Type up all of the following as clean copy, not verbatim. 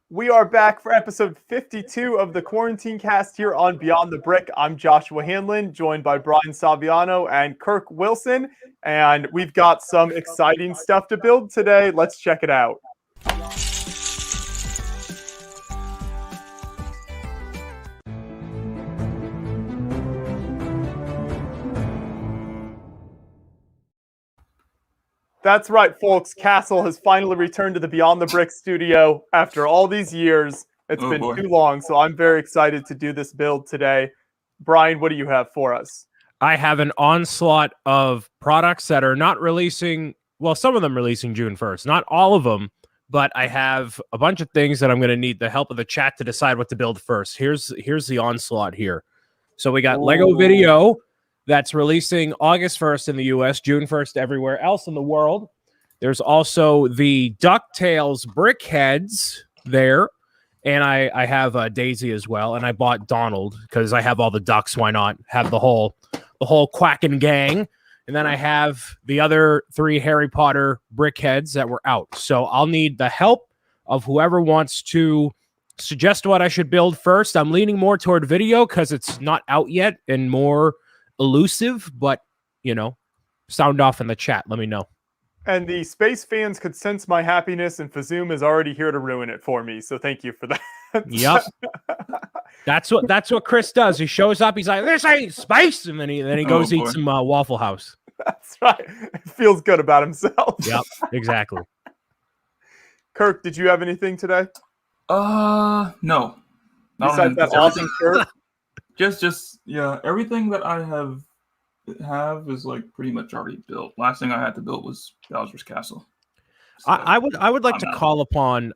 We are back for episode 52 of the Quarantine Cast here on Beyond the Brick. I'm Joshua Hanlon, joined by Brian Saviano and Kirk Wilson, and we've got some exciting stuff to build today. Let's check it out. That's right, folks. Castle has finally returned to the Beyond the Brick studio after all these years. It's been too long, so I'm very excited to do this build today. Brian, what do you have for us? I have an onslaught of products that are not releasing, well, some of them releasing June 1st, not all of them, but I have a bunch of things that I'm going to need the help of the chat to decide what to build first. Here's the onslaught here. So we got Lego Vidiyo. That's releasing August 1st in the US, June 1st everywhere else in the world. There's also the DuckTales BrickHeads there. And I have Daisy as well. And I bought Donald because I have all the ducks. Why not have the whole quacking gang? And then I have the other 3 Harry Potter BrickHeads that were out. So I'll need the help of whoever wants to suggest what I should build first. I'm leaning more toward Vidiyo because it's not out yet and more elusive, but sound off in the chat. Let me know. And the space fans could sense my happiness, and Fazoom is already here to ruin it for me. So thank you for that. Yep. That's what Chris does. He shows up. He's like, "This ain't space," and then he goes eat some Waffle House. That's right. It feels good about himself. Yep. Exactly. Kirk, did you have anything today? No. Besides that awesome shirt. Just everything that I have is like pretty much already built. Last thing I had to build was Bowser's Castle. So I would like to call upon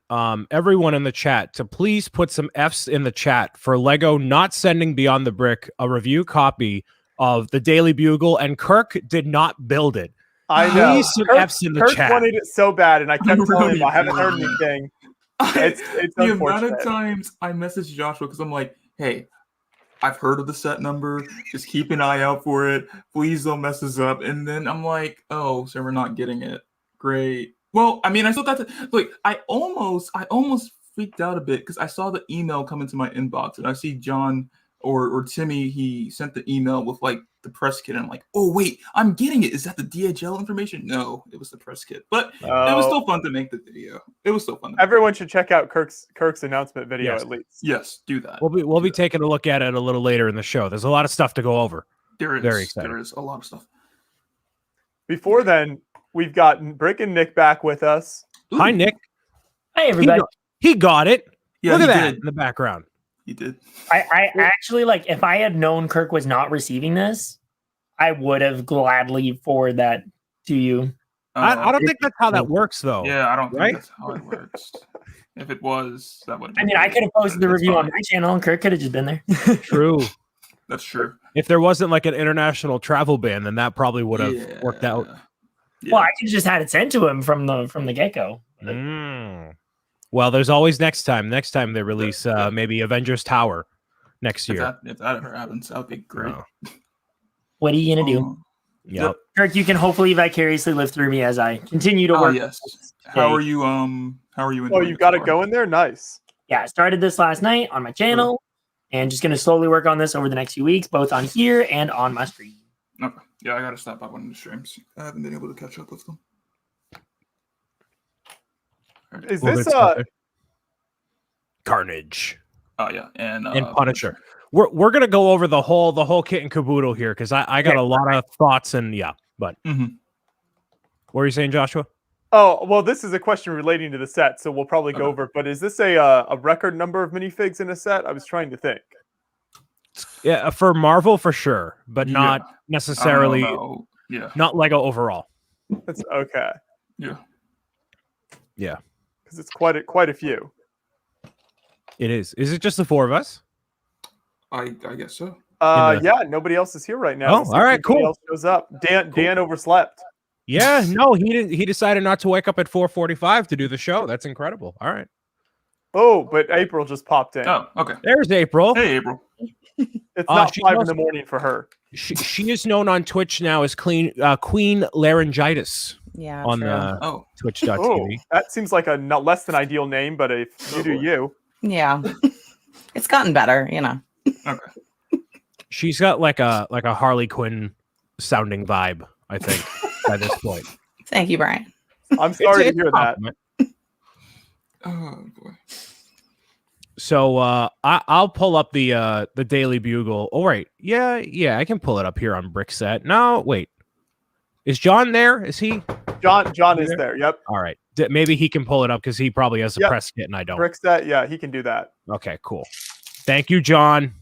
everyone in the chat to please put some F's in the chat for Lego not sending Beyond the Brick a review copy of the Daily Bugle, and Kirk did not build it. I know. Please some F's in the chat. Kirk wanted it so bad, and I kept telling him I haven't heard anything. It's the amount of times I messaged Joshua because I'm like, hey, I've heard of the set number. Just keep an eye out for it. Please don't mess this up. And then I'm like, oh, so we're not getting it. Great. Well, I mean, I still got to like. I almost freaked out a bit because I saw the email come into my inbox, and I see John or Timmy. He sent the email with like the press kit, and I'm like, oh wait, I'm getting it. Is that the DHL information? No, it was the press kit. But it was still fun to make the video. It was still fun. Everyone should check out Kirk's announcement video at least. Yes, do that. We'll be taking a look at it a little later in the show. There's a lot of stuff to go over. There is. Very exciting. There is a lot of stuff. Before then, we've got Brick and Nick back with us. Ooh. Hi, Nick. Hi, everybody. He got it. Yeah, look at that in the background. He did. I actually, like, if I had known Kirk was not receiving this, I would have gladly forwarded that to you. I don't think that's how that works, though. Yeah, I don't think that's how it works. If it was, that would. I mean, I could have posted the review on my channel, and Kirk could have just been there. True. That's true. If there wasn't like an international travel ban, then that probably would have worked out. Yeah. Well, I could have just had it sent to him from the get-go. Well, there's always next time. Next time they release maybe Avengers Tower next year. If that ever happens, that would be great. What are you gonna do? Yep. Kirk, you can hopefully vicariously live through me as I continue to work. Yes. How are you? How are you? Oh, you got it going there. Nice. Yeah, I started this last night on my channel, and just gonna slowly work on this over the next few weeks, both on here and on my stream. Okay. Yeah, I gotta stop by one of the streams. I haven't been able to catch up with them. Is this Carnage? Oh yeah, and Punisher. We're gonna go over the whole kit and caboodle here because I got a lot of thoughts and but what were you saying, Joshua? Oh well, this is a question relating to the set, so we'll probably go over it. But is this a record number of minifigs in a set? I was trying to think. Yeah, for Marvel for sure, but not necessarily. Not Lego overall. That's okay. Yeah. Because it's quite a few. It is. Is it just the 4 of us? I guess so. Yeah, nobody else is here right now. Oh, all right, cool. Else shows up. Dan overslept. Yeah, no, he didn't. He decided not to wake up at 4:45 to do the show. That's incredible. All right. Oh, but April just popped in. Oh, okay. There's April. Hey, April. It's not 5 in the morning for her. She is known on Twitch now as Queen Laryngitis. Yeah, on true. Oh, Twitch.tv. Oh, that seems like a not less than ideal name, but if you do boy. you. Yeah. It's gotten better, you know. okay. She's got like a Harley Quinn sounding vibe, I think, by this point. Thank you, Brian. I'm sorry It's to a hear that. compliment. Oh boy. So I'll pull up the Daily Bugle. Oh right, yeah, I can pull it up here on Brickset. No, wait, is John there? Is he? John is there. Yep. All right, maybe he can pull it up because he probably has a press kit and I don't. Brickset, yeah, he can do that. Okay, cool. Thank you, John.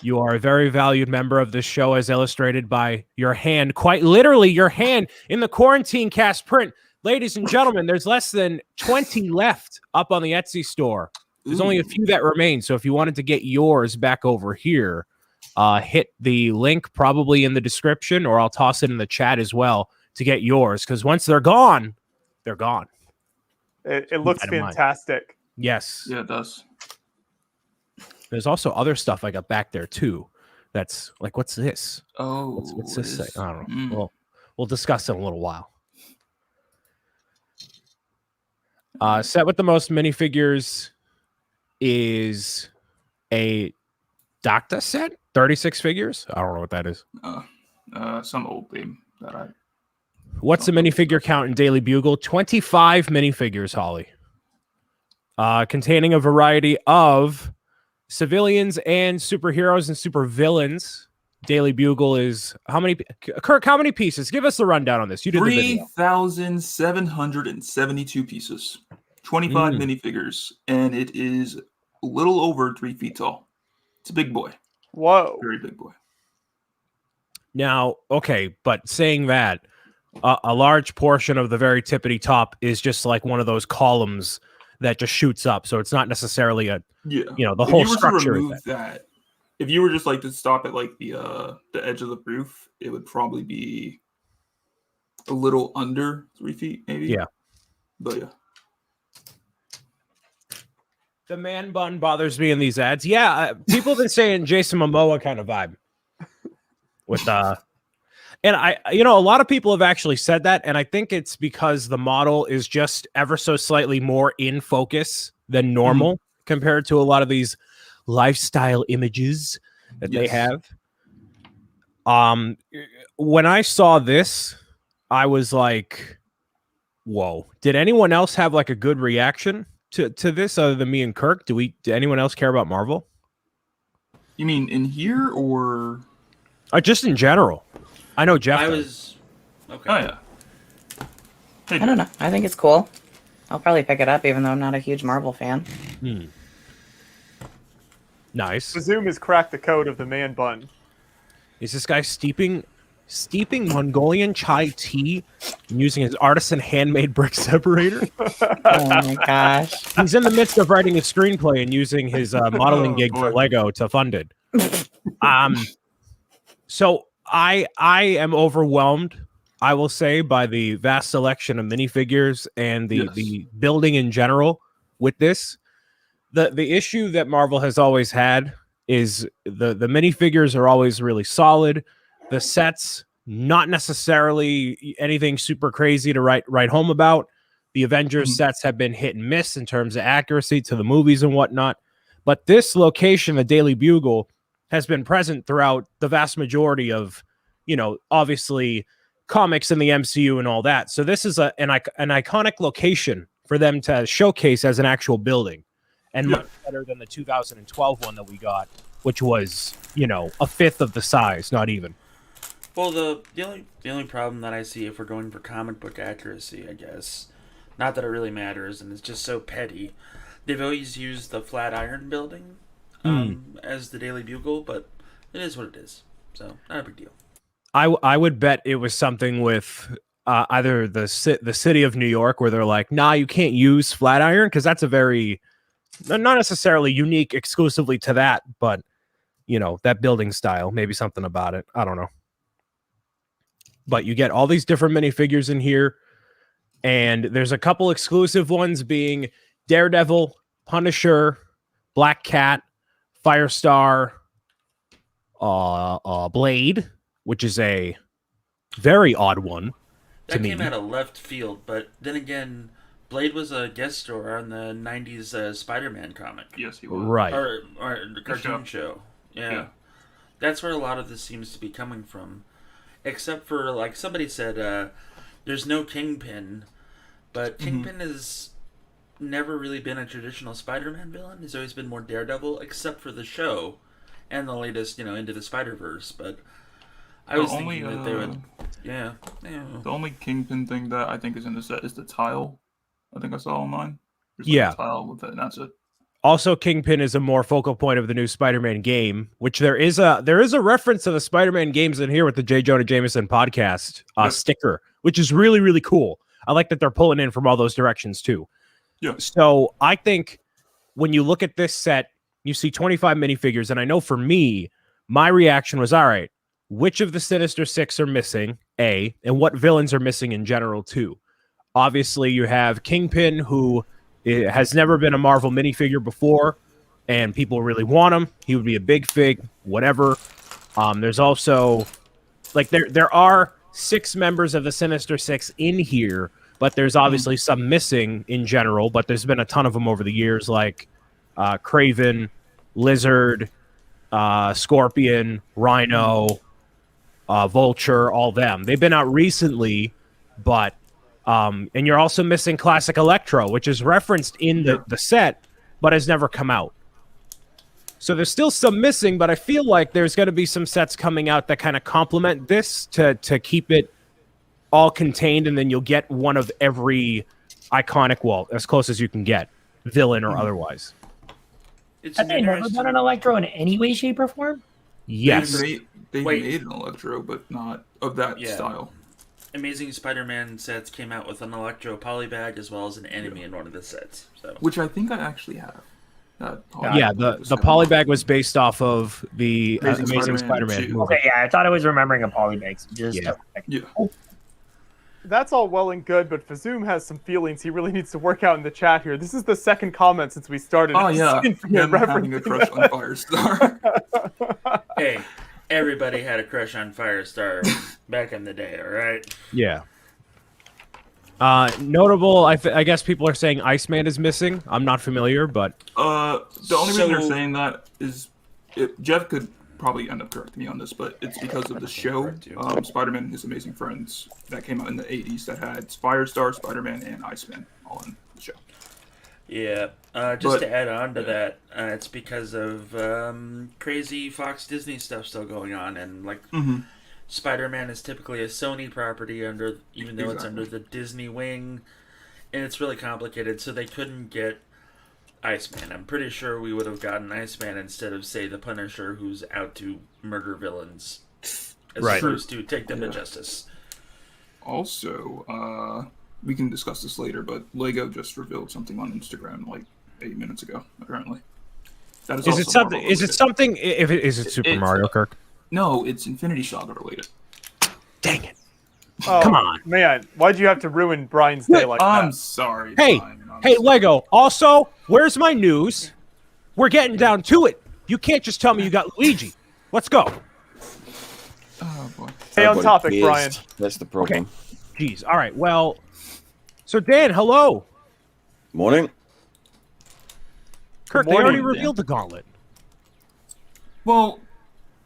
You are a very valued member of this show, as illustrated by your hand, quite literally your hand in the quarantine cast print. Ladies and gentlemen, there's less than 20 left up on the Etsy store. There's only a few that remain. So if you wanted to get yours back over here, hit the link probably in the description, or I'll toss it in the chat as well to get yours. Because once they're gone, they're gone. It looks fantastic. Yes. Yeah, it does. There's also other stuff I got back there too. That's like, what's this? Oh, What's this say? I don't know. Mm. Well, we'll discuss in a little while. Set with the most minifigures is a Docta set, 36 figures. I don't know what that is. Some old theme that I. What's the minifigure count in Daily Bugle? 25 minifigures, Holly. Containing a variety of civilians and superheroes and supervillains. Daily Bugle is how many? Kirk, how many pieces? Give us the rundown on this. You did the video. 3,772 pieces, 25 minifigures, and it is a little over 3 feet tall. It's a big boy. Whoa. Very big boy. Now, okay, but saying that, a large portion of the very tippity top is just like one of those columns that just shoots up. So it's not necessarily the If whole you were to structure. remove that, if you were just like to stop at like the edge of the roof, it would probably be a little under 3 feet, maybe. Yeah. But yeah. The man bun bothers me in these ads. Yeah, people have been saying Jason Momoa kind of vibe with and a lot of people have actually said that, and I think it's because the model is just ever so slightly more in focus than normal compared to a lot of these lifestyle images that they have. When I saw this, I was like, whoa. Did anyone else have like a good reaction to this other than me and Kirk? Did anyone else care about Marvel? You mean in here or Just in general? I know Jeff. I was okay. Oh yeah. I don't know. I think it's cool. I'll probably pick it up, even though I'm not a huge Marvel fan. Nice. Zoom has cracked the code of the man bun. Is this guy steeping Mongolian chai tea and using his artisan handmade brick separator? Oh my gosh. He's in the midst of writing a screenplay and using his modeling gig for Lego to fund it. So I am overwhelmed, I will say, by the vast selection of minifigures and the building in general with this. The issue that Marvel has always had is the minifigures are always really solid. The sets, not necessarily anything super crazy to write home about. The Avengers sets have been hit and miss in terms of accuracy to the movies and whatnot. But this location, the Daily Bugle, has been present throughout the vast majority of, obviously comics in the MCU and all that. So this is an iconic location for them to showcase as an actual building, and much better than the 2012 one that we got, which was, a fifth of the size, not even. Well, the only problem that I see if we're going for comic book accuracy, I guess, not that it really matters, and it's just so petty. They've always used the Flatiron building as the Daily Bugle, but it is what it is, so not a big deal. I would bet it was something with either the city of New York, where they're like, nah, you can't use Flatiron because that's a very not necessarily unique exclusively to that, but that building style, maybe something about it. I don't know. But you get all these different minifigures in here, and there's a couple exclusive ones being Daredevil, Punisher, Black Cat, Firestar, Blade, which is a very odd one, That me. came out of left field, but then again, Blade was a guest star on the '90s Spider-Man comic, Yes, he was. Right. or the cartoon show. Yeah, that's where a lot of this seems to be coming from. Except for, like somebody said, there's no Kingpin, but Kingpin has never really been a traditional Spider-Man villain. He's always been more Daredevil, except for the show and the latest, Into the Spider-Verse. But I was thinking that they would, yeah. The only Kingpin thing that I think is in the set is the tile. I think I saw online. There's Yeah. a tile with it, and that's it. Also, Kingpin is a more focal point of the new Spider-Man game, which there is a reference to the Spider-Man games in here with the J. Jonah Jameson podcast sticker, which is really, really cool. I like that they're pulling in from all those directions too. Yeah. So I think when you look at this set, you see 25 minifigures, and I know for me, my reaction was, all right, which of the Sinister Six are missing, A, and what villains are missing in general, too? Obviously, you have Kingpin, who has never been a Marvel minifigure before, and people really want him. He would be a big fig, whatever. There's also, like, there are 6 members of the Sinister Six in here, but there's obviously some missing in general, but there's been a ton of them over the years, like Kraven, Lizard, Scorpion, Rhino, Vulture, all them. They've been out recently, but and you're also missing Classic Electro, which is referenced in the set, but has never come out. So there's still some missing, but I feel like there's going to be some sets coming out that kind of complement this to keep it all contained, and then you'll get one of every iconic, well, as close as you can get, villain or otherwise. It's Have they never done an Electro in any way, shape, or form? Yes. They made an Electro, but not of that style. Amazing Spider-Man sets came out with an Electro polybag as well as an enemy in one of the sets. So. Which I think I actually have. Yeah, the polybag was based off of the Amazing Spider-Man movie. Okay, yeah, I thought I was remembering a polybag. So just yeah. That's all well and good, but Fazoom has some feelings he really needs to work out in the chat here. This is the second comment since we started. Oh, yeah. Him having a crush on Firestar. Hey, everybody had a crush on Firestar back in the day, all right? Yeah. Notable, I guess people are saying Iceman is missing. I'm not familiar, but... The only reason they're saying that is... Jeff could probably end up correcting me on this, but it's because of the show, Spider-Man and His Amazing Friends, that came out in the 80s that had Firestar, Spider-Man, and Iceman all in the show. Yeah, to add on to that, it's because of crazy Fox Disney stuff still going on, and like Spider-Man is typically a Sony property even though it's under the Disney wing, and it's really complicated, so they couldn't get Iceman. I'm pretty sure we would have gotten Iceman instead of, say, the Punisher, who's out to murder villains as opposed to take them to justice. Also, we can discuss this later, but Lego just revealed something on Instagram like 8 minutes ago, apparently. That is it something? Is it something? Is it Super Mario, Kirk? No, it's Infinity Saga related. Dang it! Oh, come on, man! Why'd you have to ruin Brian's day like that? I'm sorry. Hey, hey, Lego. Also, where's my news? We're getting down to it. You can't just tell me you got Luigi. Let's go. Oh boy. Stay on topic, Brian. That's the problem. Okay. Jeez. All right. Well, so Dan, hello. Morning. Kirk, they already revealed the gauntlet. Well,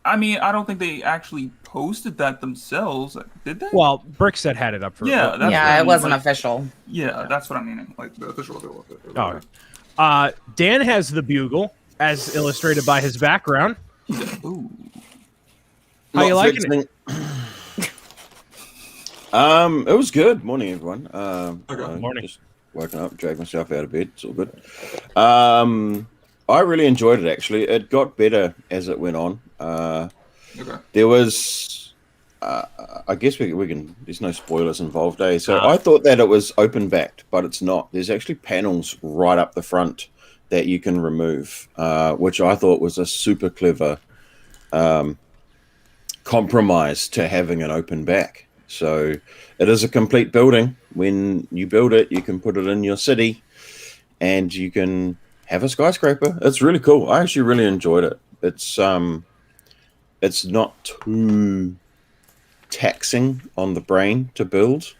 I mean, I don't think they actually posted that themselves, did they? Well, Brickset had it up for. Yeah, it wasn't official. Yeah, that's what I mean. Like the official. All right. Dan has the Bugle as illustrated by his background. Ooh. How you liking it? It was good. Morning, everyone. Morning. Just woken up, dragged myself out of bed. It's all good. I really enjoyed it, actually. It got better as it went on. There was, I guess we can, there's no spoilers involved, eh? So I thought that it was open-backed, but it's not. There's actually panels right up the front that you can remove, which I thought was a super clever compromise to having an open back. So it is a complete building. When you build it, you can put it in your city and you can have a skyscraper. It's really cool. I actually really enjoyed it. It's not too taxing on the brain to build.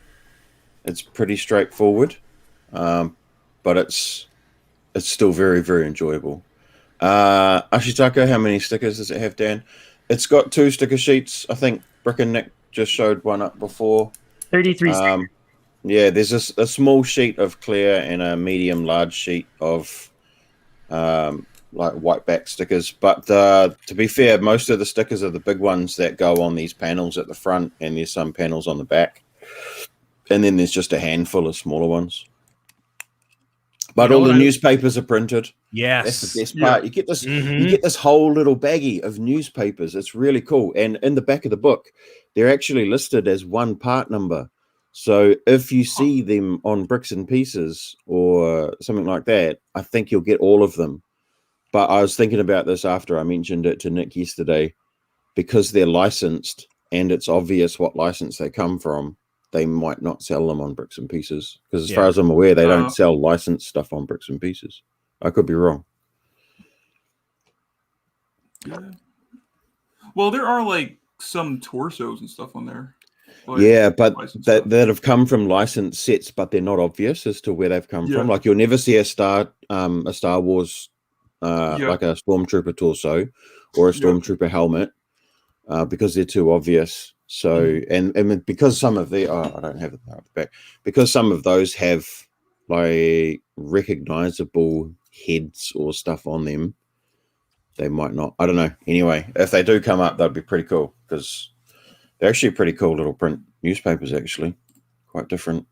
It's pretty straightforward, but it's still very, very enjoyable. Ashitaka, how many stickers does it have, Dan? It's got 2 sticker sheets. I think Brick and Nick just showed one up before. 33 stickers. Yeah, there's a small sheet of clear and a medium large sheet of like white back stickers. But to be fair, most of the stickers are the big ones that go on these panels at the front, and there's some panels on the back. And then there's just a handful of smaller ones. But all the newspapers are printed. Yes, that's the best part. You get this, you get this whole little baggie of newspapers. It's really cool. And in the back of the book, they're actually listed as one part number. So if you see them on Bricks and Pieces or something like that, I think you'll get all of them. But I was thinking about this after I mentioned it to Nick yesterday, because they're licensed and it's obvious what license they come from. They might not sell them on Bricks and Pieces, because as far as I'm aware, they don't sell licensed stuff on Bricks and Pieces. I could be wrong. Yeah. Well, there are like some torsos and stuff on there. Like, yeah, but that have come from licensed sets, but they're not obvious as to where they've come from. Like you'll never see a Star Wars like a Stormtrooper torso or a Stormtrooper helmet because they're too obvious. So and because some of the I don't have it back, because some of those have like recognizable heads or stuff on them, they might not. I don't know. Anyway, if they do come up, that'd be pretty cool, because they're actually pretty cool little print newspapers. Actually, quite different.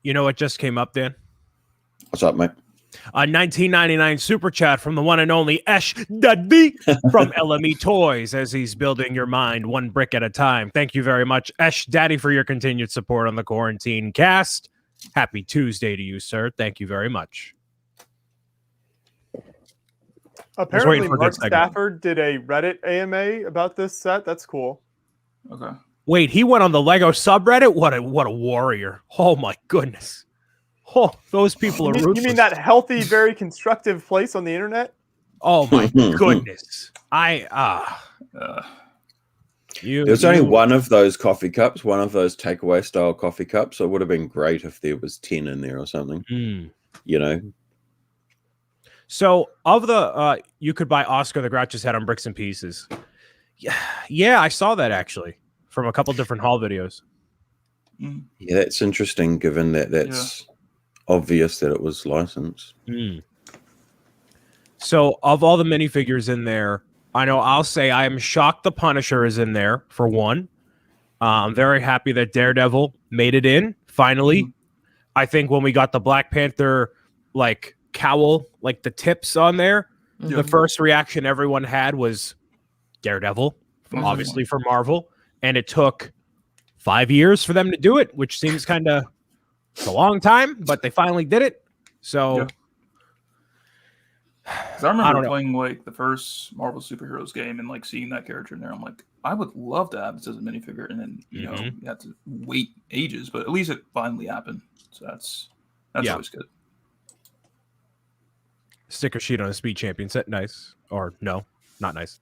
You know what just came up, Dan? What's up, mate? A 1999 super chat from the one and only Esh Daddy from LME Toys, as he's building your mind one brick at a time. Thank you very much, Esh Daddy, for your continued support on the Quarantine Cast. Happy Tuesday to you, sir. Thank you very much. Apparently, Mark Stafford did a Reddit AMA about this set. That's cool. Okay. Wait, he went on the Lego subreddit? What a warrior. Oh, my goodness. Oh, those people are ruthless. You mean that healthy, very constructive place on the internet? Oh my goodness! There's only one of those coffee cups, one of those takeaway style coffee cups. So it would have been great if there was 10 in there or something. You know. So of the you could buy Oscar the Grouch's head on Bricks and Pieces. Yeah, I saw that actually from a couple different haul videos. Yeah, that's interesting, given that that's obvious that it was licensed. So of all the minifigures in there, I know I'll say I am shocked the Punisher is in there, for one. I'm very happy that Daredevil made it in, finally. I think when we got the Black Panther like cowl, like the tips on there, the first reaction everyone had was Daredevil, obviously for Marvel. And it took 5 years for them to do it, which seems kind of a long time, but they finally did it. So, because I remember playing like the first Marvel Superheroes game and like seeing that character in there. I'm like, I would love to have this as a minifigure, and then you know you have to wait ages, but at least it finally happened. So that's always good. Sticker sheet on a Speed Champion set, nice. Or no, not nice.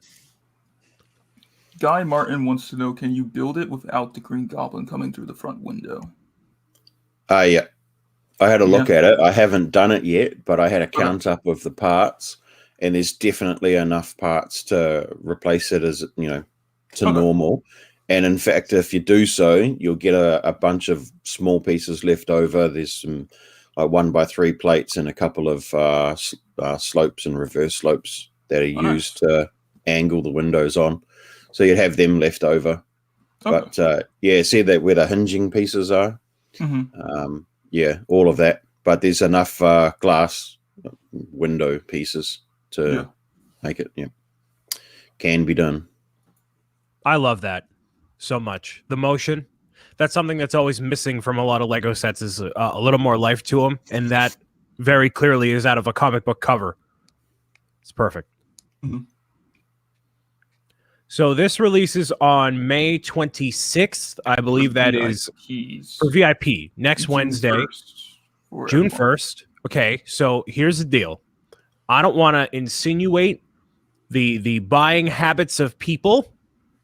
Guy Martin wants to know, can you build it without the Green Goblin coming through the front window? Yeah. I had a look at it. I haven't done it yet, but I had a count up of the parts, and there's definitely enough parts to replace it as, you know, to normal. And in fact, if you do so, you'll get a bunch of small pieces left over. There's some like 1x3 plates and a couple of slopes and reverse slopes that are used to angle the windows on. So you'd have them left over. But see that where the hinging pieces are? All of that. But there's enough glass window pieces to make it. Can be done. I love that so much. The motion. That's something that's always missing from a lot of Lego sets, is a little more life to them. And that very clearly is out of a comic book cover. It's perfect. So this releases on May 26th. I believe that is for VIP next Wednesday, June 1st. Okay, so here's the deal. I don't want to insinuate the buying habits of people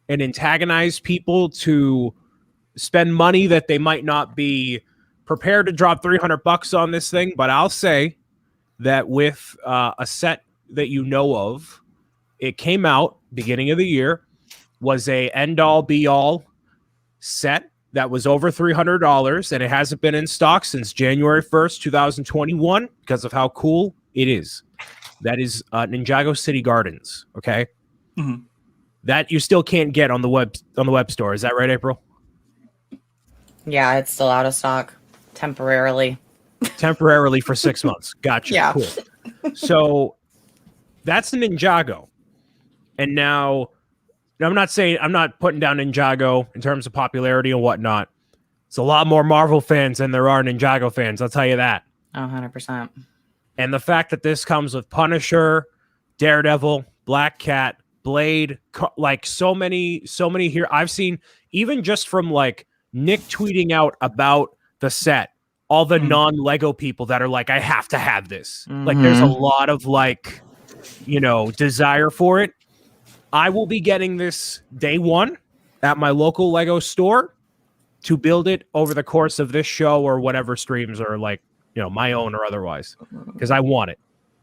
and antagonize people to spend money that they might not be prepared to drop $300 on this thing, but I'll say that with a set that you know of, it came out beginning of the year, was a end-all be-all set that was over $300, and it hasn't been in stock since January 1st, 2021 because of how cool it is. That is Ninjago City Gardens, okay? Mm-hmm. That you still can't get on the web store. Is that right, April? Yeah, it's still out of stock temporarily. Temporarily for 6 months. Gotcha. Yeah. Cool. So that's the Ninjago. And now I'm not putting down Ninjago in terms of popularity and whatnot. It's a lot more Marvel fans than there are Ninjago fans. I'll tell you that. Oh, 100%. And the fact that this comes with Punisher, Daredevil, Black Cat, Blade, like so many here. I've seen even just from like Nick tweeting out about the set, all the non-Lego people that are like, I have to have this. Like there's a lot of like, desire for it. I will be getting this day one at my local Lego store to build it over the course of this show or whatever streams are like, my own or otherwise, because I want it.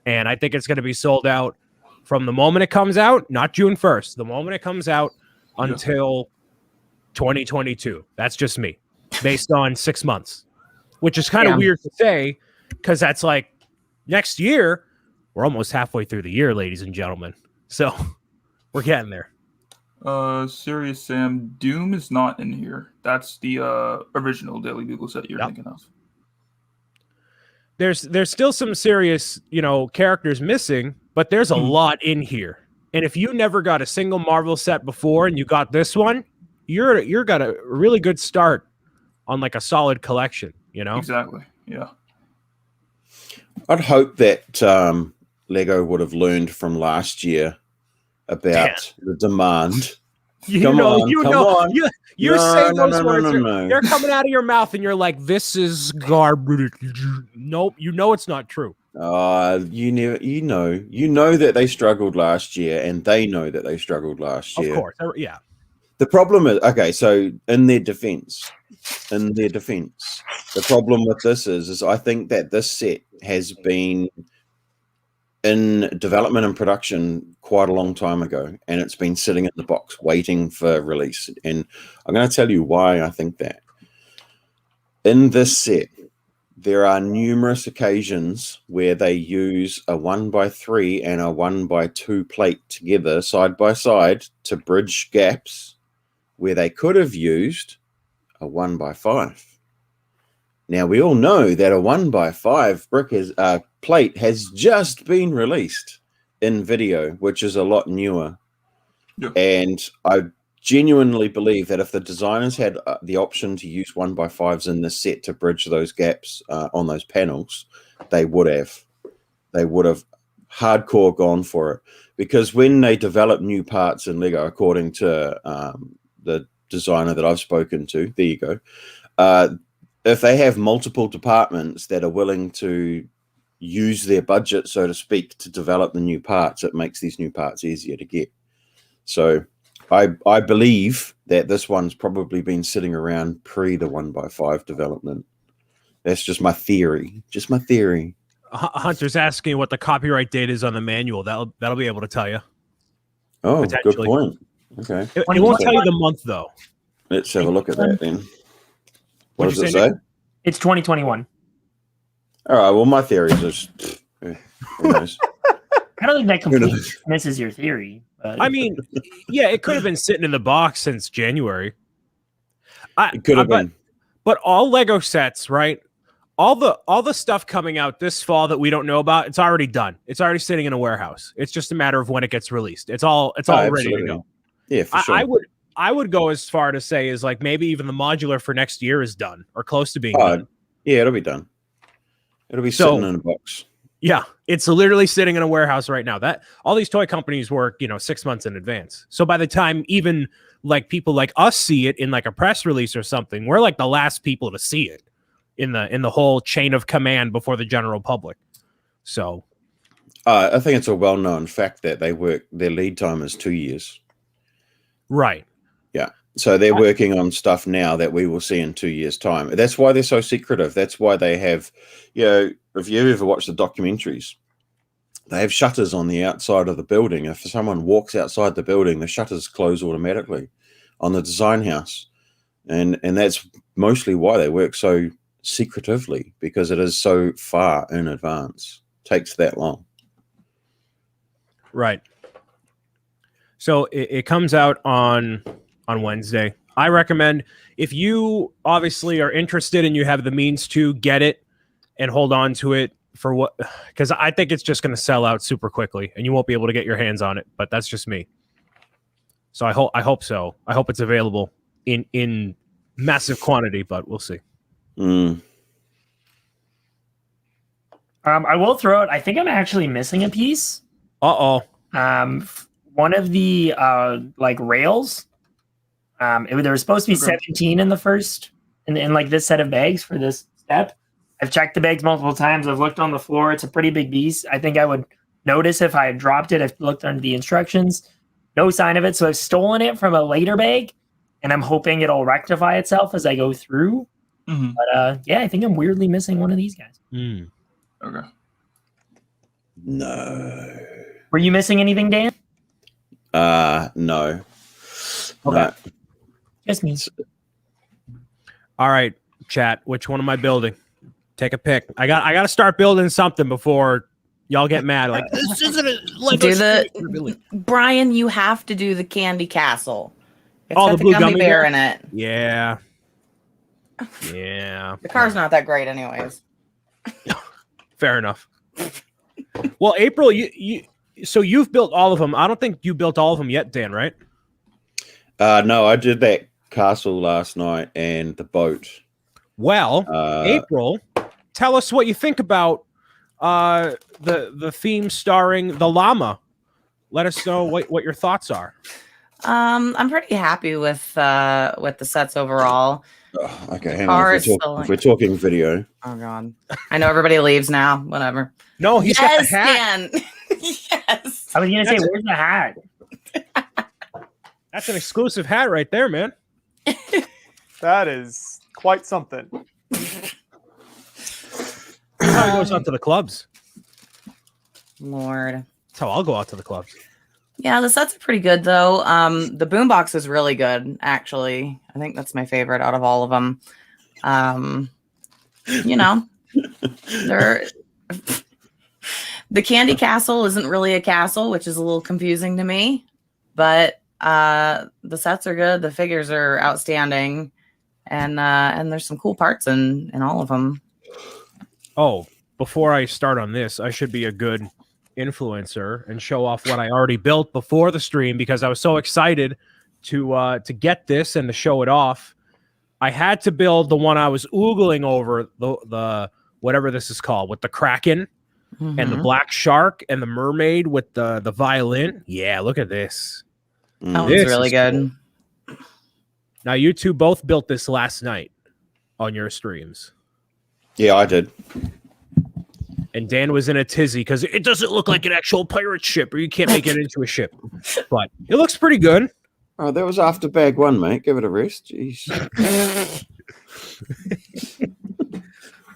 And I think it's going to be sold out from the moment it comes out, not June 1st, the moment it comes out until 2022. That's just me based on 6 months, which is kind of weird to say because that's like next year. We're almost halfway through the year, ladies and gentlemen. So we're getting there. Serious Sam, Doom is not in here. That's the original Daily Bugle set you're thinking of. There's still some serious, characters missing, but there's a lot in here. And if you never got a single Marvel set before and you got this one, you're got a really good start on like a solid collection, Exactly. Yeah. I'd hope that Lego would have learned from last year about the demand. You're saying those words. They're coming out of your mouth, and you're like, "This is garbage." Nope, it's not true. You know that they struggled last year, and they know that they struggled last year. Of course, yeah. The problem is, okay, so in their defense, the problem with this is I think that this set has been in development and production quite a long time ago, and it's been sitting in the box waiting for release. And I'm going to tell you why I think that. In this set, there are numerous occasions where they use a 1x3 and a 1x2 plate together side by side to bridge gaps where they could have used a 1x5. Now, we all know that a 1x5 brick plate has just been released in Vidiyo, which is a lot newer. Yeah. And I genuinely believe that if the designers had the option to use 1x5s in this set to bridge those gaps on those panels, they would have. They would have hardcore gone for it. Because when they develop new parts in Lego, according to the designer that I've spoken to, there you go, if they have multiple departments that are willing to use their budget, so to speak, to develop the new parts, it makes these new parts easier to get. So I believe that this one's probably been sitting around pre the 1x5 development. That's just my theory. Just my theory. Hunter's asking what the copyright date is on the manual. That'll be able to tell you. Oh, good point. Okay. It won't tell you the month, though. Let's have a look at that then. What does it say? It's 2021. All right. Well, my theory is just. Who knows? I don't think that completely misses your theory. But... I mean, yeah, it could have been sitting in the box since January. It could have been. But all Lego sets, right? All the stuff coming out this fall that we don't know about, it's already done. It's already sitting in a warehouse. It's just a matter of when it gets released. It's all ready to go. Yeah, for sure. I would go as far to say is like maybe even the modular for next year is done or close to being done. Yeah, it'll be done. It'll be sitting in a box. Yeah, it's literally sitting in a warehouse right now. That all these toy companies work, 6 months in advance. So by the time even like people like us see it in like a press release or something, we're like the last people to see it in the whole chain of command before the general public. So I think it's a well-known fact that their lead time is 2 years. Right. Yeah. So they're working on stuff now that we will see in 2 years' time. That's why they're so secretive. That's why they have, if you ever watch the documentaries, they have shutters on the outside of the building. If someone walks outside the building, the shutters close automatically on the design house. And that's mostly why they work so secretively, because it is so far in advance. It takes that long. Right. So it comes out on Wednesday. I recommend, if you obviously are interested and you have the means to get it and hold on to it for what, because I think it's just going to sell out super quickly and you won't be able to get your hands on it, but that's just me. So I hope so. I hope it's available in massive quantity, but we'll see. I will throw it. I think I'm actually missing a piece. Uh-oh. One of the like rails. There was supposed to be 17 in the first, in like this set of bags for this step. I've checked the bags multiple times. I've looked on the floor. It's a pretty big beast. I think I would notice if I had dropped it. I've looked under the instructions. No sign of it. So I've stolen it from a later bag, and I'm hoping it'll rectify itself as I go through. But yeah, I think I'm weirdly missing one of these guys. Okay. No. Were you missing anything, Dan? No. Okay. No. Just me. All right, chat. Which one am I building? Take a pick. I got to start building something before y'all get mad. Like, this isn't a Brian, you have to do the candy castle. It's got the blue gummy bear in it. Yeah. Yeah. The car's not that great anyways. Fair enough. Well, April, so you've built all of them. I don't think you built all of them yet, Dan, right? No, I did that castle last night and the boat. Well, April, tell us what you think about the theme starring the llama. Let us know what your thoughts are. I'm pretty happy with the sets overall. Okay, hang on. If we're talking video. Oh god, I know everybody leaves now. Whatever. No, he's got the hat. Dan. Yes. I was gonna say, where's the hat? That's an exclusive hat right there, man. That is quite something. That's how he goes out to the clubs. Lord. That's how I'll go out to the clubs. Yeah, the sets are pretty good though. The boombox is really good, actually. I think that's my favorite out of all of them. The candy castle isn't really a castle, which is a little confusing to me. But the sets are good. The figures are outstanding, and there's some cool parts in all of them. Oh, before I start on this, I should be a good influencer and show off what I already built before the stream because I was so excited to get this and to show it off. I had to build the one I was oogling over, the whatever this is called, with the Kraken and the black shark and the mermaid with the violin. Yeah, look at this. That one's really good. Cool. Now, you two both built this last night on your streams. Yeah, I did. And Dan was in a tizzy because it doesn't look like an actual pirate ship, or you can't make it into a ship. But it looks pretty good. Oh, that was after bag one, mate. Give it a rest. Jeez.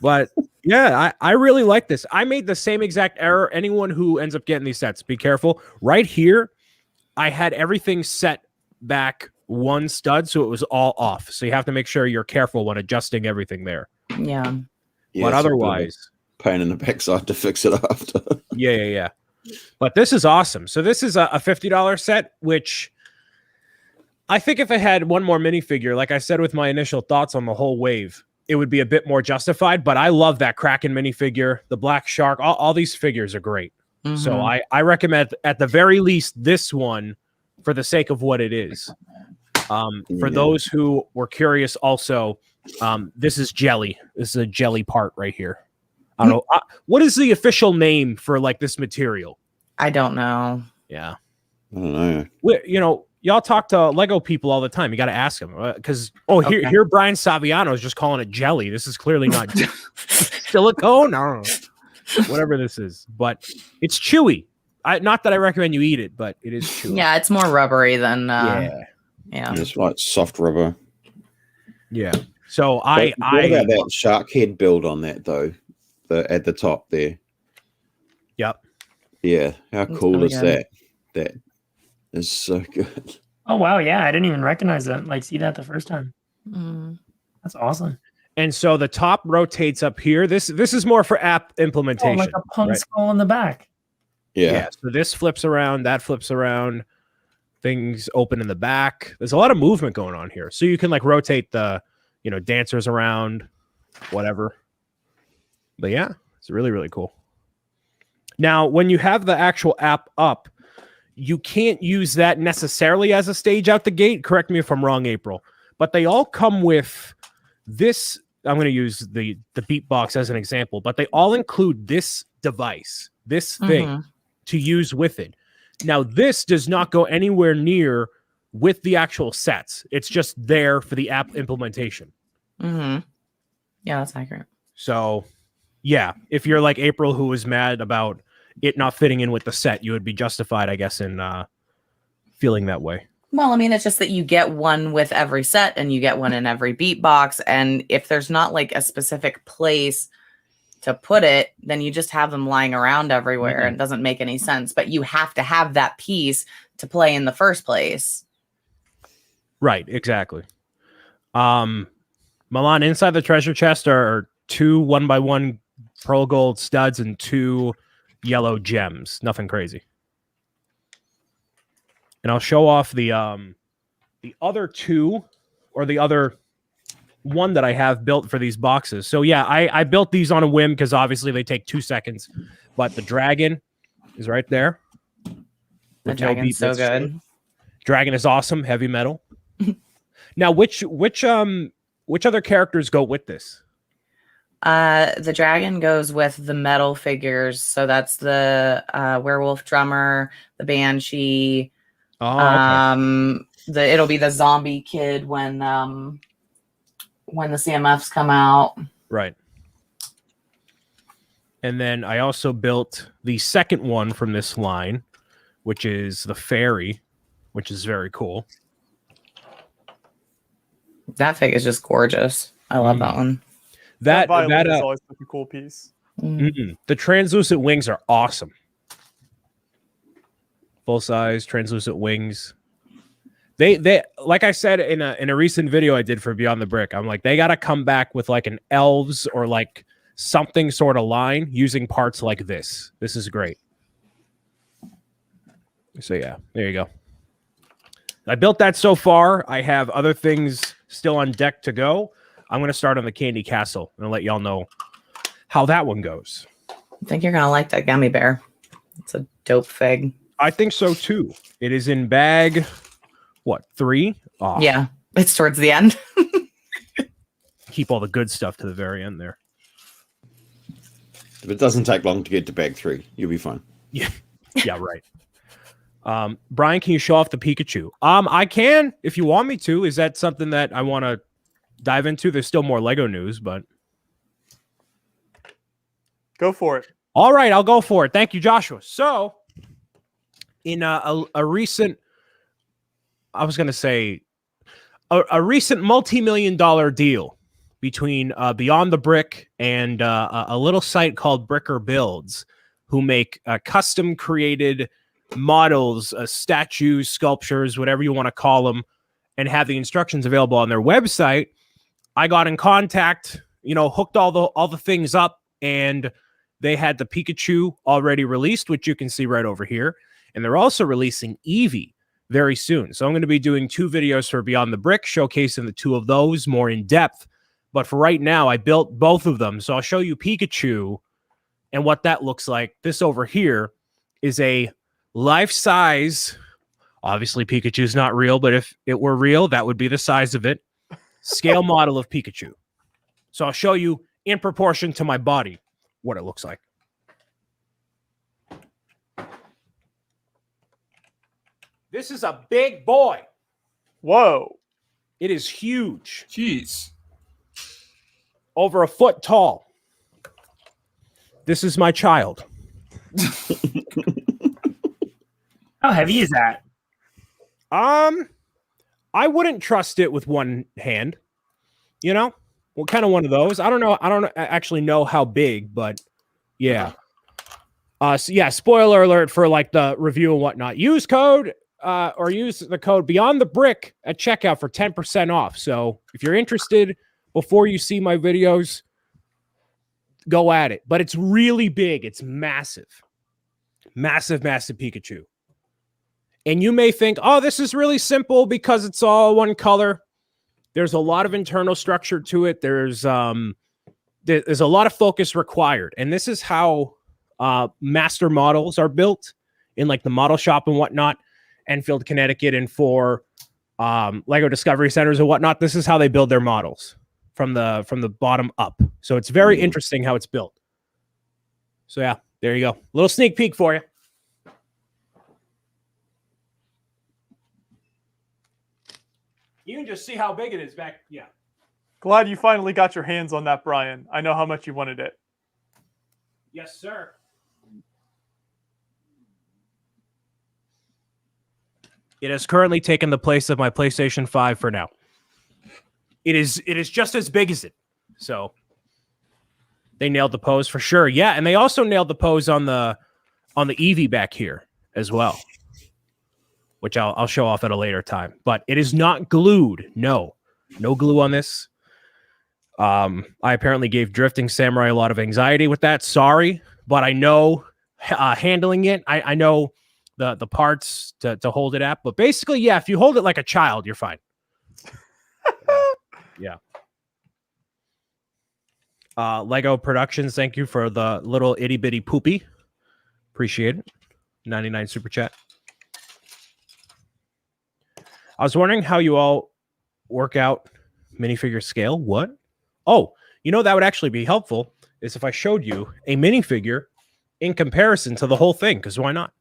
But yeah, I really like this. I made the same exact error. Anyone who ends up getting these sets, be careful. Right here, I had everything set back one stud, so it was all off. So you have to make sure you're careful when adjusting everything there. Yeah. But otherwise, pain in the backside to fix it after. Yeah. But this is awesome. So this is a $50 set, which I think if I had one more minifigure, like I said with my initial thoughts on the whole wave, it would be a bit more justified. But I love that Kraken minifigure, the black shark. All these figures are great. So I recommend at the very least this one for the sake of what it is. For those who were curious also, this is jelly. This is a jelly part right here. I don't know. What is the official name for like this material? I don't know. Yeah. I don't know. Y'all talk to Lego people all the time. You got to ask them because here Brian Saviano is just calling it jelly. This is clearly not silicone. I don't know. Whatever this is, but it's chewy. Not that I recommend you eat it, but it is chewy. Yeah, it's more rubbery than Yeah. It's like soft rubber. Yeah. So What I about that shark head build on that though? At the top there. Yep. Yeah. How That's cool really is good. that? That is so good. Oh wow, yeah, I didn't even recognize that. Like, see that the first time. Mm. That's awesome. And so the top rotates up here. This is more for app Oh, implementation. like a punk right? skull in the back. Yeah. So this flips around, that flips around. Things open in the back. There's a lot of movement going on here. So you can like rotate the, dancers around, whatever. But yeah, it's really, really cool. Now, when you have the actual app up, you can't use that necessarily as a stage out the gate. Correct me if I'm wrong, April. But they all come with this. I'm going to use the beatbox as an example, but they all include this device, this thing to use with it. Now, this does not go anywhere near with the actual sets. It's just there for the app implementation. Yeah, that's accurate. So, yeah, if you're like April, who was mad about it not fitting in with the set, you would be justified, I guess, in feeling that way. Well, I mean, it's just that you get one with every set and you get one in every beatbox. And if there's not like a specific place to put it, then you just have them lying around everywhere. It doesn't make any sense, but you have to have that piece to play in the first place. Right, exactly. Milan, inside the treasure chest are 2 1x1 pearl gold studs and 2 yellow gems. Nothing crazy. And I'll show off the other 2 or the other one that I have built for these boxes. So yeah, I built these on a whim because obviously they take 2 seconds. But the dragon is right there. The dragon's so good. Dragon is awesome, heavy metal. Now, which other characters go with this? The dragon goes with the metal figures. So that's the werewolf drummer, the banshee. Oh, okay. It'll be the zombie kid when the CMFs come out. Right. And then I also built the second one from this line, which is the fairy, which is very cool. That fig is just gorgeous. I love that one. That violin is always such a cool piece. The translucent wings are awesome. Full size translucent wings. They like I said in a recent video I did for Beyond the Brick, I'm like, they got to come back with like an elves or like something sort of line using parts like this. This is great. So yeah, there you go. I built that so far. I have other things still on deck to go. I'm going to start on the Candy Castle and I'll let y'all know how that one goes. I think you're going to like that gummy bear. It's a dope fig. I think so too. It is in bag, 3? Oh, yeah, it's towards the end. Keep all the good stuff to the very end there. If it doesn't take long to get to bag 3, you'll be fine. Yeah, right. Brian, can you show off the Pikachu? I can if you want me to. Is that something that I want to dive into? There's still more Lego news, but go for it. All right, I'll go for it. Thank you, Joshua. So, in a recent, I was going to say, a recent multi-million-dollar deal between Beyond the Brick and a little site called Bricker Builds, who make custom-created models, statues, sculptures, whatever you want to call them, and have the instructions available on their website. I got in contact, hooked all the things up, and they had the Pikachu already released, which you can see right over here. And they're also releasing Eevee very soon. So I'm going to be doing 2 videos for Beyond the Brick, showcasing the 2 of those more in depth. But for right now, I built both of them. So I'll show you Pikachu and what that looks like. This over here is a life-size, obviously Pikachu's not real, but if it were real, that would be the size of it, scale model of Pikachu. So I'll show you in proportion to my body what it looks like. This is a big boy. Whoa. It is huge. Jeez. Over a foot tall. This is my child. How heavy is that? I wouldn't trust it with one hand. You know, what kind of one of those? I don't know. I don't actually know how big, but yeah. So yeah, spoiler alert for like the review and whatnot. Use code or use the code Beyond the Brick at checkout for 10% off. So if you're interested, before you see my videos, go at it. But it's really big. It's massive. Massive, massive Pikachu. And you may think, oh, this is really simple because it's all one color. There's a lot of internal structure to it. There's a lot of focus required. And this is how master models are built in like the model shop and whatnot, Enfield, Connecticut, and for Lego Discovery Centers and whatnot. This is how they build their models from the bottom up. So it's very interesting how it's built. So yeah, there you go. Little sneak peek for you. You can just see how big it is back. Yeah. Glad you finally got your hands on that, Brian. I know how much you wanted it. Yes, sir. It has currently taken the place of my PlayStation 5 for now. It is just as big as it. So they nailed the pose for sure. Yeah, and they also nailed the pose on the Eevee back here as well, which I'll show off at a later time. But it is not glued. No glue on this. I apparently gave Drifting Samurai a lot of anxiety with that. Sorry, but I know handling it. I know the parts to hold it at. But basically, yeah, if you hold it like a child, you're fine. Yeah. Lego Productions, thank you for the little itty bitty poopy. Appreciate it. 99 super chat. I was wondering how you all work out minifigure scale. What? Oh, you know, that would actually be helpful is if I showed you a minifigure in comparison to the whole thing, because why not?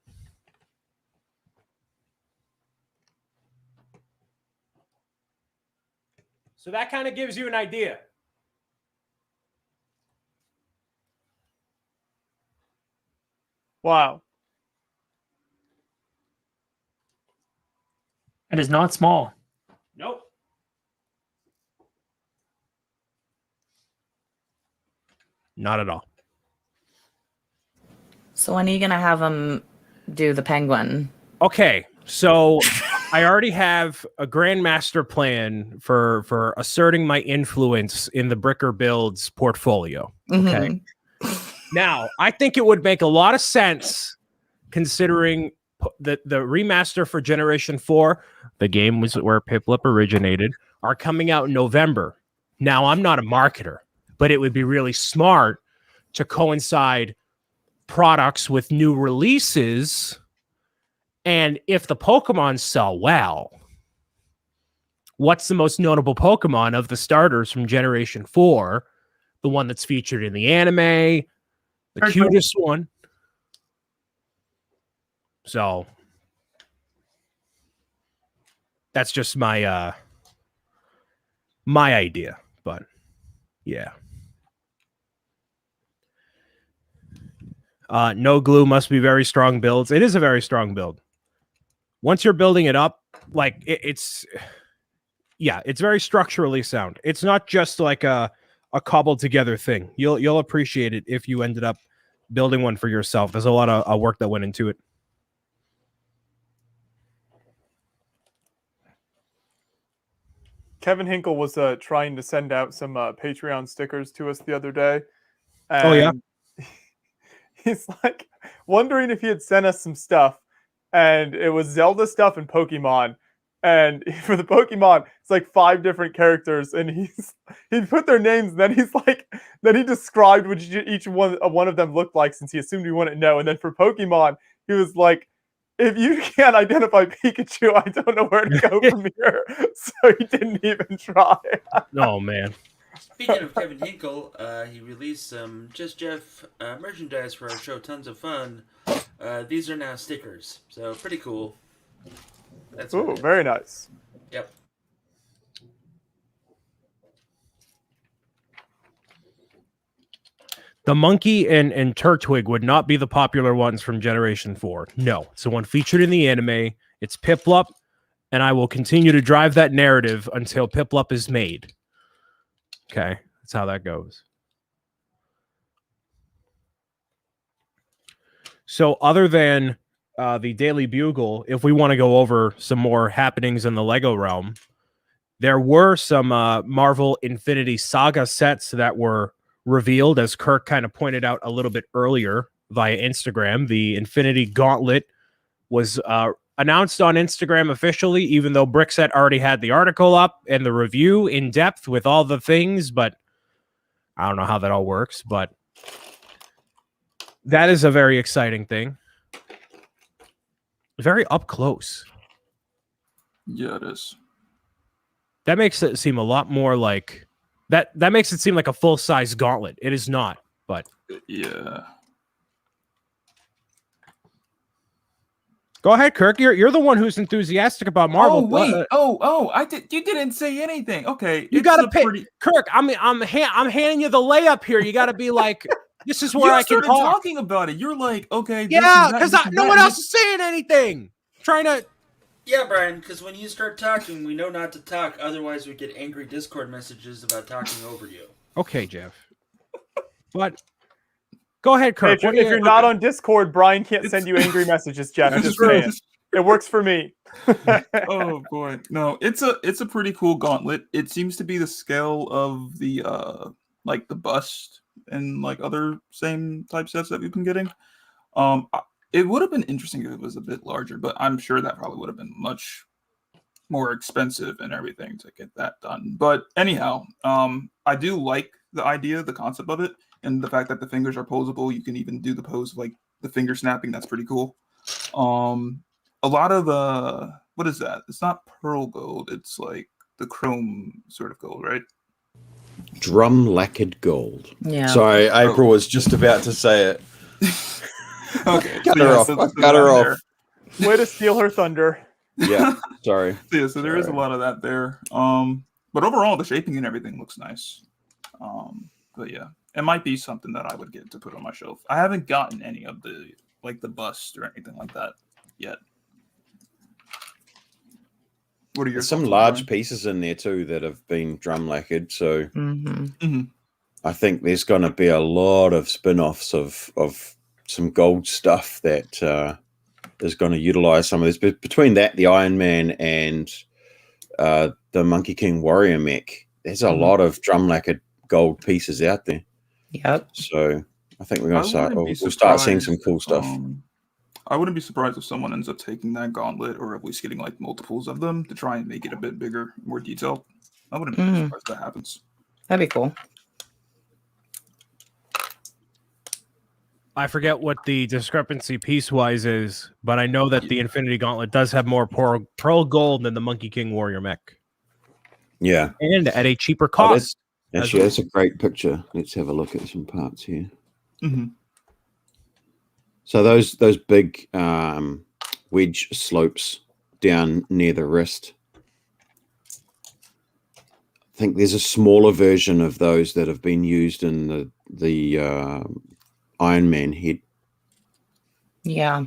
So that kind of gives you an idea. Wow. It is not small. Nope. Not at all. So when are you gonna have them do the penguin? Okay, so I already have a grandmaster plan for asserting my influence in the Bricker Builds portfolio. Okay. Now, I think it would make a lot of sense considering the remaster for Generation 4, the game was where Piplup originated, are coming out in November. Now, I'm not a marketer, but it would be really smart to coincide products with new releases. And if the Pokemon sell well, what's the most notable Pokemon of the starters from Generation 4? The one that's featured in the anime, the cutest one. So that's just my my idea, but yeah. No glue must be very strong builds. It is a very strong build. Once you're building it up, like it's very structurally sound. It's not just like a cobbled together thing. You'll appreciate it if you ended up building one for yourself. There's a lot of work that went into it. Kevin Hinkle was trying to send out some Patreon stickers to us the other day. Oh, yeah? He's like wondering if he had sent us some stuff, and it was Zelda stuff and Pokemon. And for the Pokemon, it's like 5 different characters, and he put their names, and then he described what each one of them looked like, since he assumed we wouldn't know. And then for Pokemon, he was like, if you can't identify Pikachu, I don't know where to go from here. So he didn't even try. Oh, man. Speaking of Kevin Hinkle, he released some Just Jeff merchandise for our show, Tons of Fun. These are now stickers, so pretty cool. That's Ooh, very nice. Yep. The monkey and Turtwig would not be the popular ones from Generation 4. No, it's the one featured in the anime. It's Piplup and I will continue to drive that narrative until Piplup is made. Okay, that's how that goes. So other than the Daily Bugle, if we want to go over some more happenings in the Lego realm, there were some Marvel Infinity Saga sets that were revealed, as Kirk kind of pointed out a little bit earlier via Instagram. The Infinity Gauntlet was announced on Instagram officially, even though Brickset already had the article up and the review in depth with all the things, but I don't know how that all works, but that is a very exciting thing. Very up close. Yeah, it is. That makes it seem a lot more like that makes it seem like a full-size gauntlet. It is not, but yeah. Go ahead, Kirk. You're the one who's enthusiastic about Marvel. Oh wait. I did. You didn't say anything. Okay. You got to pick. Kirk, I'm handing you the layup here. You got to be like, this is where I can talk. Talking about it. You're like, okay. Yeah, because no one else is saying anything. Trying to. Yeah, Brian. Because when you start talking, we know not to talk. Otherwise, we get angry Discord messages about talking over you. Okay, Jeff. But. Go ahead, Kirk. Hey, if you're not on Discord, Brian can't send you angry messages, Jeff. Just saying. It works for me. Oh boy, no, it's a pretty cool gauntlet. It seems to be the scale of the like the bust and like other same type sets that we've been getting. It would have been interesting if it was a bit larger, but I'm sure that probably would have been much more expensive and everything to get that done. But anyhow, I do like the idea, the concept of it. And the fact that the fingers are posable, you can even do the pose of like the finger snapping. That's pretty cool. A lot of what is that? It's not pearl gold. It's like the chrome sort of gold, right? Drum lacquered gold. Yeah. Sorry, April was just about to say it. Okay. Cut her off. Cut her off. Way to steal her thunder. Yeah. Sorry. So there is a lot of that there. But overall, the shaping and everything looks nice. But yeah. It might be something that I would get to put on my shelf. I haven't gotten any of the like the bust or anything like that yet. What are your some large pieces in there too that have been drum lacquered? So I think there's going to be a lot of spin-offs of some gold stuff that is going to utilize some of this. But between that, the Iron Man and the Monkey King Warrior mech, there's a lot of drum lacquered gold pieces out there. Yep. So I think we're going to start seeing some cool stuff. I wouldn't be surprised if someone ends up taking that gauntlet or at least getting like multiples of them to try and make it a bit bigger, more detailed. I wouldn't be surprised if that happens. That'd be cool. I forget what the discrepancy piece-wise is, but I know that the Infinity Gauntlet does have more pearl gold than the Monkey King Warrior mech. Yeah. And at a cheaper cost. Actually, that's a great picture. Let's have a look at some parts here. So those big wedge slopes down near the wrist. I think there's a smaller version of those that have been used in the Iron Man head. Yeah.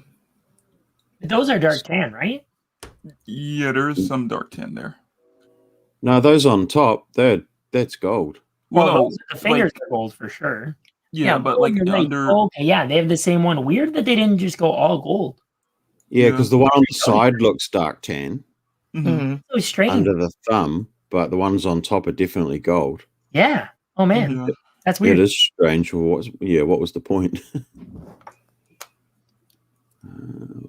Those are dark tan, right? Yeah, there is some dark tan there. No, those on top, that's gold. Well, the fingers are gold for sure. Yeah, but like under. Okay, yeah, they have the same one. Weird that they didn't just go all gold. Yeah, because the one on the side looks dark tan. So strange. Under the thumb, but the ones on top are definitely gold. Yeah. Oh man, that's weird. It is strange. What was the point?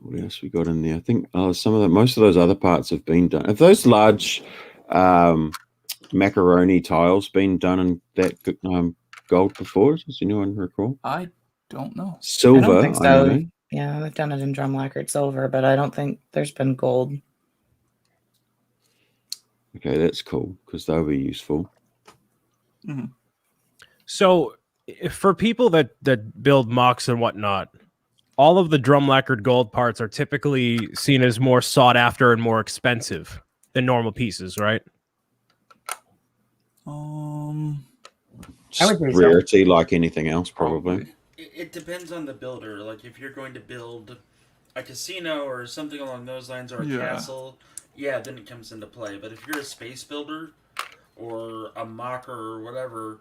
What else we got in there? I think most of those other parts have been done. Have those large macaroni tiles been done in that gold before? Does anyone recall? I don't know. Silver. I don't think so. Yeah, they've done it in drum lacquered silver, but I don't think there's been gold. Okay, that's cool because they'll be useful. So, for people that build mocks and whatnot, all of the drum lacquered gold parts are typically seen as more sought after and more expensive than normal pieces, right? I would say rarity, like anything else, probably. It depends on the builder. Like if you're going to build a casino or something along those lines, or a castle, then it comes into play. But if you're a space builder or a mocker or whatever,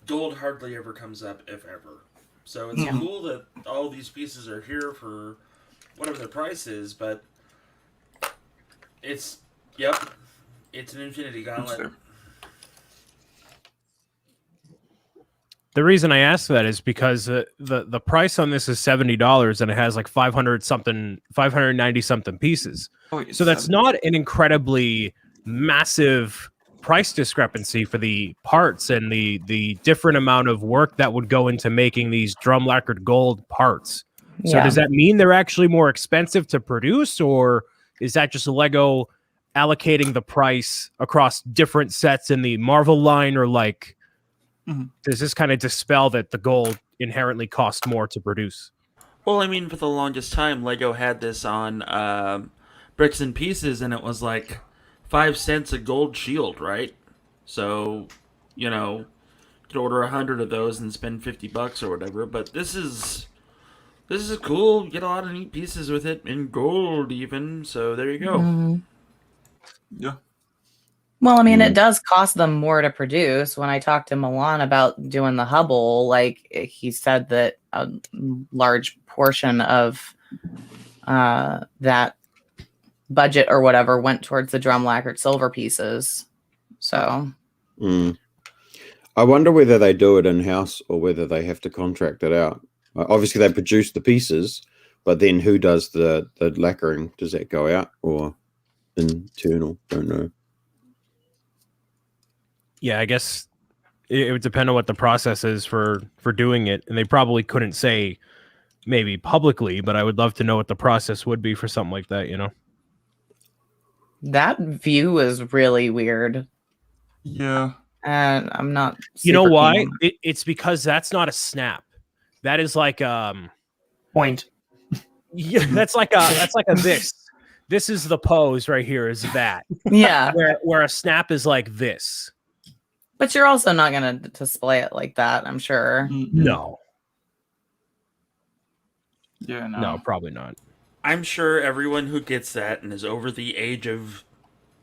gold hardly ever comes up, if ever. So it's cool that all these pieces are here for whatever their price is, but it's an Infinity Gauntlet. The reason I ask that is because the price on this is $70 and it has like 590 something pieces. So that's not an incredibly massive price discrepancy for the parts and the different amount of work that would go into making these drum lacquered gold parts. So does that mean they're actually more expensive to produce, or is that just Lego allocating the price across different sets in the Marvel line, or like does this kind of dispel that the gold inherently costs more to produce? Well, I mean, for the longest time, Lego had this on bricks and pieces, and it was like 5 cents a gold shield, right? So, you could order 100 of those and spend $50 or whatever. But this is cool. You get a lot of neat pieces with it in gold, even. So there you go. Yeah. Well, I mean, it does cost them more to produce. When I talked to Milan about doing the Hubble, like he said that a large portion of that budget or whatever went towards the drum lacquered silver pieces. So I wonder whether they do it in-house or whether they have to contract it out. Obviously, they produce the pieces, but then who does the lacquering? Does that go out or internal? Don't know. Yeah, I guess it would depend on what the process is for doing it, and they probably couldn't say maybe publicly, but I would love to know what the process would be for something like that, That view is really weird. Yeah. And I'm not You know why? keen. It's because that's not a snap. That is like point. Yeah, that's like a this. This is the pose right here is that. Yeah. Where a snap is like this. But you're also not going to display it like that, I'm sure. No. Yeah, No, probably not. I'm sure everyone who gets that and is over the age of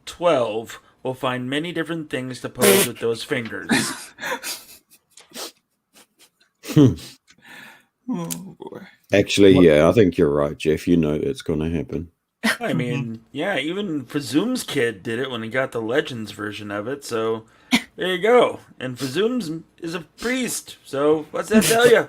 12 will find many different things to pose with those fingers. Oh boy. Actually, yeah, I think you're right, Jeff. You know that's going to happen. I mean, yeah, even Fazoom's kid did it when he got the Legends version of it, so there you go. And Fazoom's is a priest, so what's that tell you?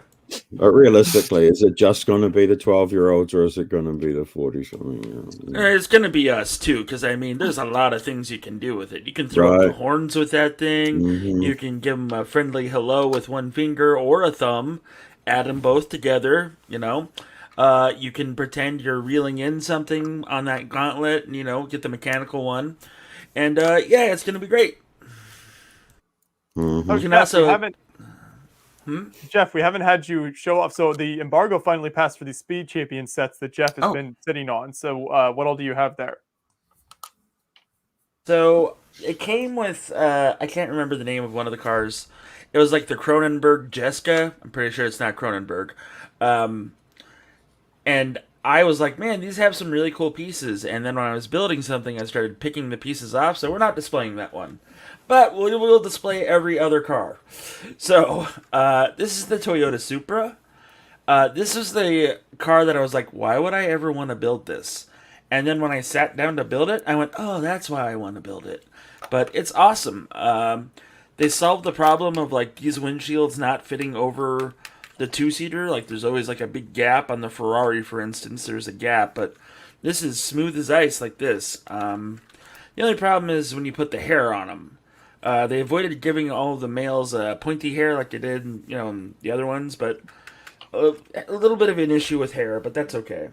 But realistically, is it just going to be the 12-year-olds or is it going to be the 40-something? It's going to be us, too, because, I mean, there's a lot of things you can do with it. You can throw up the horns with that thing. You can give them a friendly hello with one finger or a thumb. Add them both together, You can pretend you're reeling in something on that gauntlet and, get the mechanical one. And, it's going to be great. You can also... Jeff, we haven't had you show off. So the embargo finally passed for the Speed Champion sets that Jeff has been sitting on. So what all do you have there? So it came with, I can't remember the name of one of the cars. It was like the Cronenberg Jeska. I'm pretty sure it's not Cronenberg. And I was like, man, these have some really cool pieces. And then when I was building something, I started picking the pieces off. So we're not displaying that one. But we will display every other car. So, this is the Toyota Supra. This was the car that I was like, why would I ever want to build this? And then when I sat down to build it, I went, oh, that's why I want to build it. But it's awesome. They solved the problem of, like, these windshields not fitting over the two-seater. Like, there's always, like, a big gap on the Ferrari, for instance. There's a gap. But this is smooth as ice like this. The only problem is when you put the hair on them. They avoided giving all of the males pointy hair like they did, in the other ones, but a little bit of an issue with hair, but that's okay.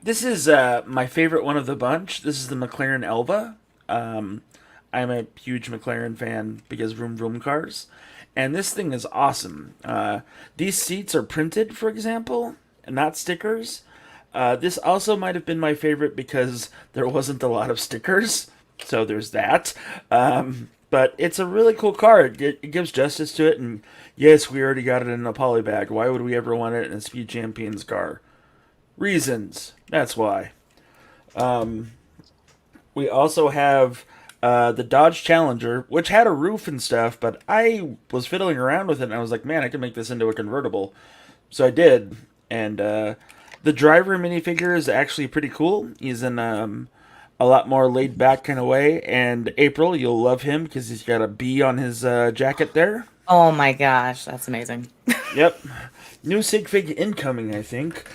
This is my favorite one of the bunch. This is the McLaren Elva. I'm a huge McLaren fan because vroom vroom cars, and this thing is awesome. These seats are printed, for example, and not stickers. This also might have been my favorite because there wasn't a lot of stickers. So there's that. But it's a really cool car. It gives justice to it. And yes, we already got it in a poly bag. Why would we ever want it in a Speed Champions car? Reasons. That's why. We also have the Dodge Challenger, which had a roof and stuff, but I was fiddling around with it, and I was like, man, I can make this into a convertible. So I did. And the driver minifigure is actually pretty cool. He's in a lot more laid-back kind of way. And April, you'll love him because he's got a bee on his jacket there. Oh my gosh, that's amazing. Yep. New sig fig incoming, I think.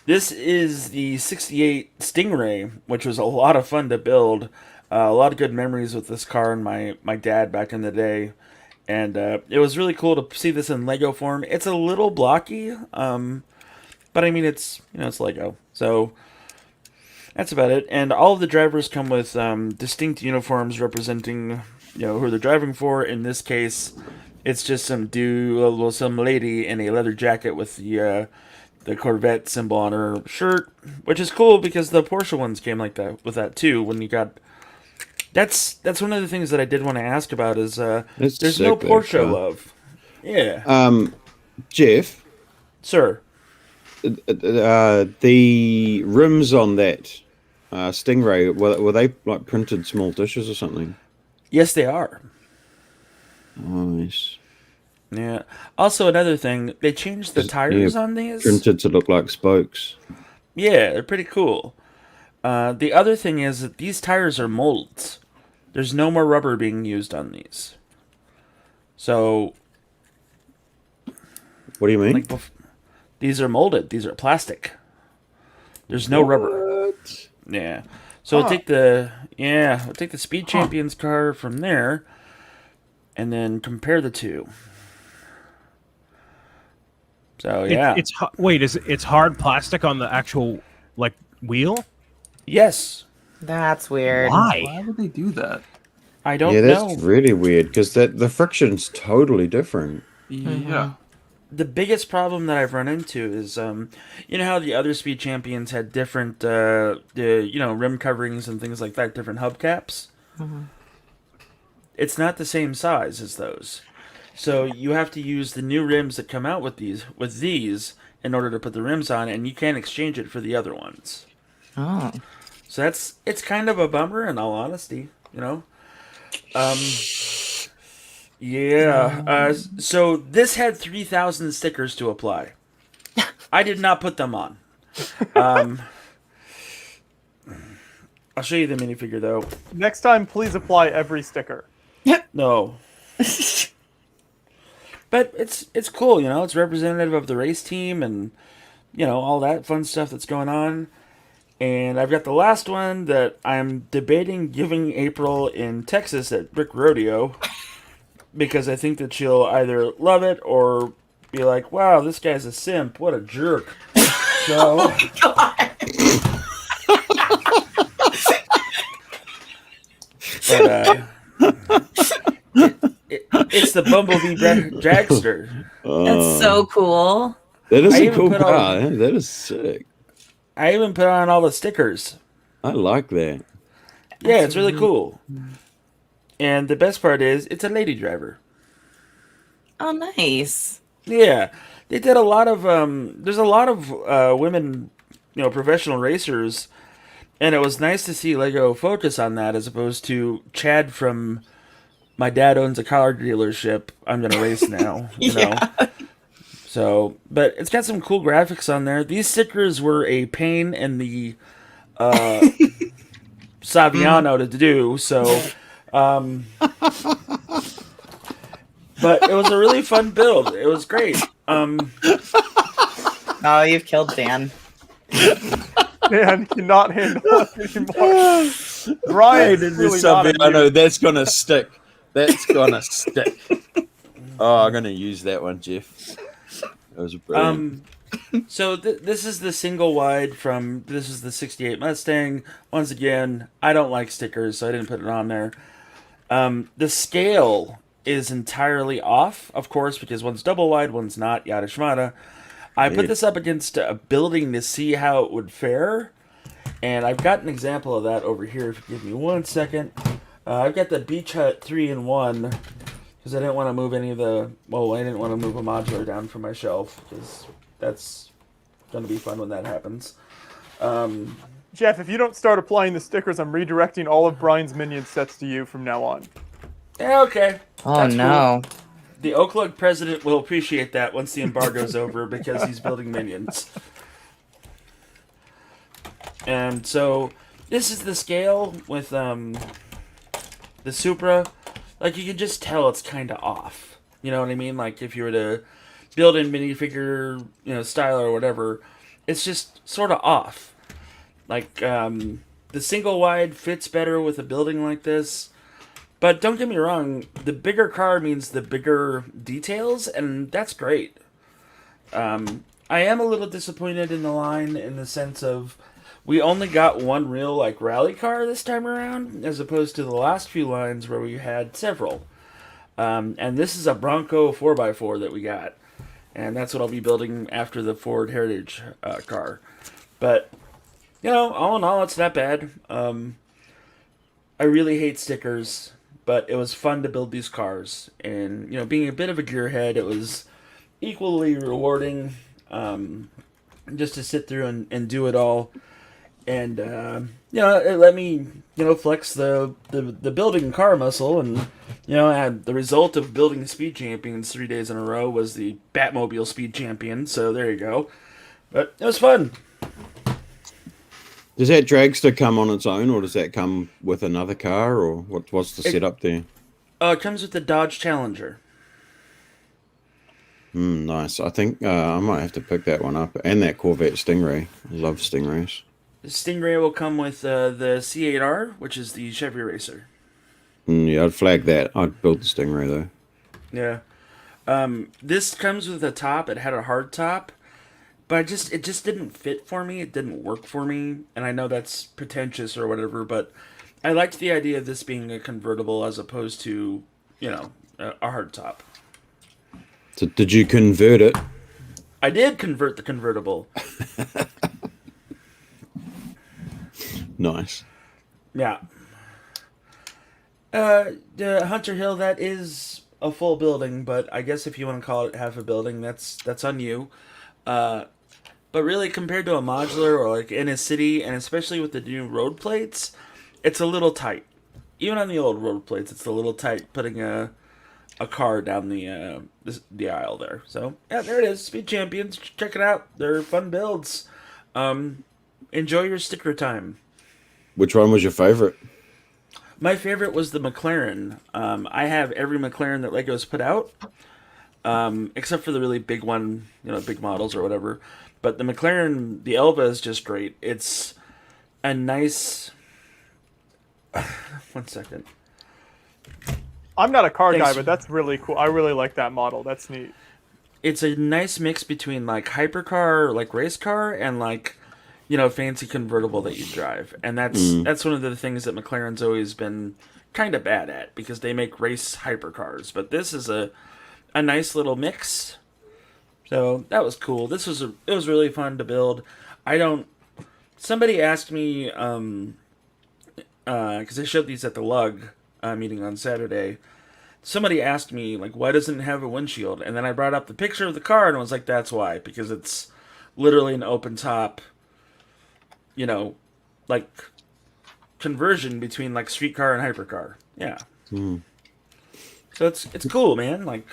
This is the 68 Stingray, which was a lot of fun to build. A lot of good memories with this car and my dad back in the day. And it was really cool to see this in Lego form. It's a little blocky, but I mean, it's Lego. So that's about it. And all of the drivers come with distinct uniforms representing who they're driving for. In this case, it's just some lady in a leather jacket with the Corvette symbol on her shirt, which is cool because the Porsche ones came like that with that too. When you got that's one of the things that I did want to ask about is there's no Porsche love. Yeah. Jeff, sir. The rims on that Stingray were they like printed small dishes or something? Yes, they are. Nice. Yeah. Also, another thing, they changed the tires on these. Printed to look like spokes. Yeah, they're pretty cool. The other thing is that these tires are molds. There's no more rubber being used on these. So, what do you mean? These are molded. These are plastic. There's no rubber. Yeah. So we'll take the Speed Champions car from there, and then compare the two. So yeah, it's hard plastic on the actual wheel? Yes. That's weird. Why would they do that? I don't know. Yeah, that's really weird because the friction's totally different. Yeah. The biggest problem that I've run into is, you know how the other Speed Champions had different, rim coverings and things like that, different hubcaps? Mm-hmm. It's not the same size as those. So you have to use the new rims that come out with these in order to put the rims on, and you can't exchange it for the other ones. Oh. So it's kind of a bummer, in all honesty, Yeah. So this had 3,000 stickers to apply. I did not put them on. I'll show you the minifigure, though. Next time, please apply every sticker. No. But it's cool, It's representative of the race team and, all that fun stuff that's going on. And I've got the last one that I'm debating giving April in Texas at Brick Rodeo. Because I think that she'll either love it or be like, wow, this guy's a simp. What a jerk. So, oh my God. It's the Bumblebee Dragster. That's so cool. That is a cool car. That is sick. I even put on all the stickers. I like that. Yeah, it's really cool. And the best part is, it's a lady driver. Oh, nice. Yeah, they did a lot of. There's a lot of women, professional racers, and it was nice to see Lego focus on that as opposed to Chad from My Dad Owns a Car Dealership. I'm gonna race now. You know. So, but it's got some cool graphics on there. These stickers were a pain in the Saviano to do. So. But it was a really fun build. It was great. Oh, you've killed Dan. Dan cannot handle it anymore. Brian is really I know that's gonna stick. That's gonna stick. Oh, I'm gonna use that one, Jeff. That was brilliant. So this is the single wide from. This is the '68 Mustang. Once again, I don't like stickers, so I didn't put it on there. The scale is entirely off, of course, because one's double wide, one's not, yada shmada. I put this up against a building to see how it would fare, and I've got an example of that over here, if you give me 1 second. I've got the Beach Hut 3-in-1, because I didn't want to move any of the, I didn't want to move a modular down from my shelf, because that's gonna be fun when that happens. Jeff, if you don't start applying the stickers, I'm redirecting all of Brian's minion sets to you from now on. Yeah, okay. Oh That's no. Cool. The Oak president will appreciate that once the embargo's over because he's building minions. And so this is the scale with the Supra. Like, you can just tell it's kind of off. You know what I mean? Like, if you were to build in minifigure, style or whatever, it's just sort of off. Like, the single wide fits better with a building like this. But don't get me wrong, the bigger car means the bigger details, and that's great. I am a little disappointed in the line in the sense of we only got one real rally car this time around, as opposed to the last few lines where we had several. And this is a Bronco 4x4 that we got, and that's what I'll be building after the Ford Heritage car. But all in all, it's not bad. I really hate stickers, but it was fun to build these cars, and being a bit of a gearhead, it was equally rewarding just to sit through and do it all. And it let me flex the building car muscle, and and the result of building Speed Champions 3 days in a row was the Batmobile Speed Champion. So there you go. But it was fun. Does that dragster come on its own, or does that come with another car, or what's the setup there? It comes with the Dodge Challenger. Nice. I think I might have to pick that one up, and that Corvette Stingray. I love Stingrays. The Stingray will come with the C8R, which is the Chevy Racer. Yeah, I'd flag that. I'd build the Stingray though. Yeah. This comes with a top. It had a hard top. But it just didn't fit for me. It didn't work for me. And I know that's pretentious or whatever, but I liked the idea of this being a convertible as opposed to, a hard top. So did you convert it? I did convert the convertible. Nice. Yeah. The Hunter Hill, that is a full building, but I guess if you want to call it half a building, that's on you. But really, compared to a modular or in a city, and especially with the new road plates, it's a little tight. Even on the old road plates, it's a little tight putting a car down the aisle there. So yeah, there it is. Speed Champions, check it out. They're fun builds. Enjoy your sticker time. Which one was your favorite? My favorite was the McLaren. I have every McLaren that Lego's put out, except for the really big one, big models or whatever. But the McLaren, the Elva is just great. It's a nice... 1 second. I'm not a car guy, but that's really cool. I really like that model. That's neat. It's a nice mix between hypercar, race car, and fancy convertible that you drive. And that's one of the things that McLaren's always been kind of bad at, because they make race hypercars. But this is a nice little mix. So that was cool. It was really fun to build. Somebody asked me, because I showed these at the LUG meeting on Saturday. Somebody asked me, why doesn't it have a windshield? And then I brought up the picture of the car, and I was like, that's why. Because it's literally an open top, conversion between, streetcar and hypercar. Yeah. So it's cool, man.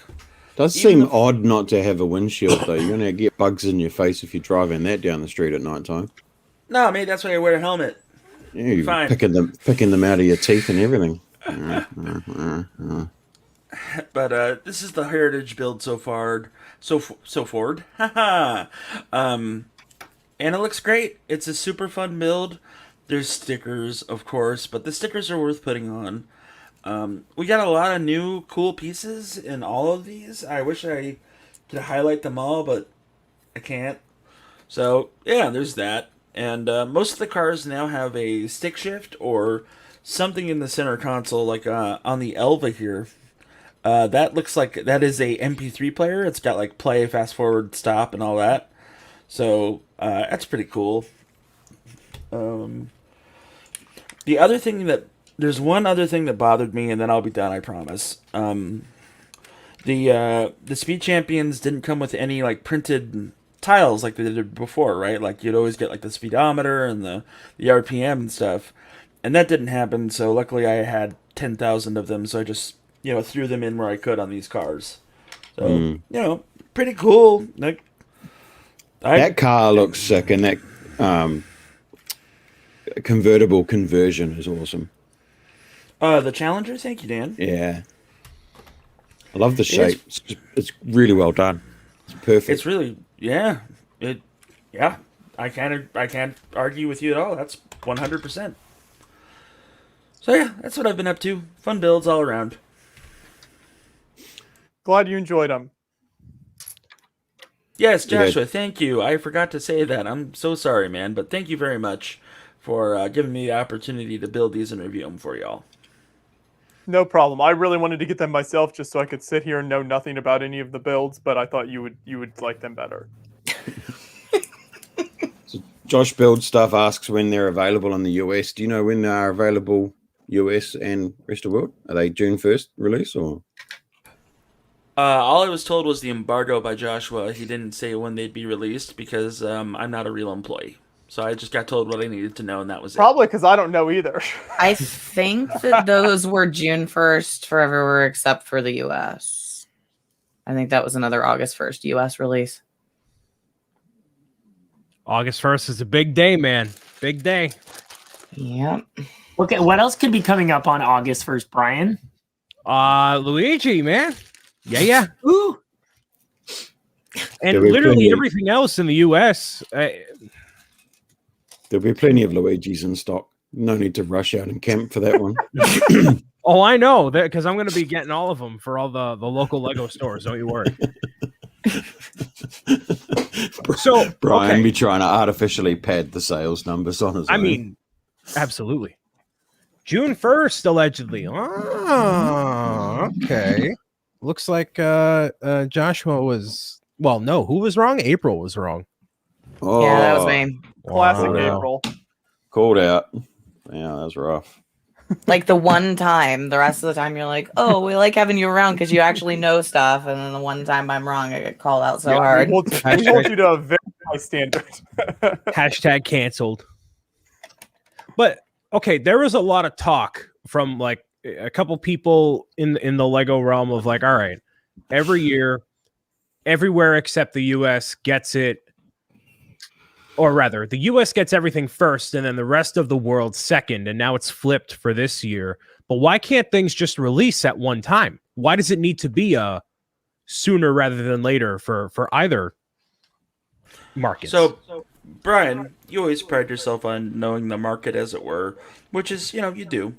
Does seem odd not to have a windshield, though. You're going to get bugs in your face if you're driving that down the street at night time. No, mate, that's why I wear a helmet. Yeah, you're picking them out of your teeth and everything. But this is the Heritage build so far. So Ford. Haha. And it looks great. It's a super fun build. There's stickers, of course, but the stickers are worth putting on. We got a lot of new cool pieces in all of these. I wish I could highlight them all, but I can't. So, yeah, there's that. And most of the cars now have a stick shift or something in the center console, on the Elva here. That looks like that is a MP3 player. It's got play, fast forward, stop, and all that. So that's pretty cool. There's one other thing that bothered me, and then I'll be done, I promise. The Speed Champions didn't come with any printed tiles like they did before, right? Like you'd always get like the speedometer and the RPM and stuff, and that didn't happen. So luckily, I had 10,000 of them, so I just threw them in where I could on these cars. So pretty cool. Like that car looks sick, and that convertible conversion is awesome. The Challenger, thank you, Dan. Yeah, I love the shape. It's really well done. It's perfect. It's really I can't argue with you at all. That's 100%. So yeah, that's what I've been up to. Fun builds all around. Glad you enjoyed them. Yes, Joshua, thank you. I forgot to say that. I'm so sorry, man, but thank you very much for giving me the opportunity to build these and review them for y'all. No problem. I really wanted to get them myself just so I could sit here and know nothing about any of the builds, but I thought you would like them better. So Josh Build Stuff asks when they're available in the US. Do you know when they are available US and rest of the world? Are they June 1st release or? All I was told was the embargo by Joshua. He didn't say when they'd be released because I'm not a real employee. So I just got told what I needed to know, and that was Probably because I don't know either. I think that those were June 1st for everywhere except for the US. I think that was another August 1st US release. August 1st is a big day, man. Big day. Yep. Okay, what else could be coming up on August 1st, Brian? Luigi, man. Yeah. Ooh. And literally everything else in the US. There'll be plenty of Luigi's in stock. No need to rush out and camp for that one. Oh, I know that because I'm going to be getting all of them for all the local Lego stores. Don't you worry. So Brian be trying to artificially pad the sales numbers on his own. I mean, absolutely. June 1st, allegedly. Oh, okay. Looks like Joshua was... Well, no. Who was wrong? April was wrong. Oh, yeah, that was me. Classic Wow. April. Called out. Yeah, that was rough. Like the one time, the rest of the time you're like, oh, we like having you around because you actually know stuff. And then the one time I'm wrong, I get called out so hard. We hold you to a very high standard. Hashtag canceled. But, okay, there was a lot of talk from, like, a couple people in the Lego realm of, like, all right, every year, everywhere except the U.S. gets it. Or rather, the U.S. gets everything first, and then the rest of the world second, and now it's flipped for this year. But why can't things just release at one time? Why does it need to be a sooner rather than later for either market? So, Brian, you always pride yourself on knowing the market, as it were, which is, you do.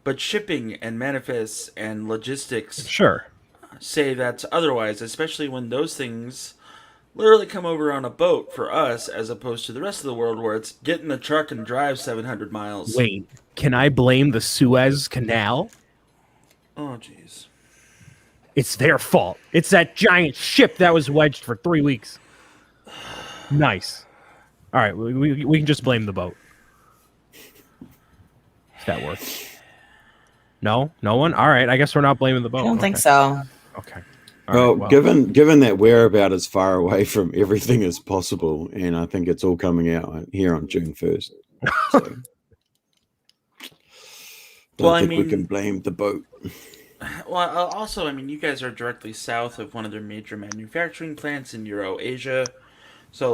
But shipping and manifests and logistics sure say that's otherwise, especially when those things literally come over on a boat for us as opposed to the rest of the world where it's get in the truck and drive 700 miles. Wait, can I blame the Suez Canal? Oh, jeez. It's their fault. It's that giant ship that was wedged for 3 weeks. Nice. All right, we can just blame the boat. If that works. No one? All right, I guess we're not blaming the boat. I don't think so. Okay. Well, given that we're about as far away from everything as possible, and I think it's all coming out here on June 1st. So, we can blame the boat. Well, also, you guys are directly south of one of their major manufacturing plants in Euro-Asia. So,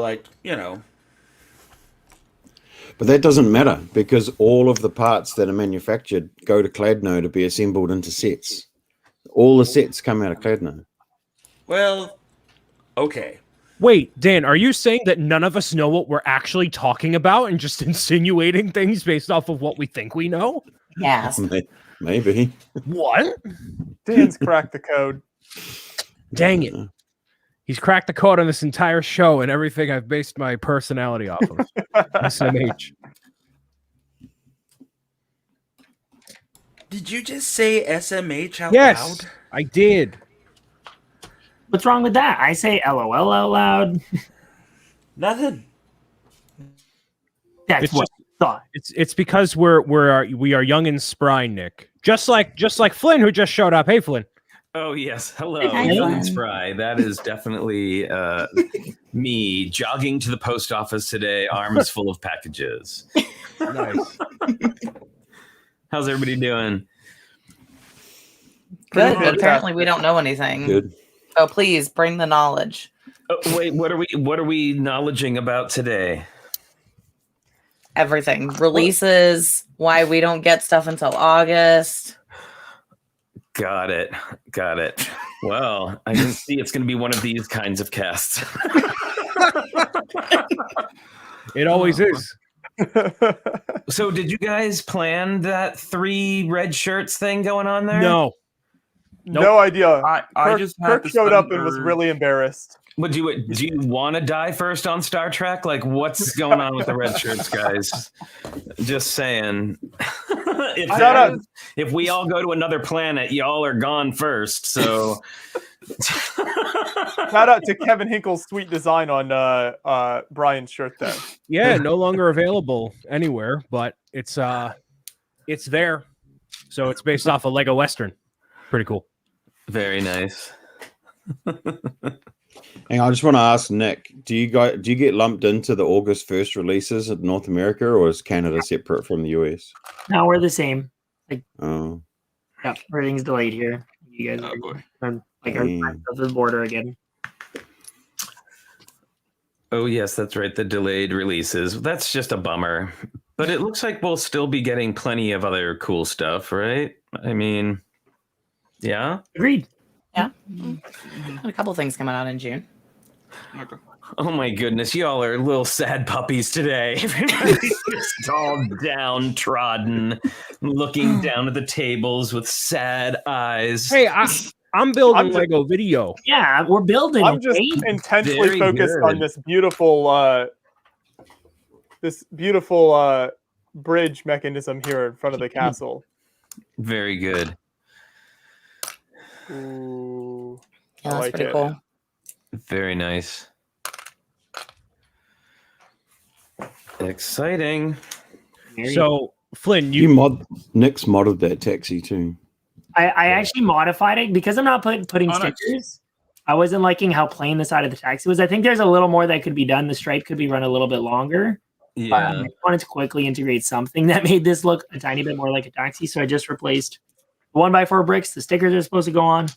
But that doesn't matter because all of the parts that are manufactured go to Kladno to be assembled into sets. All the sets come out of Kladno. Well, okay. Wait, Dan, are you saying that none of us know what we're actually talking about and just insinuating things based off of what we think we know? Yes. Maybe. What? Dan's cracked the code. Dang it. He's cracked the code on this entire show and everything I've based my personality off of. SMH. Did you just say SMH out Yes, loud? I did. What's wrong with that? I say LOL out loud. Nothing. That's It's what I thought. It's because we are young and spry, Nick. Just like Flynn, who just showed up. Hey, Flynn. Oh yes, hello, Hi, Young Glenn. Spry. That is definitely me jogging to the post office today, arms full of packages. Nice. How's everybody doing? Good, but fantastic. apparently we don't know anything. Good. Oh, please bring the knowledge. Oh, wait, what are we knowledging about today? Everything. Releases, why we don't get stuff until August. Got it. Well, I can see it's going to be one of these kinds of casts. It always is. So, did you guys plan that 3 red shirts thing going on there? No. No idea. I just had Kirk the showed up and was thunder- really embarrassed. Do you want to die first on Star Trek? Like, what's going on with the red shirts, guys? Just saying. If we all go to another planet, y'all are gone first. So, Shout out to Kevin Hinkle's sweet design on Brian's shirt there. Yeah, no longer available anywhere, but it's there. So it's based off a Lego Western. Pretty cool. very nice. Hang on, I just want to ask Nick: do you get lumped into the August 1st releases in North America, or is Canada separate from the US? No, we're the same. Oh, Yeah, everything's delayed here. You guys Oh boy. are like Mm. at the border again. Oh yes, that's right. The delayed releases. That's just a bummer. But it looks like we'll still be getting plenty of other cool stuff, right? I mean, yeah. Agreed. Yeah. A couple things coming out in June. Okay. Oh my goodness, y'all are little sad puppies today. Everybody's just all downtrodden, looking down at the tables with sad eyes. Hey, I'm building I'm just- Lego Video. Yeah, we're building. I'm just okay? intensely Very focused good. on this beautiful bridge mechanism here in front of the castle. Very good. Ooh, Yeah, I that's like pretty it. cool. Very nice. Exciting. So Flynn, Nick's modded that taxi too. I actually modified it because I'm not putting Oh, nice. stickers. I wasn't liking how plain the side of the taxi was. I think there's a little more that could be done. The stripe could be run a little bit longer. Yeah. I wanted to quickly integrate something that made this look a tiny bit more like a taxi. So I just replaced 1x4 bricks. The stickers are supposed to go on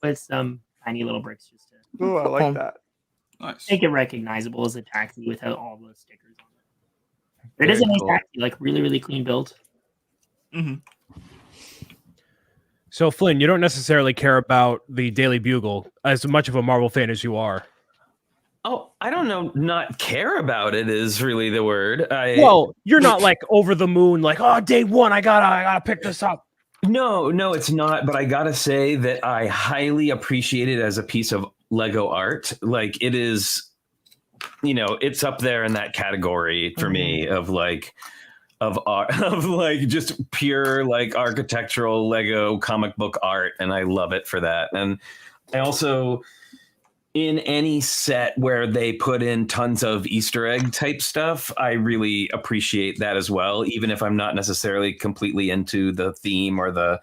with some tiny little bricks just to Ooh, I like that. Nice. make it recognizable as a taxi without all the stickers on it. It Very is a nice cool. taxi, like really, really clean build. Mm-hmm. So Flynn, you don't necessarily care about the Daily Bugle as much of a Marvel fan as you are. Oh, I don't know. Not care about it is really the word. Well, you're not like over the moon, like, oh, day one, I gotta pick this up. No, it's not. But I gotta say that I highly appreciate it as a piece of Lego art. Like it is, it's up there in that category for me of like of art, of like just pure like architectural Lego comic book art, and I love it for that. And I also, in any set where they put in tons of Easter egg type stuff, I really appreciate that as well, even if I'm not necessarily completely into the theme or the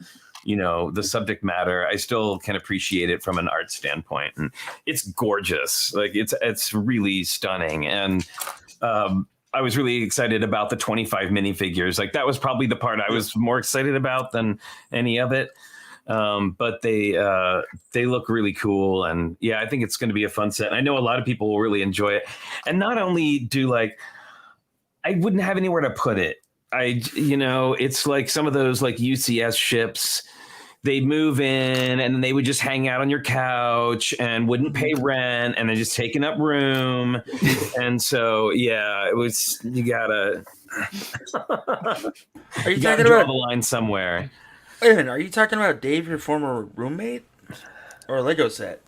subject matter. I still can appreciate it from an art standpoint, and it's gorgeous. Like it's really stunning. And I was really excited about the 25 minifigures. Like that was probably the part I was more excited about than any of it. But they look really cool, and yeah, I think it's going to be a fun set. I know a lot of people will really enjoy it. And not only do I wouldn't have anywhere to put it. It's like some of those like UCS ships. They'd move in and they would just hang out on your couch and wouldn't pay rent, and they're just taking up room. And so, yeah, you gotta Are you you gotta talking draw about? the line somewhere. Wait a minute. Are you talking about Dave, your former roommate, or a Lego set?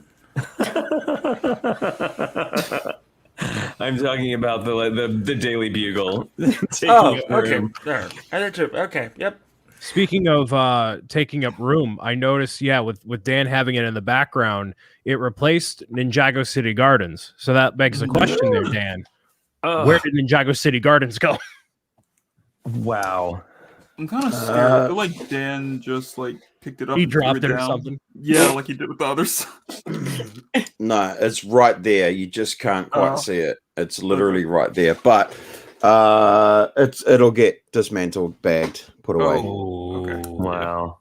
I'm talking about the Daily Bugle. Taking Oh, up okay. room. There. Okay. Yep. Speaking of taking up room, I noticed, with Dan having it in the background, it replaced Ninjago City Gardens. So that begs the question there, Dan. Where did Ninjago City Gardens go? Wow. I'm kind of scared. I feel like Dan just picked it up. He and threw dropped it or down. something. Yeah, like he did with the others. No, it's right there. You just can't quite Oh. see it. It's literally right there. But it'll get dismantled, bagged, put away. Oh, okay. Wow.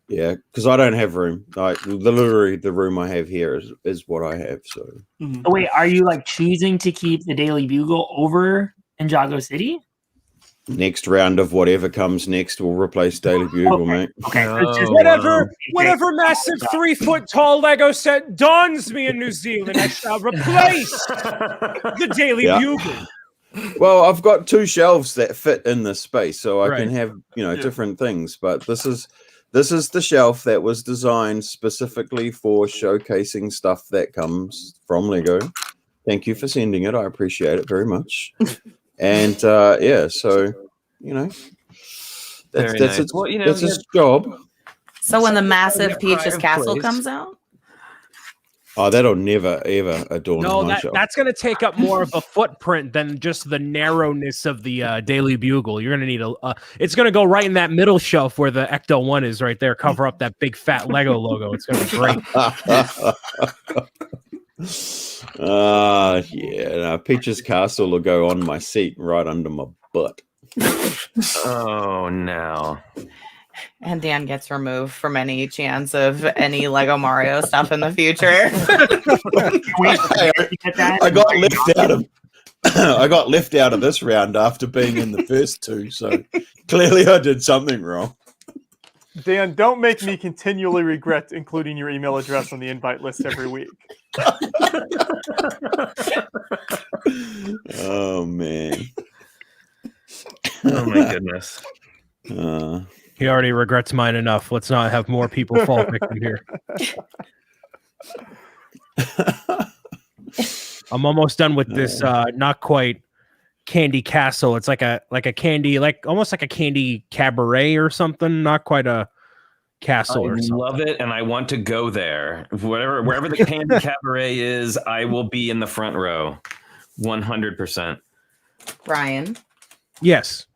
Yeah, because I don't have room. Like literally, the room I have here is what I have. So Mhm. Oh, wait, are you like choosing to keep the Daily Bugle over in Jago City? next round of whatever comes next will replace Daily Bugle, Okay. mate. Okay, so it's just Oh, Whatever massive 3-foot tall Lego set dawns me in New Zealand, I shall replace the Daily Yeah. Bugle. Well, I've got 2 shelves that fit in this space, so I Right. can have different things. But this is the shelf that was designed specifically for showcasing stuff that comes from Lego. Thank you for sending it. I appreciate it very much. And yeah, so that's Very nice. its, Well, that's its job. So when the massive Yeah, Peach's pride of castle place. comes out, Oh, that'll never ever adorn No, my shelf. that's going to take up more of a footprint than just the narrowness of the Daily Bugle. You're going to need it's going to go right in that middle shelf where the Ecto 1 is right there. Cover up that big fat Lego logo. It's going to be great. Yeah. No, Peach's castle will go on my seat right under my butt. Oh no. and Dan gets removed from any chance of any Lego Mario stuff in the future. I got left out of I got left out of this round after being in the first 2, so clearly I did something wrong. Dan, don't make me continually regret including your email address on the invite list every week. Oh man. Oh my goodness. He already regrets mine enough. Let's not have more people fall victim here. I'm almost done with this not quite candy castle. It's like a candy, almost like a candy cabaret or something. Not quite a castle I or something. love it, and I want to go there. Wherever the candy cabaret is, I will be in the front row. 100%. Brian, Yes.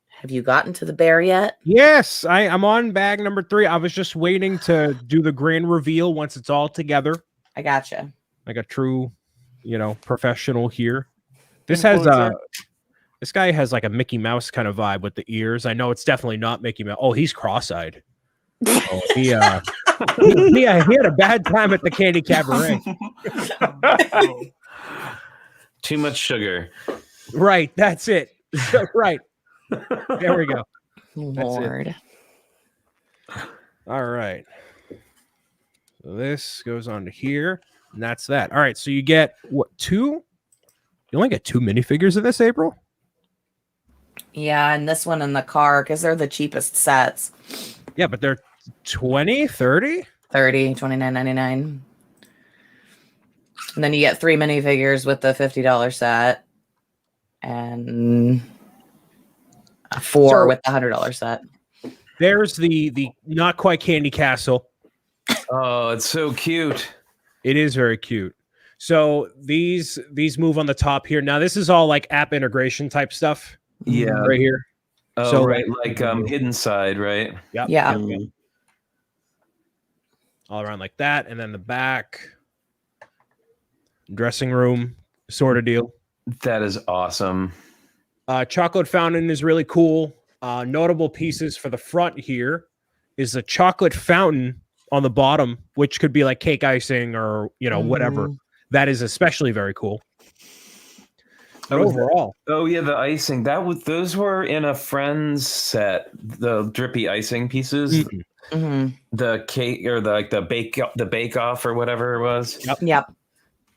have you gotten to the bear yet? Yes, I'm on bag number 3. I was just waiting to do the grand reveal once it's all together. I gotcha. Like a true, professional here. This guy has like a Mickey Mouse kind of vibe with the ears. I know it's definitely not Mickey Mouse. Oh, he's cross-eyed. Oh, he had a bad time at the candy cabaret. Too much sugar. Right, that's it. Right. There we go. Lord. All right. So this goes on to here, and that's that. All right, so you get what, 2? You only get 2 minifigures of this, April? Yeah, and this one in the car because they're the cheapest sets. Yeah, but they're 20, 30? 30, $29.99. And then you get 3 minifigures with the $50 set. And 4 with the $100 set. There's the not quite candy castle. Oh, it's so cute. It is very cute. So these move on the top here. Now this is all like app integration type stuff. Yeah. Right here. Oh, So, right, like hidden side, right? Yep. Yeah. Yep. All around like that, and then the back dressing room sort of deal. That is awesome. Chocolate fountain is really cool. Notable pieces for the front here is a chocolate fountain on the bottom, which could be like cake icing or whatever. That is especially very cool. But overall, yeah, the icing those were in a friend's set. The drippy icing pieces, the cake or the bake off or whatever it was. Yep.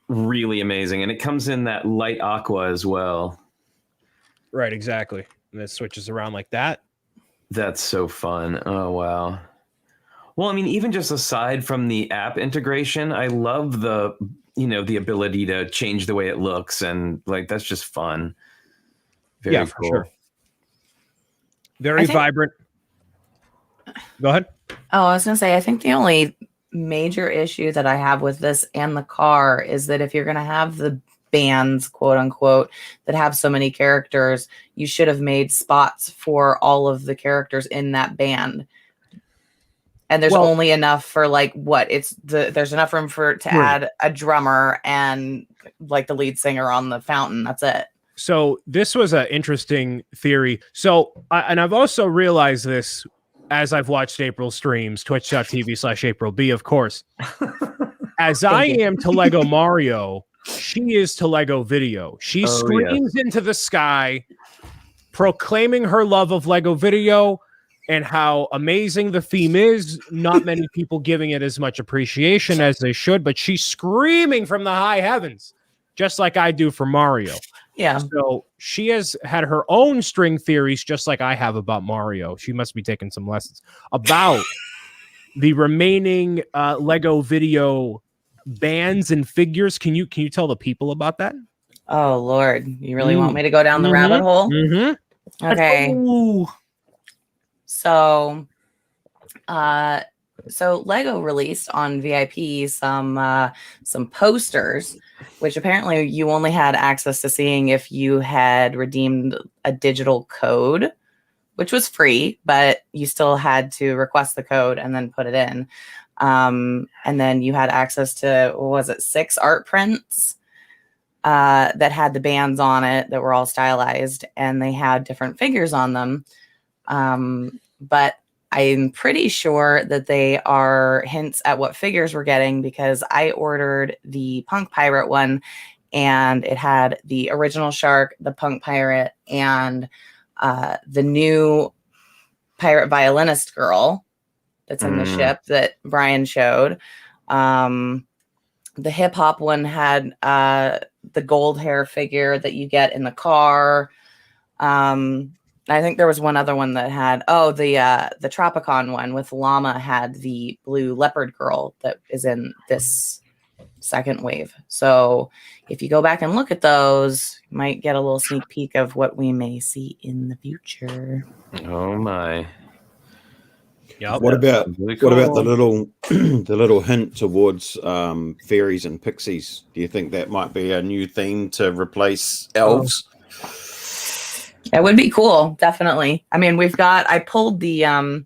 Really amazing, and it comes in that light aqua as well. Right, exactly. And it switches around like that. That's so fun. Oh wow. Well, I mean, even just aside from the app integration, I love the ability to change the way it looks, and that's just fun. Very cool. For sure. Very vibrant. Go ahead. Oh, I was going to say, I think the only major issue that I have with this and the car is that if you're going to have the bands, quote unquote, that have so many characters, you should have made spots for all of the characters in that band. and there's only enough for like there's enough room to add a drummer and like the lead singer on the fountain. That's it. So this was an interesting theory. So, and I've also realized this as I've watched April's streams, twitch.tv/AprilB, of course. As I am to Lego Mario, she is to Lego Vidiyo. She screams into the sky, proclaiming her love of Lego Vidiyo and how amazing the theme is. Not many people giving it as much appreciation as they should, but she's screaming from the high heavens, just like I do for Mario. Yeah. So she has had her own string theories, just like I have about Mario. She must be taking some lessons about the remaining Lego Vidiyo bands and figures. Can you tell the people about that? Oh Lord, you really want me to go down the rabbit hole? Mm-hmm. Okay. So Lego released on VIP some posters, which apparently you only had access to seeing if you had redeemed a digital code, which was free, but you still had to request the code and then put it in. And then you had access to, 6 art prints that had the bands on it that were all stylized, and they had different figures on them. But I'm pretty sure that they are hints at what figures we're getting, because I ordered the Punk Pirate one, and it had the original shark, the Punk Pirate, and the new pirate violinist girl that's in the ship that Brian showed. The hip hop one had the gold hair figure that you get in the car. I think there was one other one that had the Tropicon one with Llama had the blue leopard girl that is in this second wave. So if you go back and look at those, you might get a little sneak peek of what we may see in the future. Oh my. Yep. What about the little the little hint towards fairies and pixies? Do you think that might be a new theme to replace elves? It would be cool, definitely. I mean, I pulled the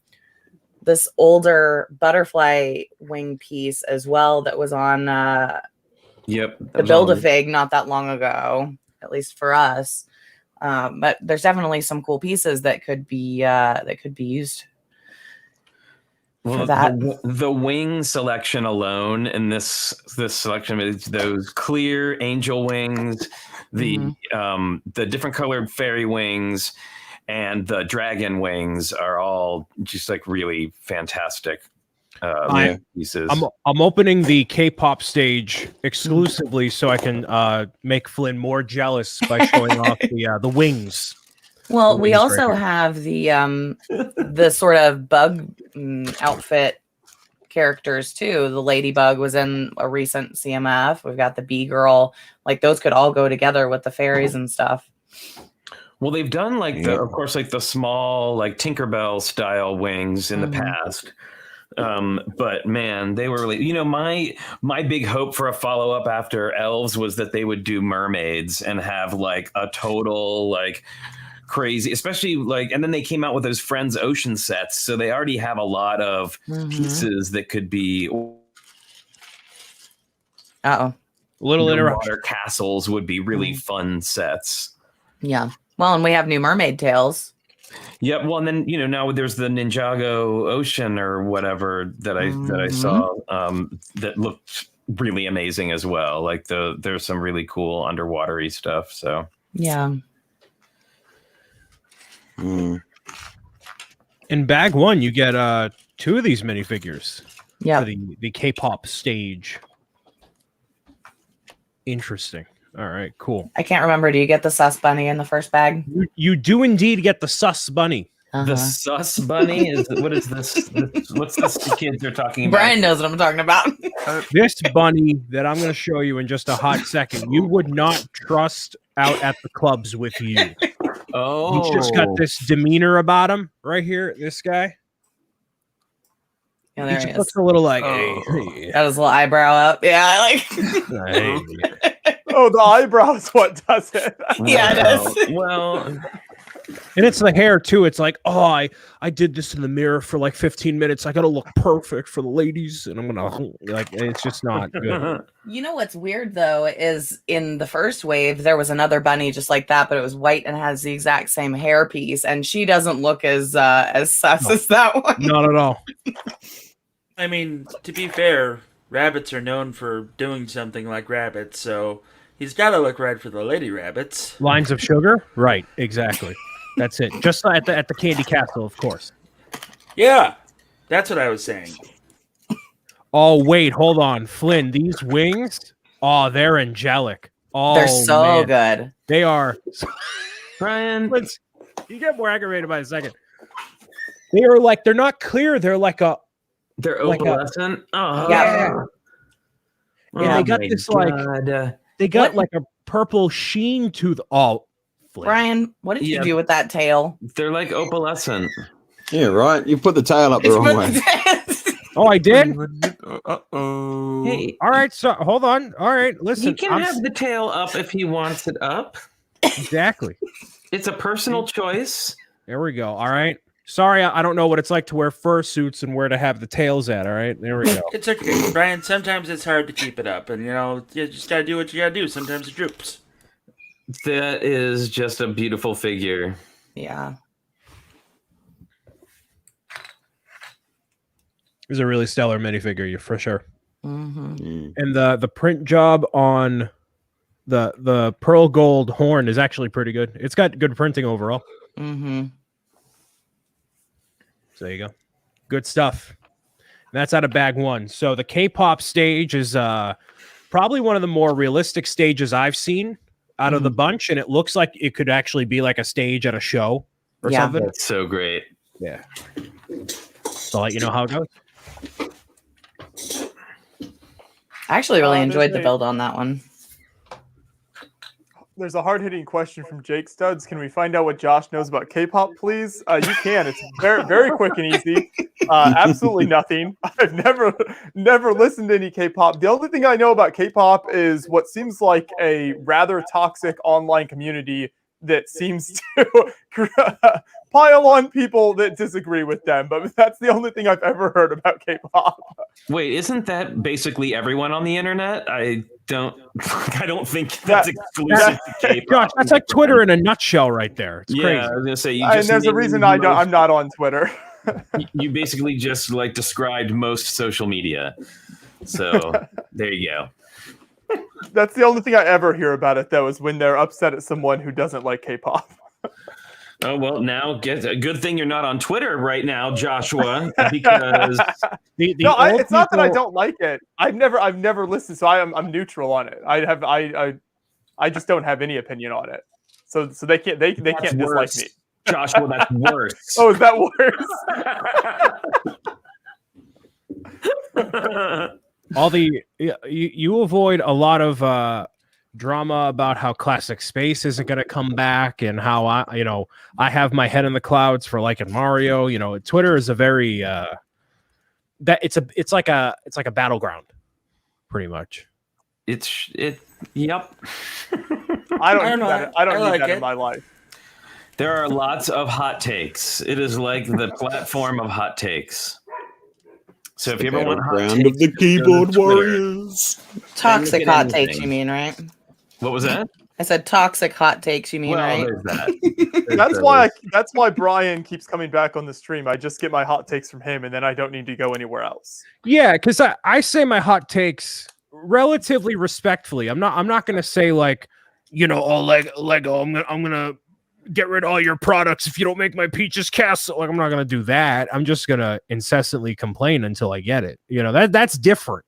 this older butterfly wing piece as well that was on the Build-A-Fig not that long ago, at least for us. But there's definitely some cool pieces that could be used for that. The wing selection alone in this selection is those clear angel wings, the different colored fairy wings, and the dragon wings are all just like really fantastic pieces. I'm opening the K-pop stage exclusively so I can make Flynn more jealous by showing off the wings. Well, we also have the sort of bug outfit characters too. The ladybug was in a recent CMF. We've got the bee girl. Like those could all go together with the fairies and stuff. Well, they've done of course, the small Tinkerbell style wings in the past. But man, they were really, my big hope for a follow-up after elves was that they would do mermaids and have a total crazy, especially and then they came out with those Friends Ocean sets, so they already have a lot of pieces that could be little underwater castles would be really fun sets. Yeah, well, and we have new mermaid tails. Yep. Well, and then now there's the Ninjago Ocean or whatever that I saw that looked really amazing as well. There's some really cool underwatery stuff. So yeah. In bag 1, you get 2 of these minifigures. Yeah. For the K-pop stage. Interesting. All right, cool. I can't remember. Do you get the sus bunny in the first bag? You do indeed get the sus bunny. The sus bunny what is this? What's this the kids are talking about? Brian knows what I'm talking about. This bunny that I'm going to show you in just a hot second, you would not trust out at the clubs with you. Oh, he's just got this demeanor about him right here. This guy. Yeah, there he he is. looks a little hey. Got his little eyebrow up. Yeah, Oh, the eyebrow is what does it. Yeah, it is. Well, And it's the hair too. It's like, oh, I did this in the mirror for like 15 minutes. I gotta look perfect for the ladies, and I'm gonna like. It's just not good. You know what's weird though is in the first wave there was another bunny just like that, but it was white and has the exact same hair piece, and she doesn't look as sus as that one. Not at all. I mean, to be fair, rabbits are known for doing something like rabbits, so he's got to look right for the lady rabbits. Lines of sugar, right? Exactly. That's it. Just at the Candy Castle, of course. Yeah, that's what I was saying. Oh wait, hold on, Flynn. These wings, oh, they're angelic. Oh, They're so man. good. They are. Brian, You get more aggravated by a second. They are like they're not clear. They're like a. they're like opalescent. Oh, Yeah. And they got this like. They got like a purple sheen to the. Oh, Flynn. Brian, what did you do with that tail? They're like opalescent. Yeah, right. You put the tail up the wrong way. Oh, I did. Uh-oh. Hey, All right, so hold on. All right, listen. he can have the tail up if he wants it up. Exactly. It's a personal choice. There we go. All right. Sorry, I don't know what it's like to wear fursuits and where to have the tails at. All right, there we go. It's okay, Brian. Sometimes it's hard to keep it up, and you just gotta do what you gotta do. Sometimes it droops. That is just a beautiful figure. Yeah. It's a really stellar minifigure, for sure. Mm-hmm. And the print job on the pearl gold horn is actually pretty good. It's got good printing overall. Mm-hmm. So there you go. Good stuff. And that's out of bag one. So the K-pop stage is probably one of the more realistic stages I've seen out of the bunch, and it looks like it could actually be like a stage at a show or something. That's so great. Yeah. So I'll let you know how it goes. I actually really enjoyed the build on that one. There's a hard-hitting question from Jake Studs. Can we find out what Josh knows about K-pop, please? You can. It's very, very quick and easy. Absolutely nothing. I've never listened to any K-pop. The only thing I know about K-pop is what seems like a rather toxic online community that seems to pile on people that disagree with them. But that's the only thing I've ever heard about K-pop. Wait, isn't that basically everyone on the internet? I don't think that's exclusive to K-pop. Gosh, that's like Twitter in a nutshell right there. It's crazy. I was gonna say, And there's a reason I'm not on Twitter. You basically just like described most social media. So there you go. That's the only thing I ever hear about it, though, is when they're upset at someone who doesn't like K-pop. Oh, well, now a good thing you're not on Twitter right now, Joshua, because it's not that I don't like it. I've never listened, so I'm neutral on it. I just don't have any opinion on it. So they can't dislike me. Joshua, that's worse. Oh, is that worse? All you avoid a lot of drama about how classic space isn't going to come back and how I have my head in the clouds for liking Mario. Twitter is a very it's like a battleground, pretty much. Yep. I don't need that in my life. There are lots of hot takes. It is like the platform of hot takes. So if you ever want hot takes, of the keyboard warriors. Toxic hot takes, you mean, right? What was that? I said toxic hot takes, you mean, right? There's that. That's why Brian keeps coming back on the stream. I just get my hot takes from him, and then I don't need to go anywhere else. Yeah, because I say my hot takes relatively respectfully. I'm not going to say like, Lego. I'm gonna get rid of all your products if you don't make my Peaches Castle. Like, I'm not gonna do that. I'm just gonna incessantly complain until I get it. That's different.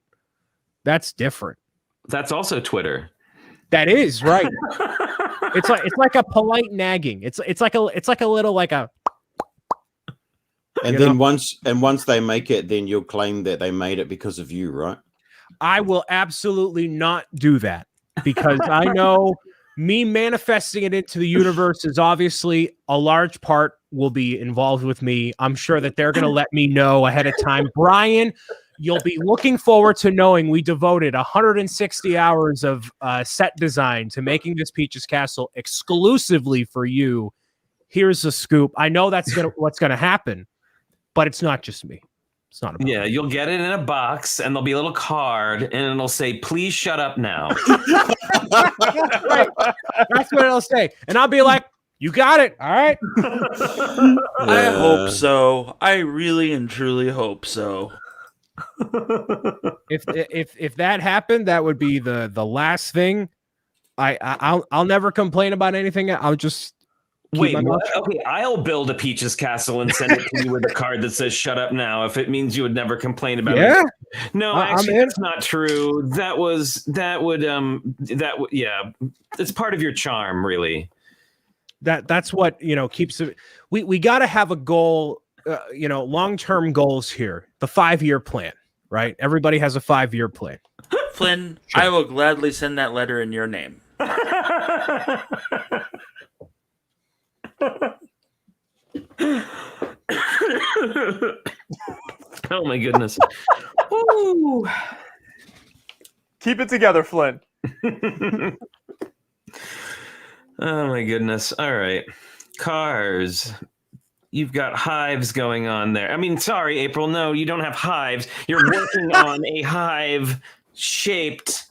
That's different. That's also Twitter. That is right. It's like a polite nagging. It's like a little like a. And then once they make it, then you'll claim that they made it because of you, right? I will absolutely not do that because I know me manifesting it into the universe is obviously a large part will be involved with me. I'm sure that they're going to let me know ahead of time. Brian, you'll be looking forward to knowing we devoted 160 hours of set design to making this Peaches Castle exclusively for you here's the scoop. I know that's what's gonna happen, but it's not just me. It's not about Yeah, you'll get it in a box, and there'll be a little card, and it'll say, "Please shut up now." Right. That's what it'll say, and I'll be like, "You got it, all right." I hope so. I really and truly hope so. If that happened, that would be the last thing. I'll never complain about anything. I'll just wait. What? Okay, I'll build a Peaches castle and send it to you with a card that says "Shut up now." If it means you would never complain about it. No, actually, that's not true. Yeah, it's part of your charm, really. That's what keeps it. We got to have a goal. Long-term goals here. The 5-year plan, right? Everybody has a 5-year plan. Flynn, sure. I will gladly send that letter in your name. Oh my goodness. Woo. Keep it together, Flynn. Oh my goodness. All right. Cars. You've got hives going on there. I mean, sorry, April. No, you don't have hives. You're working on a hive shaped.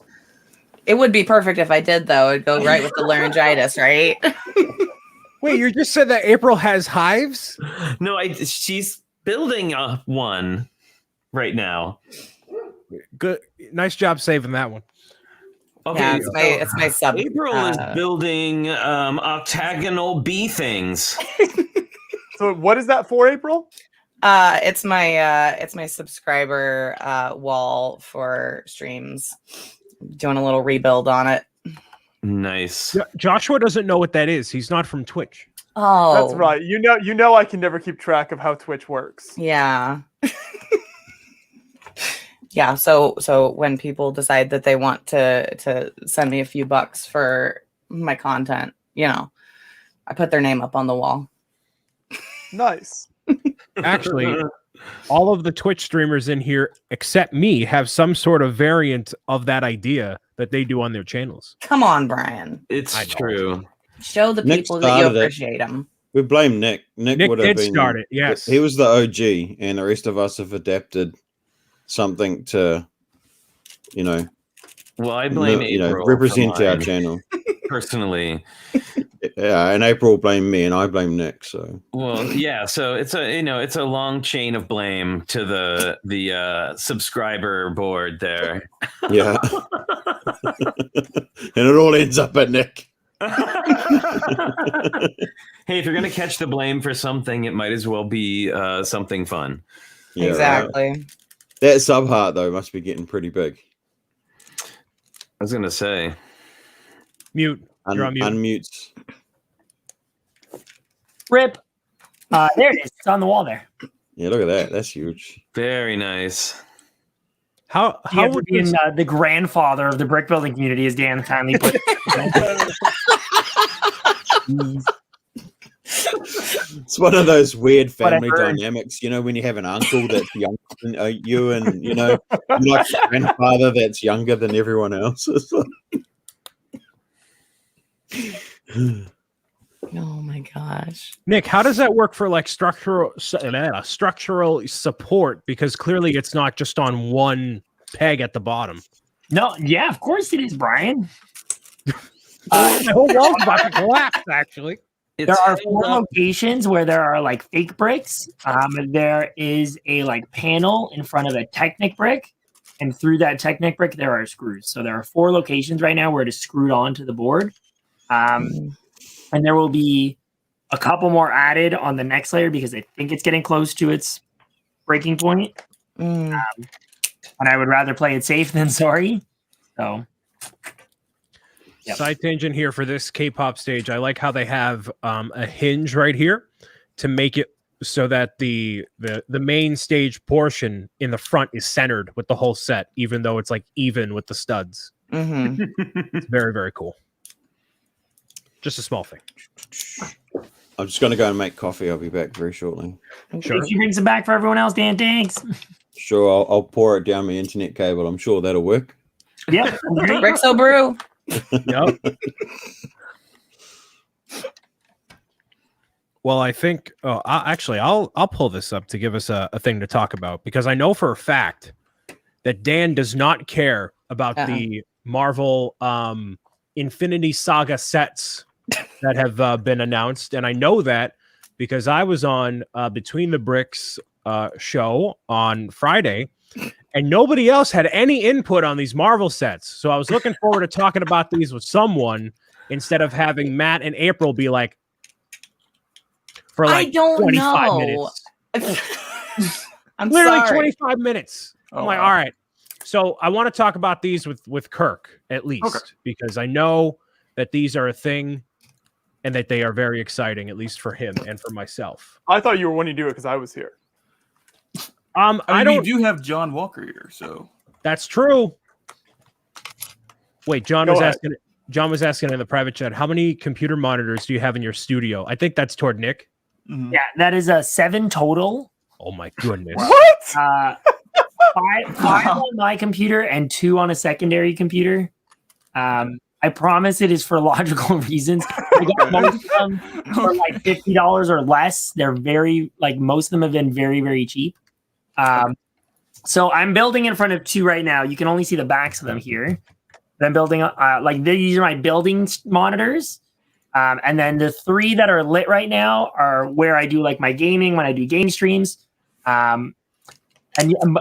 It would be perfect if I did, though. It'd go right with the laryngitis, right? Wait, you just said that April has hives? No, she's building one right now. Good. Nice job saving that one. Okay, yeah, it's my sub. April is building octagonal bee things. So what is that for, April? It's my subscriber wall for streams. Doing a little rebuild on it. Nice. Joshua doesn't know what that is. He's not from Twitch. Oh, that's right. You know I can never keep track of how Twitch works. Yeah. Yeah, so when people decide that they want to send me a few bucks for my content, I put their name up on the wall. Nice. Actually, all of the Twitch streamers in here, except me, have some sort of variant of that idea that they do on their channels. Come on, Brian. It's true. Show the people that you appreciate them. We blame Nick. Nick would have been started. Yes, he was the OG, and the rest of us have adapted something to, Well, I blame April. Represent our channel. Personally. Yeah, and April blamed me, and I blame Nick. So. Well, yeah. So it's a long chain of blame to the subscriber board there. Yeah. And it all ends up at Nick. Hey, if you're gonna catch the blame for something, it might as well be something fun. Yeah, exactly. That sub heart though must be getting pretty big. I was gonna say. Mute. You're on mute. Unmutes. Rip. There it is. It's on the wall there. Yeah, look at that. That's huge. Very nice. How would be the grandfather of the brick building community, as Dan kindly put. It's one of those weird family dynamics, when you have an uncle that's younger than you, and you're like a grandfather that's younger than everyone else. Oh my gosh, Nick, how does that work for like structural support? Because clearly it's not just on one peg at the bottom. No, yeah, of course it is, Brian. The whole wall's about to collapse, actually. There are 4 locations where there are like fake bricks. There is a like panel in front of a Technic brick, and through that Technic brick there are screws. So there are 4 locations right now where it is screwed onto the board. And there will be a couple more added on the next layer because I think it's getting close to its breaking point. And I would rather play it safe than sorry. So, yep. Side tangent here for this K-pop stage. I like how they have a hinge right here to make it so that the main stage portion in the front is centered with the whole set, even though it's like even with the studs. It's very, very cool. Just a small thing. I'm just going to go and make coffee. I'll be back very shortly. Sure. If you bring some back for everyone else, Dan, thanks. Sure, I'll pour it down my internet cable. I'm sure that'll work. Yep. Brixo brew. Yep. Well, I think I'll pull this up to give us a thing to talk about, because I know for a fact that Dan does not care about the Marvel Infinity Saga sets that have been announced, and I know that because I was on Between the Bricks show on Friday, and nobody else had any input on these Marvel sets. So I was looking forward to talking about these with someone instead of having Matt and April be like, for like I don't 25 know. minutes. I'm Literally sorry. 25 minutes. I'm like, all right. So I want to talk about these with Kirk at least, because I know that these are a thing and that they are very exciting, at least for him and for myself. I thought you were wanting to do it because I was here. I mean, we do have John Walker here, so that's true. Wait, John was asking in the private chat, how many computer monitors do you have in your studio? I think that's toward Nick. Mm-hmm. Yeah, that is 7 total. Oh my goodness. What? 5 on my computer and 2 on a secondary computer. I promise it is for logical reasons. I got most of them for like $50 or less. They're very, like, most of them have been very, very cheap. So I'm building in front of 2 right now. You can only see the backs of them here. But I'm building, like, these are my building monitors. And then the 3 that are lit right now are where I do like my gaming, when I do game streams. And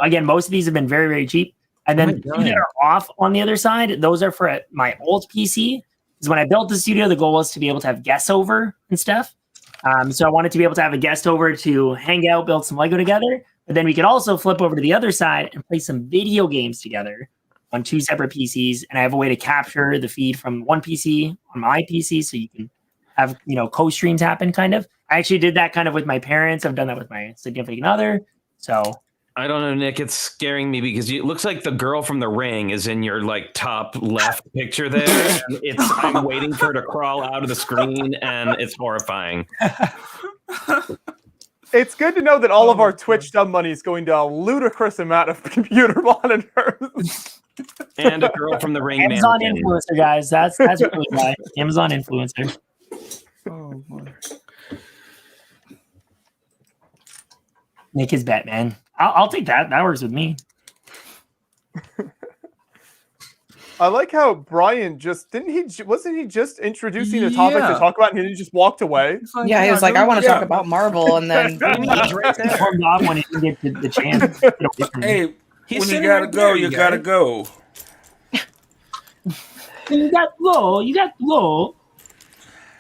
again, most of these have been very, very cheap. And then the 2 that are off on the other side, those are for my old PC. Because when I built the studio, the goal was to be able to have guests over and stuff. So I wanted to be able to have a guest over to hang out, build some Lego together. But then we could also flip over to the other side and play some video games together on 2 separate PCs. And I have a way to capture the feed from one PC on my PC, so you can have, co-streams happen kind of. I actually did that kind of with my parents. I've done that with my significant other. So I don't know, Nick. It's scaring me because it looks like the girl from The Ring is in your like top left picture there. And I'm waiting for her to crawl out of the screen, and it's horrifying. It's good to know that all of our Twitch dub money is going to a ludicrous amount of computer monitors. And a girl from The Ring. Amazon influencer, guys. That's really why. Amazon influencer. Oh boy. Nick is Batman. I'll take that. That works with me. I like how Brian wasn't he just introducing the topic to talk about, and he just walked away? He was like, I want to talk about Marvel, and then He's right there. Turned off when he didn't get the chance. Hey, when you gotta go, you gotta go. You got low.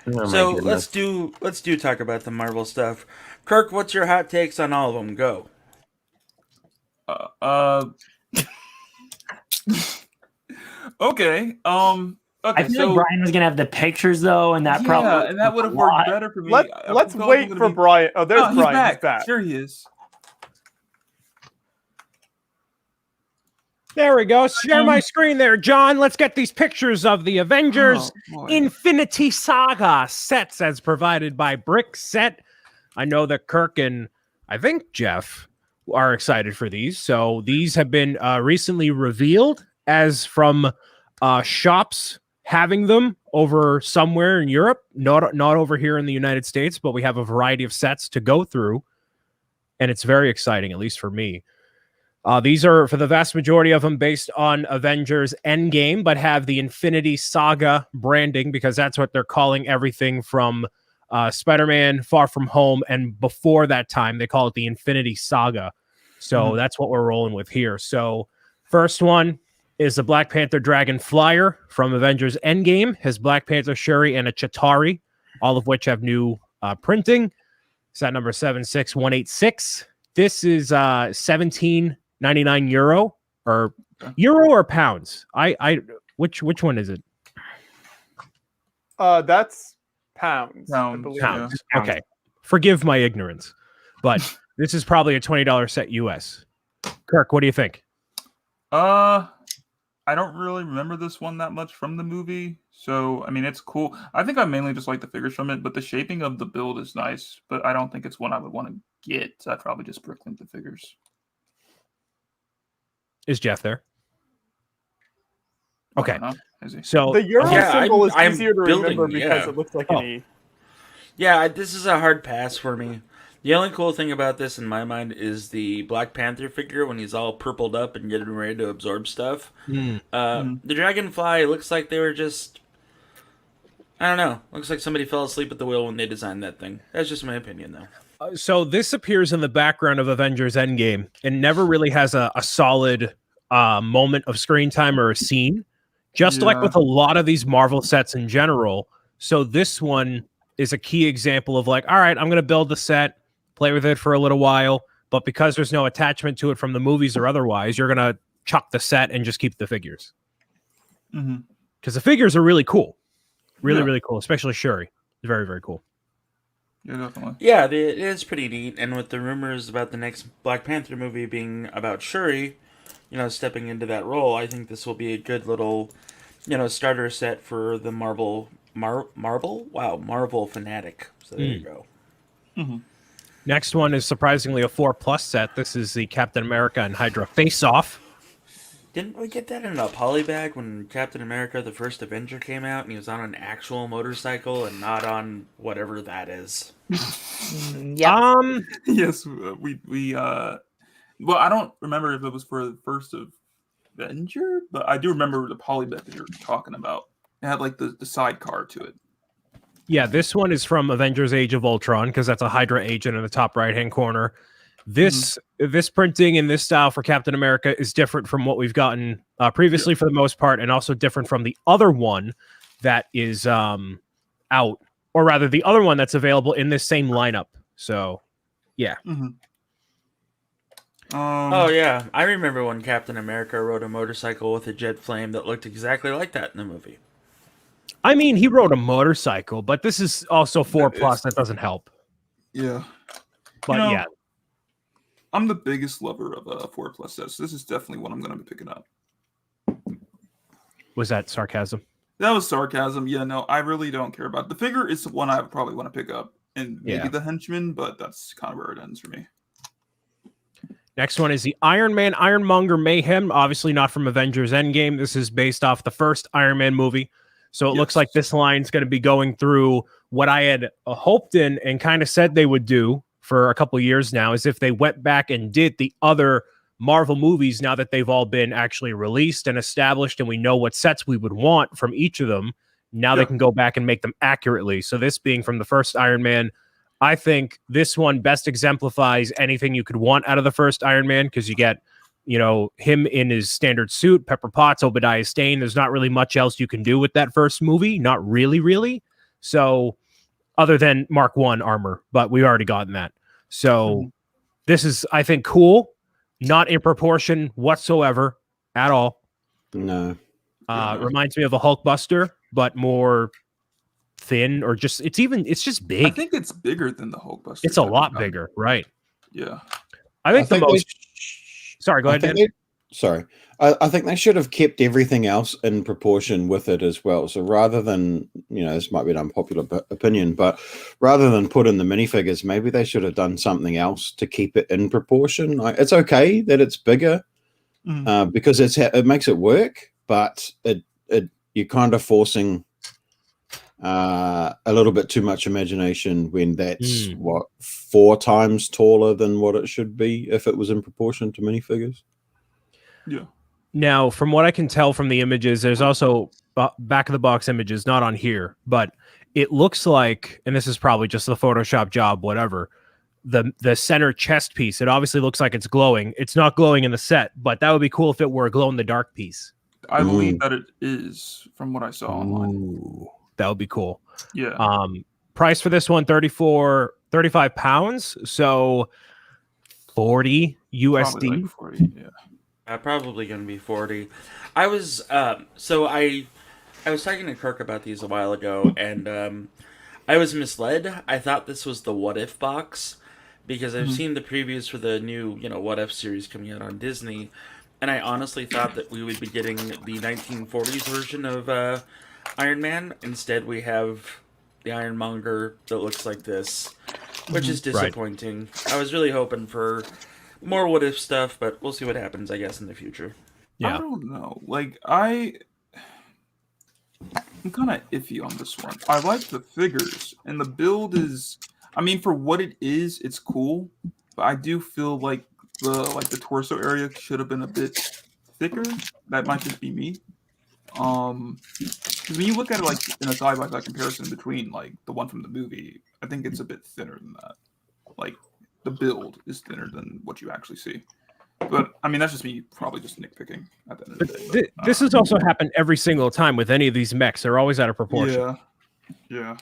Oh, So let's do talk about the Marvel stuff. Kirk, what's your hot takes on all of them? Go. Okay. I feel like Brian was gonna have the pictures though, and that and that would have worked better for me. Let's wait for Brian. Oh, there's Brian. He's back. Sure, he is. There we go. Share my screen there, John. Let's get these pictures of the Avengers Infinity Saga sets as provided by Brick Set. I know that Kirk and I think Jeff are excited for these. So these have been recently revealed as from shops having them over somewhere in Europe, not over here in the United States, but we have a variety of sets to go through. And it's very exciting, at least for me. These are, for the vast majority of them, based on Avengers Endgame, but have the Infinity Saga branding, because that's what they're calling everything from Spider-Man, Far From Home, and before that time, they call it the Infinity Saga. So that's what we're rolling with here. So first one is the Black Panther Dragon Flyer from Avengers Endgame. His Black Panther Shuri and a Chitauri, all of which have new printing. Set number 76186. This is 17.99 euro, or euro or pounds. Which one is it? That's pounds. Pounds. Pounds. Okay. Forgive my ignorance, but this is probably a $20 set US. Kirk, what do you think? I don't really remember this one that much from the movie. So, I mean, it's cool. I think I mainly just like the figures from it, but the shaping of the build is nice. But I don't think it's one I would want to get. So I'd probably just bricklink the figures. Is Jeff there? Okay. Is he? So the Euro symbol is easier to remember because it looks like an E. Yeah, this is a hard pass for me. The only cool thing about this in my mind is the Black Panther figure when he's all purpled up and getting ready to absorb stuff. The Dragonfly looks like they were just... I don't know. Looks like somebody fell asleep at the wheel when they designed that thing. That's just my opinion, though. So this appears in the background of Avengers Endgame and never really has a solid moment of screen time or a scene, just like with a lot of these Marvel sets in general. So this one is a key example of like, all right, I'm going to build the set, play with it for a little while, but because there's no attachment to it from the movies or otherwise, you're going to chuck the set and just keep the figures. Because the figures are really cool. Really cool, especially Shuri. Very, very cool. Yeah, definitely. Yeah, it is pretty neat. And with the rumors about the next Black Panther movie being about Shuri, stepping into that role, I think this will be a good little, starter set for the Marvel fanatic. So there you go. Next one is surprisingly a 4+ set. This is the Captain America and Hydra face-off. Didn't we get that in a polybag when Captain America, the first Avenger, came out and he was on an actual motorcycle and not on whatever that is? Yeah. Yes, we well, I don't remember if it was for the first Avenger, but I do remember the polybag that you're talking about. It had like the sidecar to it. Yeah, this one is from Avengers Age of Ultron because that's a Hydra agent in the top right-hand corner. This printing in this style for Captain America is different from what we've gotten previously for the most part, and also different from the other one that is out, or rather the other one that's available in this same lineup. So, yeah. Oh, yeah. I remember when Captain America rode a motorcycle with a jet flame that looked exactly like that in the movie. I mean, he rode a motorcycle, but this is also 4+. That doesn't help. Yeah. But yeah. I'm the biggest lover of 4+ sets. This is definitely one I'm going to be picking up. Was that sarcasm? That was sarcasm. Yeah, no, I really don't care about it. The figure is the one I probably want to pick up, and maybe the henchman, but that's kind of where it ends for me. Next one is the Iron Man Ironmonger Mayhem. Obviously not from Avengers Endgame. This is based off the first Iron Man movie. So it looks like this line's going to be going through what I had hoped in and kind of said they would do for a couple years now, is if they went back and did the other Marvel movies now that they've all been actually released and established and we know what sets we would want from each of them. Now they can go back and make them accurately. So this being from the first Iron Man, I think this one best exemplifies anything you could want out of the first Iron Man, because you get, him in his standard suit, Pepper Potts, Obadiah Stane. There's not really much else you can do with that first movie. Not really. So other than Mark 1 armor, but we've already gotten that. So this is, I think, cool. Not in proportion whatsoever at all. No. Reminds me of a Hulkbuster, but more thin, or just it's just big. I think it's bigger than the Hulkbuster. It's a lot bigger, right? Yeah. I think the most. Sorry, go ahead. I think they should have kept everything else in proportion with it as well. So rather than, this might be an unpopular opinion, but rather than put in the minifigures, maybe they should have done something else to keep it in proportion. It's okay that it's bigger because it makes it work, but you're kind of forcing a little bit too much imagination when that's 4 times taller than what it should be if it was in proportion to minifigures. Yeah. Now, from what I can tell from the images, there's also back of the box images, not on here, but it looks like, and this is probably just the Photoshop job, whatever, the center chest piece, it obviously looks like it's glowing. It's not glowing in the set, but that would be cool if it were a glow-in-the-dark piece. I believe that it is, from what I saw online. That would be cool. Yeah. Price for this one, 35 pounds, so 40 USD. Probably like 40, yeah. Probably going to be 40. I was I was talking to Kirk about these a while ago, and I was misled. I thought this was the What If box, because I've seen the previews for the new, What If series coming out on Disney, and I honestly thought that we would be getting the 1940s version of Iron Man. Instead, we have the Ironmonger that looks like this, which is disappointing. Right. I was really hoping for more What If stuff, but we'll see what happens, I guess, in the future. Yeah. I don't know. Like, I'm kind of iffy on this one. I like the figures, and the build is. I mean, for what it is, it's cool. But I do feel like the torso area should have been a bit thicker. That might just be me. Because when you look at it like in a side-by-side comparison between like the one from the movie, I think it's a bit thinner than that. Like the build is thinner than what you actually see. But I mean, that's just me probably just nitpicking at the end of the day. But, this has also happened every single time with any of these mechs. They're always out of proportion. Yeah.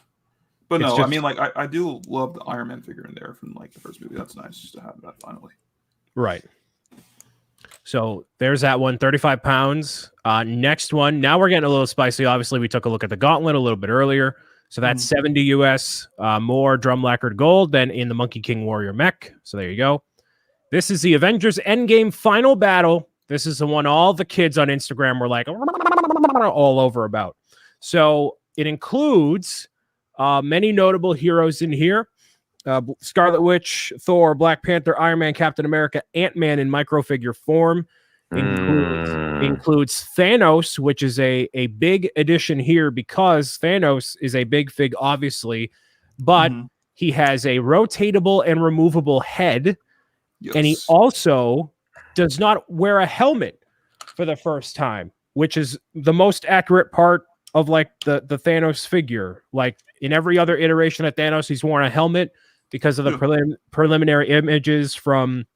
But no, I mean, like I do love the Iron Man figure in there from like the first movie. That's nice to have that finally. Right. So there's that one, 35 pounds. Next one. Now we're getting a little spicy. Obviously, we took a look at the gauntlet a little bit earlier. So that's 70 US, more drum lacquered gold than in the Monkey King Warrior mech. So there you go. This is the Avengers Endgame final battle. This is the one all the kids on Instagram were like all over about. So it includes many notable heroes in here. Scarlet Witch, Thor, Black Panther, Iron Man, Captain America, Ant-Man in microfigure form. Includes Thanos, which is a big addition here because Thanos is a big fig, obviously, but he has a rotatable and removable head. Yes. And he also does not wear a helmet for the first time, which is the most accurate part of like the Thanos figure. Like in every other iteration of Thanos, he's worn a helmet because of the preliminary images from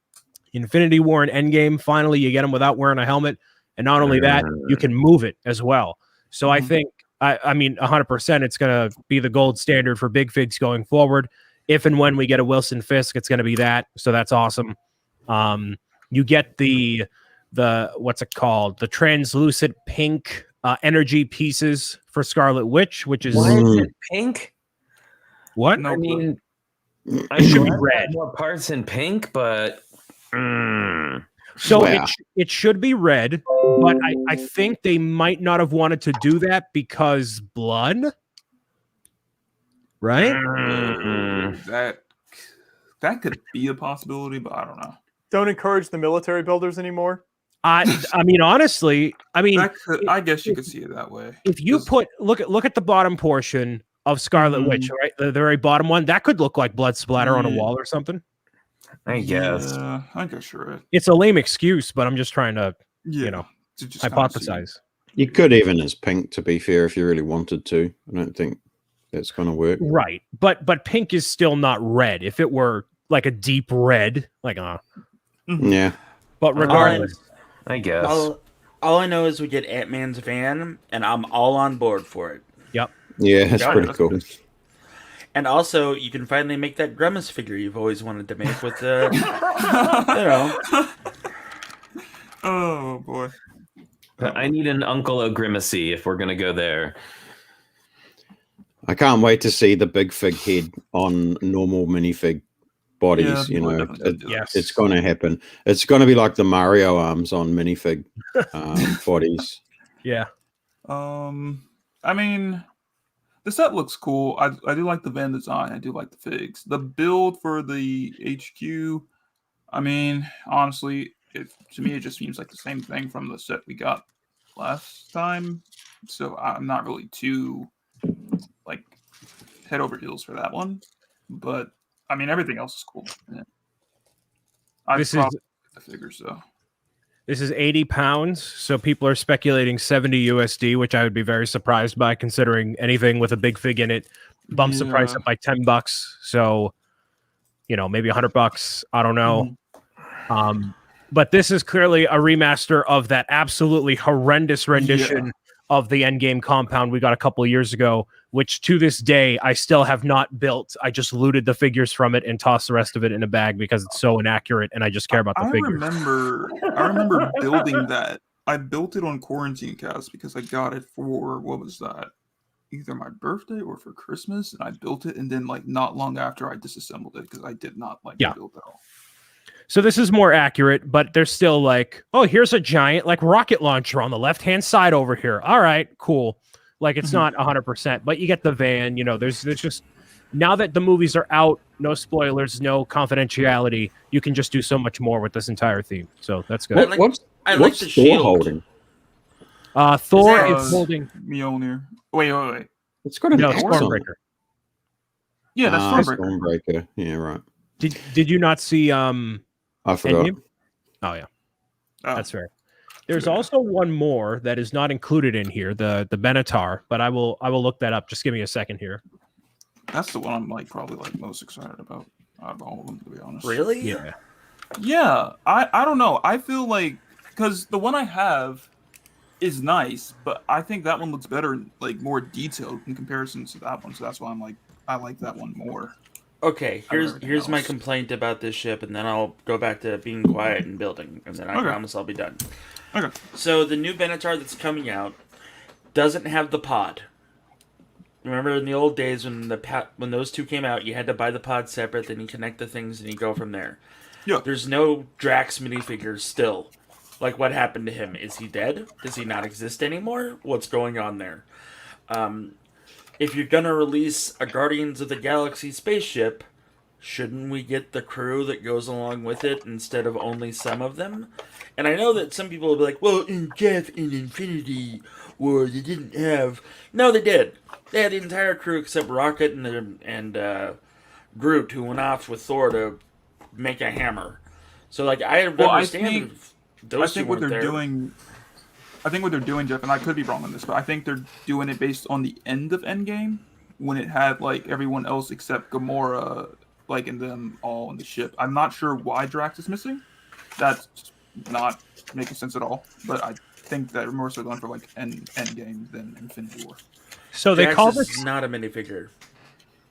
Infinity War and Endgame. Finally, you get him without wearing a helmet. And not only that, you can move it as well. So I think, I mean, 100%, it's going to be the gold standard for big figs going forward. If and when we get a Wilson Fisk, it's going to be that. So that's awesome. You get the what's it called? The translucent pink energy pieces for Scarlet Witch, which is... Why is it pink? What? No, I mean, it should be red. More parts in pink, but... So it should be red, but I think they might not have wanted to do that because blood, right? That could be a possibility, but I don't know. Don't encourage the military builders anymore. I mean, honestly, I guess you could see it that way. If you look at the bottom portion of Scarlet Witch, right, the very bottom one, that could look like blood splatter on a wall or something. I guess. Yeah, I guess you're right. It's a lame excuse, but I'm just trying to, hypothesize. You could even as pink, to be fair, if you really wanted to. I don't think that's going to work. Right, but pink is still not red. If it were like a deep red, like yeah. But regardless, I guess all I know is we get Ant-Man's van, and I'm all on board for it. Yep. Yeah, that's pretty cool. And also, you can finally make that Grimace figure you've always wanted to make with the, Oh, boy. I need an Uncle O'Grimacy if we're going to go there. I can't wait to see the big fig head on normal minifig bodies. It's going to happen. It's going to be like the Mario arms on minifig bodies. Yeah. I mean... The set looks cool. I do like the van design. I do like the figs. The build for the HQ, I mean, honestly, to me, it just seems like the same thing from the set we got last time. So I'm not really too, like, head over heels for that one. But, I mean, everything else is cool. Yeah. This is the figures, though. This is 80 pounds, so people are speculating 70 USD, which I would be very surprised by, considering anything with a big fig in it bumps the price up by $10. So, maybe $100. I don't know. But this is clearly a remaster of that absolutely horrendous rendition of the Endgame compound we got a couple of years ago, which to this day I still have not built. I just looted the figures from it and tossed the rest of it in a bag because it's so inaccurate and I just care about the figures. I remember building that. I built it on Quarantine Cast because I got it for, what was that? Either my birthday or for Christmas, and I built it, and then like not long after I disassembled it because I did not like the build at all. So this is more accurate, but they're still like, oh, here's a giant like rocket launcher on the left-hand side over here. All right, cool. Like it's not 100%, but you get the van. There's just, now that the movies are out, no spoilers, no confidentiality, you can just do so much more with this entire theme. So that's good. I like the shield. holding? Thor that- is holding. Mjolnir. Wait. It's got an No, axe on it. Stormbreaker. Yeah, that's Stormbreaker. Stormbreaker. Yeah, right. Did you not see I forgot. Endgame? Oh yeah, Oh, that's fair. There's Yeah. also one more that is not included in here, the Benatar, but I will look that up. Just give me a second here. that's the one I'm like probably like most excited about out of all of them, to be honest. Really? Yeah. Yeah, I don't know. I feel like because the one I have is nice, but I think that one looks better, like more detailed in comparison to that one. So that's why I'm like, I like that one more. Okay, I don't know here's everything my else. complaint about this ship, and then I'll go back to being quiet and building, and then I Okay. promise I'll be done. Okay. So the new Benatar that's coming out doesn't have the pod. Remember in the old days when when those two came out, you had to buy the pod separate, then you connect the things and you go from there. Yeah. There's no Drax minifigure still. Like, what happened to him? Is he dead? Does he not exist anymore? What's going on there? If you're gonna release a Guardians of the Galaxy spaceship, shouldn't we get the crew that goes along with it instead of only some of them? And I know that some people will be like, well, in Death in Infinity War, they didn't have... No, they did. They had the entire crew except Rocket and Groot, who went off with Thor to make a hammer. So, like, I understand if those I think two what weren't they're there. doing, Jeff, and I could be wrong on this, but I think they're doing it based on the end of Endgame when it had like everyone else except Gamora, like in them all in the ship. I'm not sure why Drax is missing. That's not making sense at all. But I think that we're more so going for like Endgame than Infinity War. So they Drax call is this not a minifigure.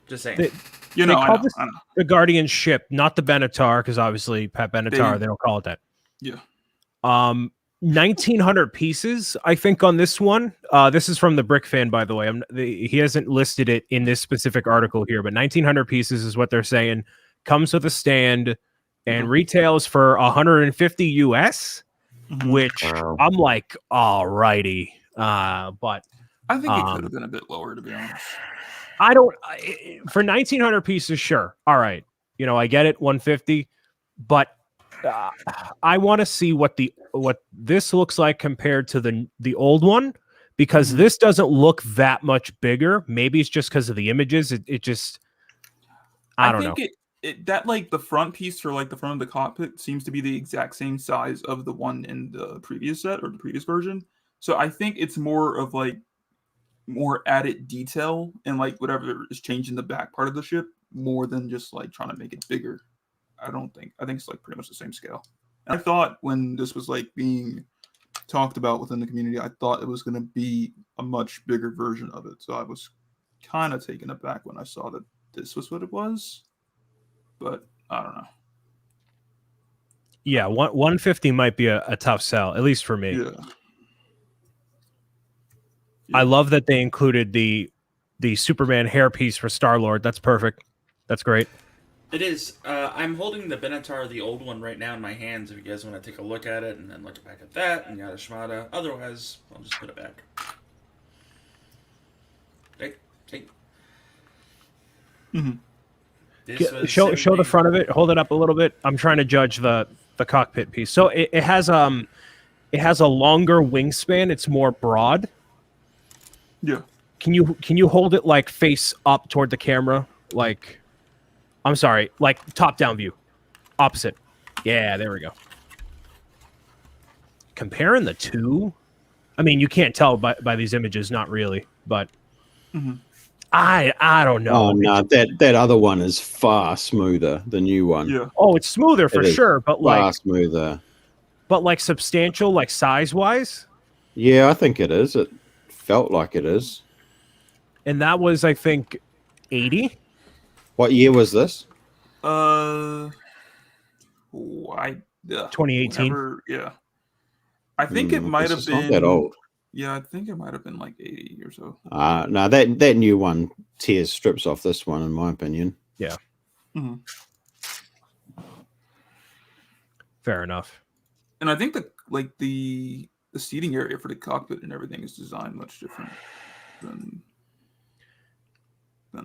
Just saying. They- You They know, call I this- know. the Guardian ship, not the Benatar, because obviously Pat Benatar, They- they don't call it that. Yeah. 1900 pieces, I think, on this one. This is from the Brick Fan, by the way. He hasn't listed it in this specific article here, but 1900 pieces is what they're saying. Comes with a stand and retails for 150 US, Mhm. which Wow. I'm like, alrighty. But I think it could have been a bit lower, to be honest. I don't for 1900 pieces, sure. All right. You know, I get it, 150, but I want to see what this looks like compared to the old one, because Mhm. this doesn't look that much bigger. Maybe it's just because of the images. It just I don't know. think that like the front piece for like the front of the cockpit seems to be the exact same size of the one in the previous set or the previous version. So I think it's more of like more added detail and like whatever is changed in the back part of the ship more than just like trying to make it bigger. I think it's like pretty much the same scale. And I thought when this was like being talked about within the community, I thought it was going to be a much bigger version of it. So I was kind of taken aback when I saw that this was what it was. But I don't know. Yeah, 150 might be a tough sell, at least for me. Yeah. I love that they included the Superman hairpiece for Star-Lord. That's perfect. That's great. It is. I'm holding the Benatar, the old one, right now in my hands. If you guys want to take a look at it and then look back at that and yada shmada. Otherwise, I'll just put it back. Take. Mhm. Show the front of it. Hold it up a little bit. I'm trying to judge the cockpit piece. So it has a longer wingspan. It's more broad. Yeah. Can you hold it like face up toward the camera? Like, I'm sorry, like top down view, opposite. Yeah, there we go. Comparing the two, I mean, you can't tell by these images, not really, but Mhm. I don't know. Oh no, that other one is far smoother. The new one, Yeah. Oh, it's smoother for It is sure, but far smoother. like substantial, like size wise. Yeah, I think it is. It felt like it is. And that was, I think, 80. What year was this? I 2018. Yeah. I think it might have It's been not that old. Yeah, I think it might have been like 80 or so. No, that new one tears strips off this one, in my opinion. Yeah. Mhm. Fair enough. And I think that like the seating area for the cockpit and everything is designed much different than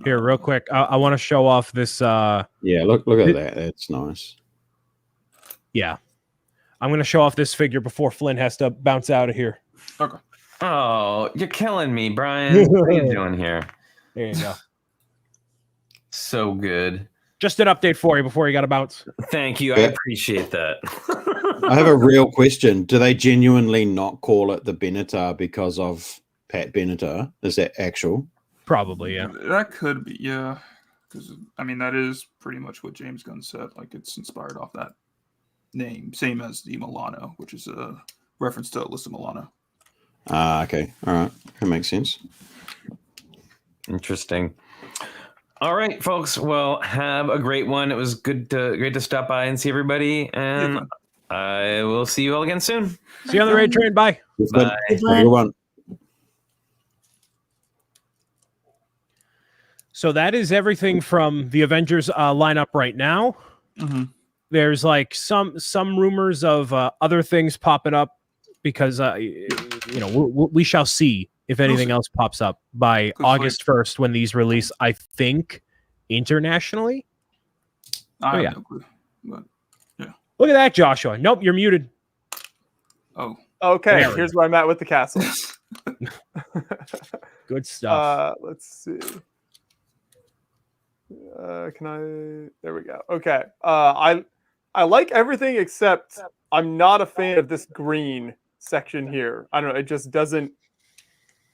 Here, real quick, I want to show off this. Yeah, look at that. That's nice. Yeah, I'm going to show off this figure before Flynn has to bounce out of here. Okay. Oh, you're killing me, Brian. What are you doing here? There you go. So good. Just an update for you before you got to bounce. Thank you. I appreciate that. I have a real question. Do they genuinely not call it the Benatar because of Pat Benatar? Is that actual? Probably, yeah. That could be, yeah. Because, I mean, that is pretty much what James Gunn said. Like, it's inspired off that name. Same as the Milano, which is a reference to Alyssa Milano. Okay. All right. That makes sense. Interesting. All right, folks. Well, have a great one. It was great to stop by and see everybody. And I will see you all again soon. See you on the raid train. Bye. Bye. Have a good one. So that is everything from the Avengers lineup right now. Mm-hmm. There's like some rumors of other things popping up because we shall see if anything else pops up by August 1st when these release. I think internationally. I have no clue, but yeah. Look at that, Joshua. Nope, you're muted. Oh. Okay, here's where I'm at with the castle. Good stuff. Let's see. Can I? There we go. Okay. I like everything except I'm not a fan of this green section here. I don't know. It just doesn't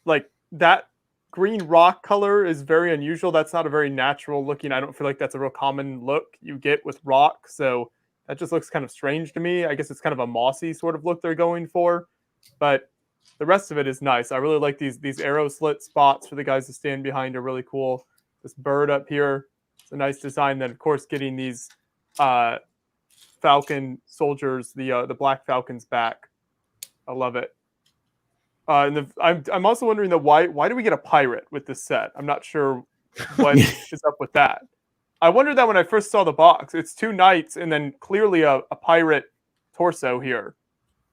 like that green rock color is very unusual. That's not a very natural looking. I don't feel like that's a real common look you get with rock. So that just looks kind of strange to me. I guess it's kind of a mossy sort of look they're going for, but the rest of it is nice. I really like these arrow slit spots for the guys to stand behind are really cool. This bird up here, it's a nice design. Then of course getting these Falcon soldiers, the Black Falcons back. I love it. And I'm also wondering why do we get a pirate with this set? I'm not sure what is up with that. I wondered that when I first saw the box. It's two knights and then clearly a pirate torso here.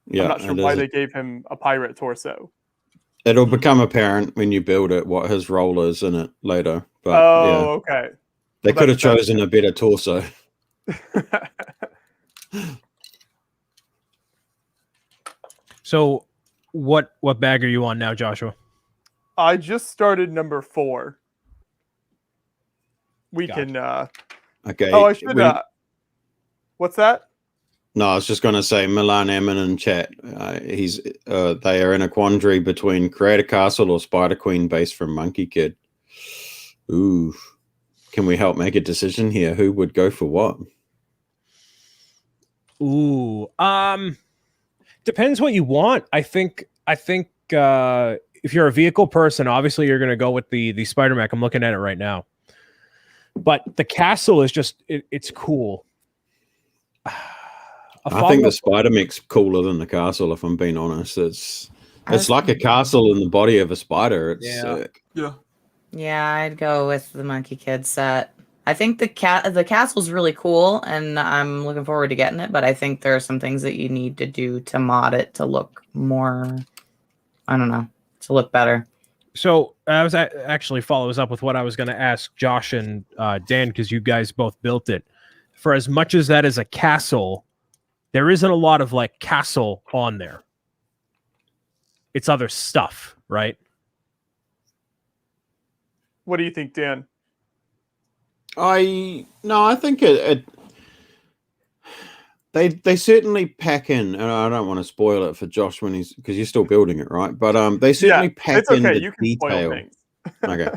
Yeah, I'm not sure why they gave him a pirate torso. It'll become apparent when you build it what his role is in it later. But okay. They could have chosen a better torso. So what bag are you on now, Joshua? I just started number 4. We can okay. Oh, I should what's that? No, I was just going to say Milan Ammon in chat. They are in a quandary between Create a Castle or Spider Queen based from Monkey Kid. Ooh. Can we help make a decision here? Who would go for what? Ooh. Depends what you want. I think if you're a vehicle person, obviously you're going to go with the Spider Mech. I'm looking at it right now. But the castle is just it's cool. I think the Spider Mech's cooler than the castle, if I'm being honest. It's like a castle in the body of a spider. It's sick. Yeah, I'd go with the Monkey Kid set. I think the castle's really cool, and I'm looking forward to getting it. But I think there are some things that you need to do to mod it to look more, I don't know, to look better. So I was actually follows up with what I was going to ask Josh and Dan, because you guys both built it. For as much as that is a castle, there isn't a lot of like castle on there. It's other stuff, right? What do you think, Dan? I think they certainly pack in, and I don't want to spoil it for Josh because you're still building it, right? But they certainly pack in the detail. Okay,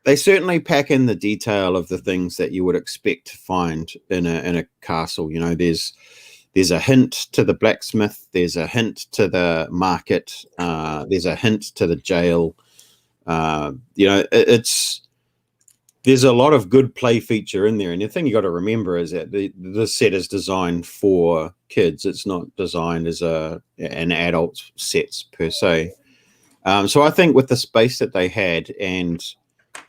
they certainly pack in the detail of the things that you would expect to find in a castle. You know, there's a hint to the blacksmith, there's a hint to the market, there's a hint to the jail. You know, there's a lot of good play feature in there. And the thing you got to remember is that the set is designed for kids. It's not designed as an adult set per se. So I think with the space that they had and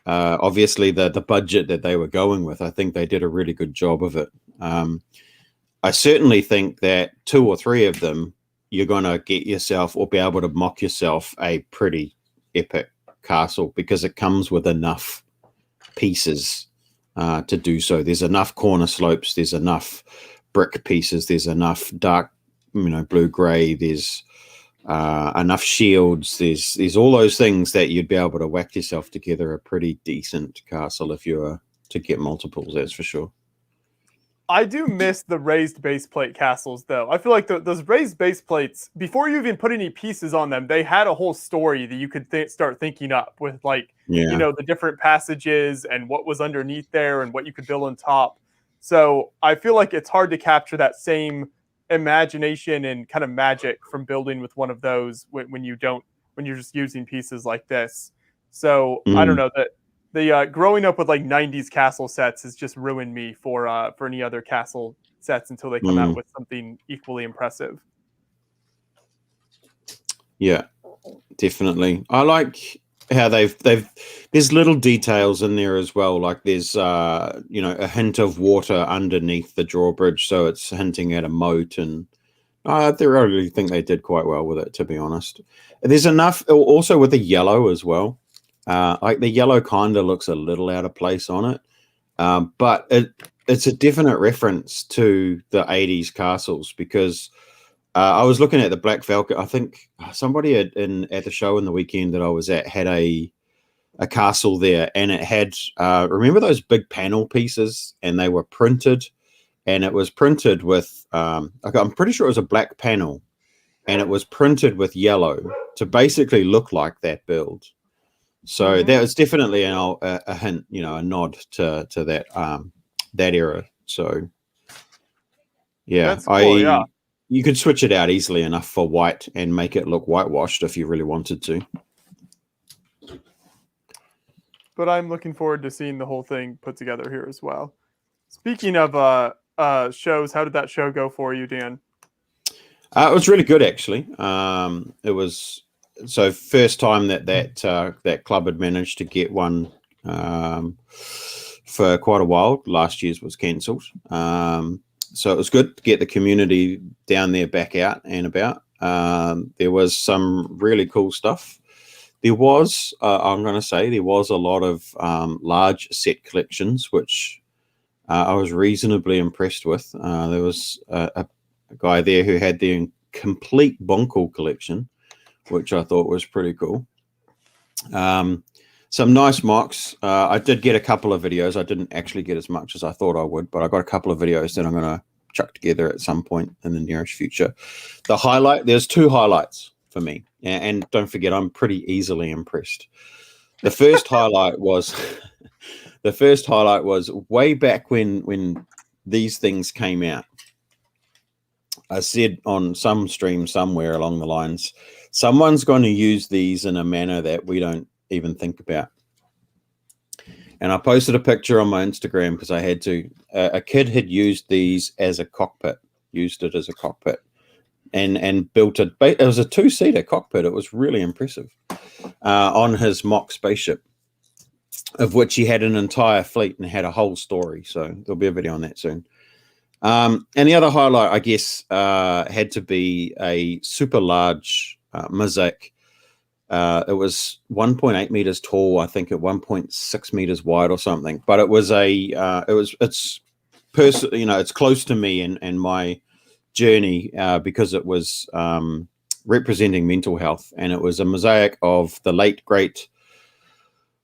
obviously the budget that they were going with, I think they did a really good job of it. I certainly think that 2 or 3 of them, you're going to get yourself or be able to mock yourself a pretty epic castle because it comes with enough pieces to do so. There's enough corner slopes, there's enough brick pieces, there's enough dark, blue gray, there's enough shields. There's all those things that you'd be able to whack yourself together a pretty decent castle if you were to get multiples. That's for sure. I do miss the raised base plate castles, though. I feel like those raised base plates, before you even put any pieces on them, they had a whole story that you could start thinking up with, like, you know, the different passages and what was underneath there and what you could build on top. So I feel like it's hard to capture that same imagination and kind of magic from building with one of those when you're just using pieces like this. So I don't know that. The growing up with like 90s castle sets has just ruined me for any other castle sets until they come out with something equally impressive. Yeah, definitely. I like how there's little details in there as well. Like there's you know, a hint of water underneath the drawbridge, so it's hinting at a moat, and I really think they did quite well with it, to be honest. There's enough also with the yellow as well. Like the yellow kind of looks a little out of place on it, but it's a definite reference to the 80s castles, because I was looking at the Black Falcon. I think somebody at the show in the weekend that I was at had a castle there, and it had remember those big panel pieces, and they were printed, and it was printed with I'm pretty sure it was a black panel, and it was printed with yellow to basically look like that build. So that was definitely a hint, you know, a nod to that era. So yeah, that's cool, you could switch it out easily enough for white and make it look whitewashed if you really wanted to. But I'm looking forward to seeing the whole thing put together here as well. Speaking of shows, how did that show go for you, Dan? It was really good, actually. It was. So first time that club had managed to get one for quite a while. Last year's was cancelled. So it was good to get the community down there back out and about. There was some really cool stuff. There was, I'm going to say, there was a lot of large set collections, which I was reasonably impressed with. There was a guy there who had the complete Bugle collection, which I thought was pretty cool. Some nice mocks. I did get a couple of videos. I didn't actually get as much as I thought I would, but I got a couple of videos that I'm going to chuck together at some point in the nearest future. There's two highlights for me, and don't forget, I'm pretty easily impressed. The first highlight was way back when these things came out. I said on some stream somewhere along the lines, someone's going to use these in a manner that we don't even think about. And I posted a picture on my Instagram because I had to. A kid had used these as a cockpit, and built it. It was a 2-seater cockpit. It was really impressive on his mock spaceship, of which he had an entire fleet and had a whole story. So there'll be a video on that soon. And the other highlight, I guess, had to be a super large mosaic. It was 1.8 meters tall, I think, at 1.6 meters wide or something. But it was it's close to me and my journey because it was representing mental health, and it was a mosaic of the late great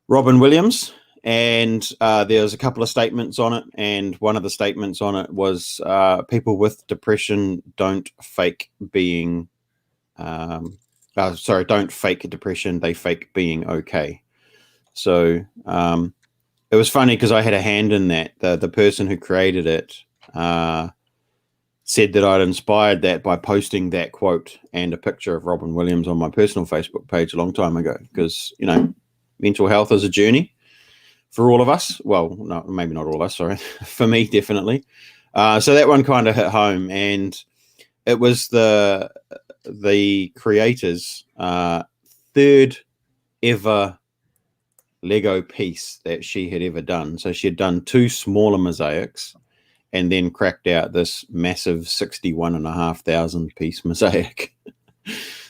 Robin Williams. And there was a couple of statements on it, and one of the statements on it was people with depression don't fake being don't fake depression, they fake being okay. So it was funny because I had a hand in that. The person who created it said that I'd inspired that by posting that quote and a picture of Robin Williams on my personal Facebook page a long time ago, because, you know, mental health is a journey for all of us. Well, no, maybe not all of us, sorry. For me, definitely. So that one kind of hit home, and it was the creator's third ever Lego piece that she had ever done. So she had done 2 smaller mosaics and then cracked out this massive 61,500 piece mosaic.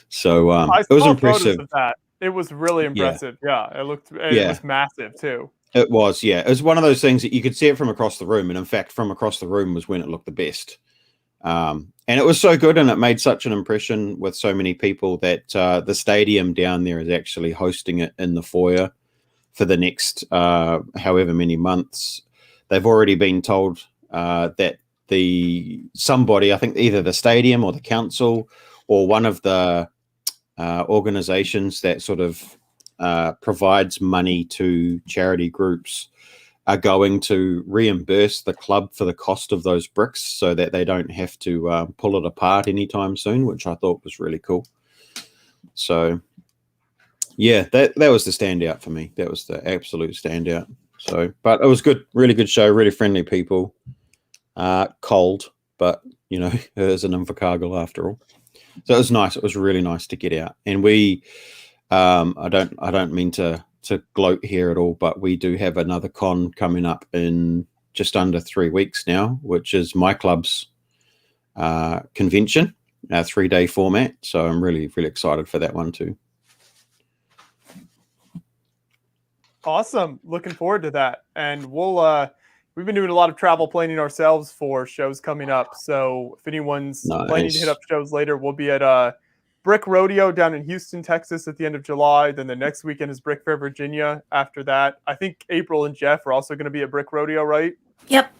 So it was impressive. Of that. It was really impressive. Yeah, it was massive too. It was, yeah. It was one of those things that you could see it from across the room, and in fact, from across the room was when it looked the best. And it was so good, and it made such an impression with so many people that the stadium down there is actually hosting it in the foyer for the next however many months. They've already been told that somebody, I think either the stadium or the council or one of the organizations that sort of provides money to charity groups are going to reimburse the club for the cost of those bricks so that they don't have to pull it apart anytime soon, which I thought was really cool. So yeah, that was the standout for me. That was the absolute standout. So, but it was good, really good show, really friendly people. Cold, but you know, it is an Invercargill after all. So it was nice. It was really nice to get out. And we, I don't mean to gloat here at all, but we do have another con coming up in just under 3 weeks now, which is my club's convention, our 3-day format. So I'm really, really excited for that one too. Awesome. Looking forward to that. And we've been doing a lot of travel planning ourselves for shows coming up. So if anyone's planning to hit up shows later, we'll be at Brick Rodeo down in Houston, Texas at the end of July. Then the next weekend is Brick Fair, Virginia. After that, I think April and Jeff are also going to be at Brick Rodeo, right? Yep.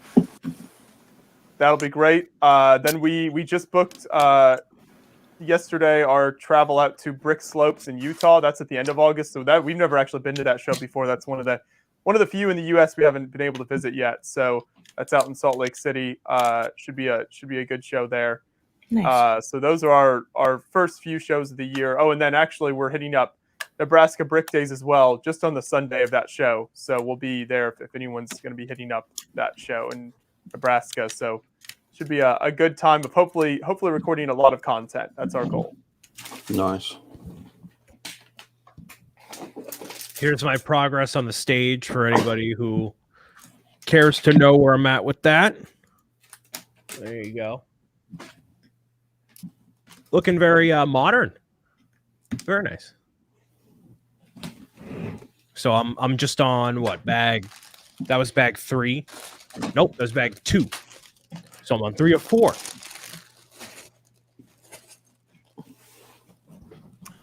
That'll be great. Then we just booked yesterday our travel out to Brick Slopes in Utah. That's at the end of August. So that we've never actually been to that show before. That's one of the few in the U.S. we haven't been able to visit yet. So that's out in Salt Lake City. Should be a good show there. Nice. So those are our first few shows of the year. Oh, and then actually we're hitting up Nebraska Brick Days as well, just on the Sunday of that show. So we'll be there if anyone's going to be hitting up that show in Nebraska. So should be a good time of hopefully recording a lot of content. That's our goal. Nice. Here's my progress on the stage for anybody who cares to know where I'm at with that. There you go. Looking very modern. Very nice. So I'm just on what bag? That was bag 3. Nope, that was bag 2. So I'm on 3 or 4.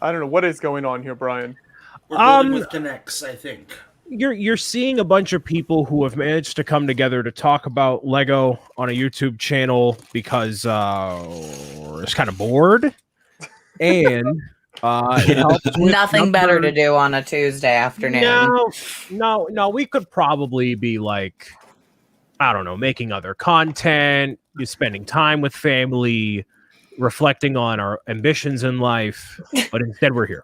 I don't know what is going on here, Brian. We're building with connects, I think. You're seeing a bunch of people who have managed to come together to talk about Lego on a YouTube channel because we're just kind of bored, and it helps with Nothing better to do on a Tuesday afternoon. No. We could probably be like, I don't know, making other content, spending time with family, reflecting on our ambitions in life, but instead we're here.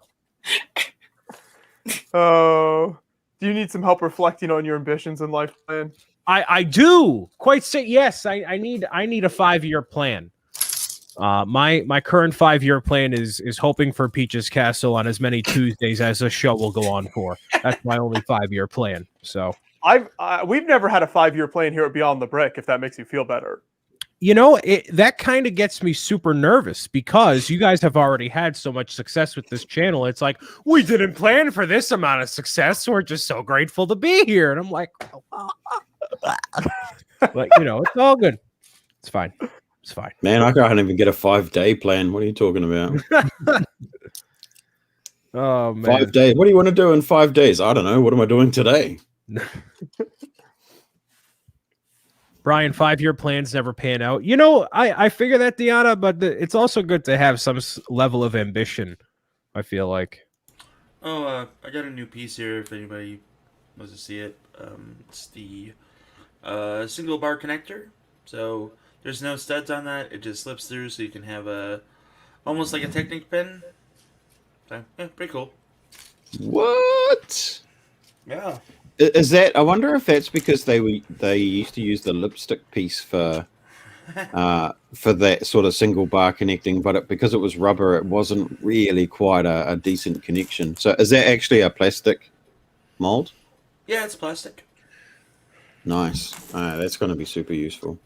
Oh. Do you need some help reflecting on your ambitions in life, Brian? I do. Yes, I need a 5-year plan. My current 5-year plan is hoping for Peach's Castle on as many Tuesdays as the show will go on for. That's my only 5-year plan. So we've never had a 5-year plan here at Beyond the Brick, if that makes you feel better. You know, that kind of gets me super nervous because you guys have already had so much success with this channel. It's like, we didn't plan for this amount of success. We're just so grateful to be here. And I'm like, but you know, it's all good. It's fine. It's fine. Man, I can't even get a 5-day plan. What are you talking about? Oh, man. 5 days. What do you want to do in 5 days? I don't know. What am I doing today? Brian, 5-year plans never pan out. You know, I figure that, Deanna, but it's also good to have some level of ambition, I feel like. Oh, I got a new piece here if anybody wants to see it. It's the single bar connector. So there's no studs on that. It just slips through so you can have almost like a Technic pin. So, yeah, pretty cool. What? Yeah. Is that? I wonder if that's because they used to use the lipstick piece for that sort of single bar connecting, but because it was rubber, it wasn't really quite a decent connection. So is that actually a plastic mold? Yeah, it's plastic. Nice. That's going to be super useful.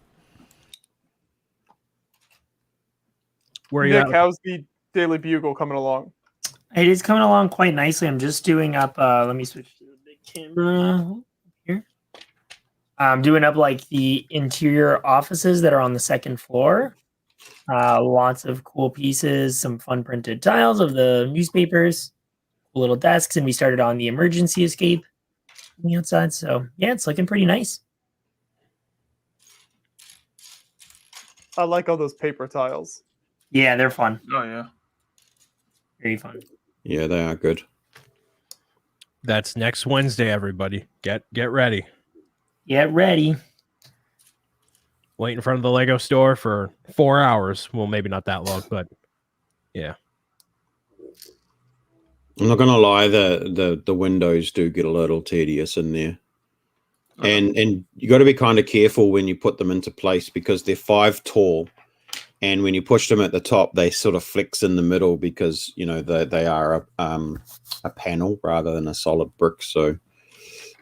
Nick, how's the Daily Bugle coming along? It is coming along quite nicely. I'm just doing up. Let me switch to the big camera here. I'm doing up like the interior offices that are on the second floor. Lots of cool pieces, some fun printed tiles of the newspapers, cool little desks, and we started on the emergency escape on the outside. So yeah, it's looking pretty nice. I like all those paper tiles. Yeah, they're fun. Oh yeah. Very fun. Yeah, they are good. That's next Wednesday, everybody. Get ready. Get ready. Wait in front of the Lego store for 4 hours. Well, maybe not that long, but yeah. I'm not gonna lie, the windows do get a little tedious in there. And you got to be kind of careful when you put them into place because they're 5 tall, and when you push them at the top, they sort of flex in the middle because they are a panel rather than a solid brick. So